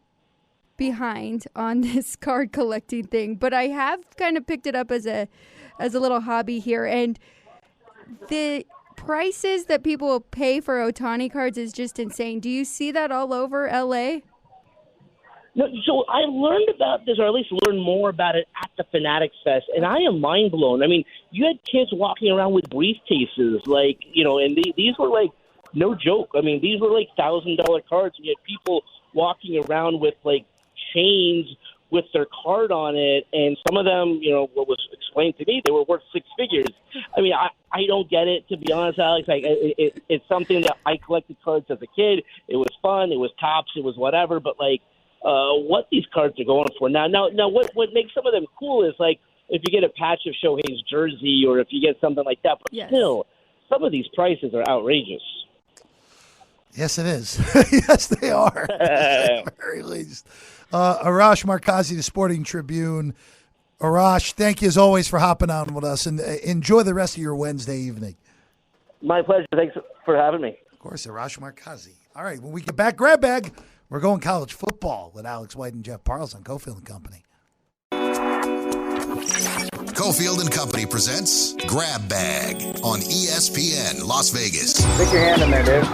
behind on this card collecting thing, but I have kind of picked it up as a little hobby here. And the prices that people will pay for Ohtani cards is just insane. Do you see that all over LA? No, so I learned about this, or at least learned more about it at the Fanatics Fest, and I am mind blown. I mean, you had kids walking around with briefcases, and these were no joke. I mean, these were $1,000 cards, and you had people walking around with chains with their card on it, and some of them, what was explained to me, they were worth 6 figures. I mean, I don't get it, to be honest, Alex. It's something that I collected cards as a kid. It was fun. It was tops. It was whatever, but what these cards are going for now. What makes some of them cool is if you get a patch of Shohei's jersey or if you get something like that. But still, some of these prices are outrageous. Yes, it is. Yes, they are. At the very least. Arash Markazi, the Sporting Tribune. Arash, thank you as always for hopping on with us, and enjoy the rest of your Wednesday evening. My pleasure. Thanks for having me. Of course, Arash Markazi. All right, when we get back, grab bag. We're going college football with Alex White and Jeff Parles on Cofield and Company. Cofield and Company presents Grab Bag on ESPN Las Vegas. Stick your hand in there, dude.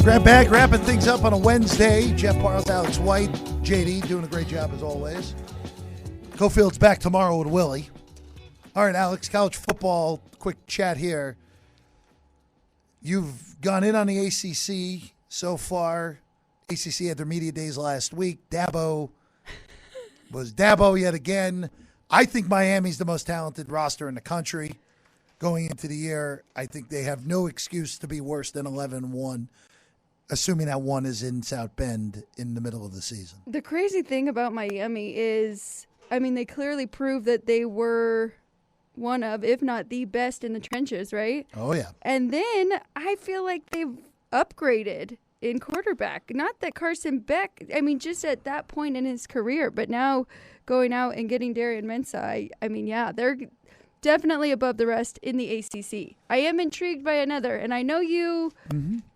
Grab Bag, wrapping things up on a Wednesday. Jeff Parles, Alex White, JD doing a great job as always. Cofield's back tomorrow with Willie. All right, Alex, college football, quick chat here. You've gone in on the ACC so far. ACC had their media days last week. Dabo was Dabo yet again. I think Miami's the most talented roster in the country going into the year. I think they have no excuse to be worse than 11-1, assuming that one is in South Bend in the middle of the season. The crazy thing about Miami is, they clearly proved that they were one of, if not the best in the trenches, right? Oh, yeah. And then I feel like they've upgraded in quarterback. Not that Carson Beck, just at that point in his career, but now going out and getting Darian Mensah, they're definitely above the rest in the ACC. I am intrigued by another, and I know you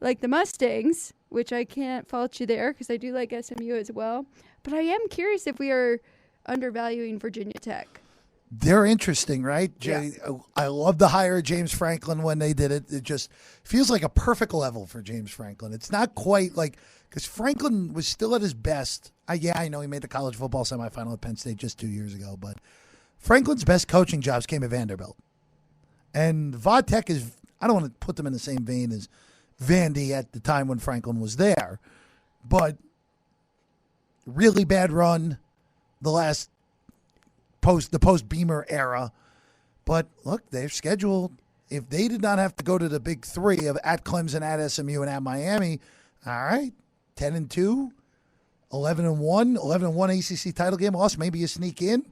like the Mustangs, which I can't fault you there because I do like SMU as well, but I am curious if we are undervaluing Virginia Tech. They're interesting, right? Yeah. I love the hire of James Franklin when they did it. It just feels like a perfect level for James Franklin. It's not quite because Franklin was still at his best. I know he made the college football semifinal at Penn State just 2 years ago, but Franklin's best coaching jobs came at Vanderbilt. And Vodtech is, I don't want to put them in the same vein as Vandy at the time when Franklin was there, but really bad run the post Beamer era. But look, they're scheduled. If they did not have to go to the big three of at Clemson, at SMU, and at Miami, all right, 10-2, 11-1, 11-1 ACC title game loss. Maybe you sneak in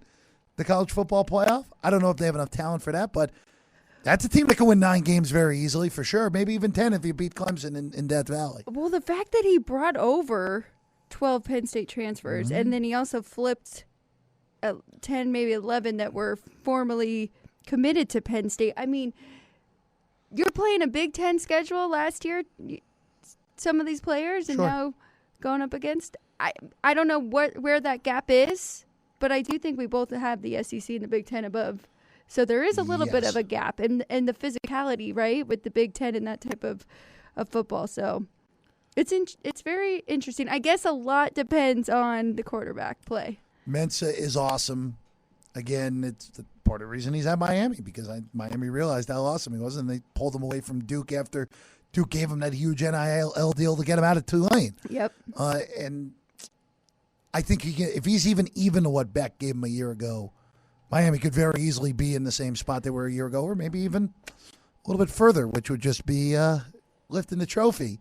the college football playoff. I don't know if they have enough talent for that, but that's a team that can win 9 games very easily for sure. Maybe even 10 if you beat Clemson in Death Valley. Well, the fact that he brought over 12 Penn State transfers, and then he also flipped 10, maybe 11 that were formerly committed to Penn State. I mean, you're playing a Big Ten schedule last year, some of these players, and now going up against. I don't know where that gap is, but I do think we both have the SEC and the Big Ten above. So there is a little bit of a gap in the physicality, right, with the Big Ten and that type of football. So it's very interesting. I guess a lot depends on the quarterback play. Mensah is awesome. Again, it's the part of the reason he's at Miami, because Miami realized how awesome he was, and they pulled him away from Duke after Duke gave him that huge NIL deal to get him out of Tulane. Yep. And I think if he's even to what Beck gave him a year ago, Miami could very easily be in the same spot they were a year ago, or maybe even a little bit further, which would just be lifting the trophy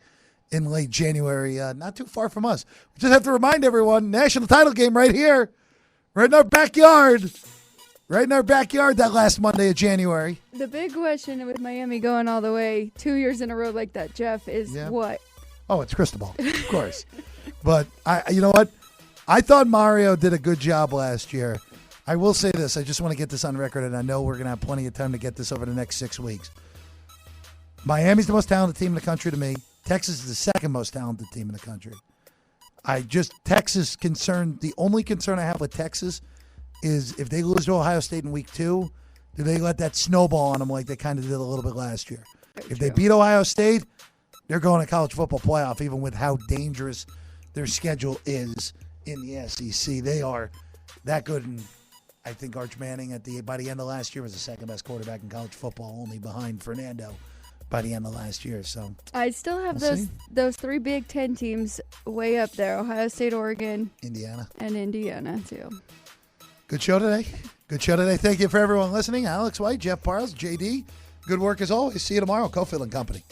in late January, not too far from us. We just have to remind everyone, national title game right here, right in our backyard. Right in our backyard that last Monday of January. The big question with Miami going all the way 2 years in a row like that, Jeff, is what? Oh, it's crystal ball, of course. But you know what? I thought Mario did a good job last year. I will say this. I just want to get this on record, and I know we're going to have plenty of time to get this over the next 6 weeks. Miami's the most talented team in the country to me. Texas is the second most talented team in the country. Texas concerned. The only concern I have with Texas is if they lose to Ohio State in week 2, do they let that snowball on them like they kind of did a little bit last year? If they beat Ohio State, they're going to college football playoff, even with how dangerous their schedule is in the SEC. They are that good, and I think Arch Manning by the end of last year was the second best quarterback in college football, only behind Fernando by the end of last year. So I still have those 3 Big Ten teams way up there: Ohio State, Oregon, Indiana, and Indiana too. Good show today. Thank you for everyone listening. Alex White, Jeff Parles, JD. Good work as always. See you tomorrow, Cofield and Company.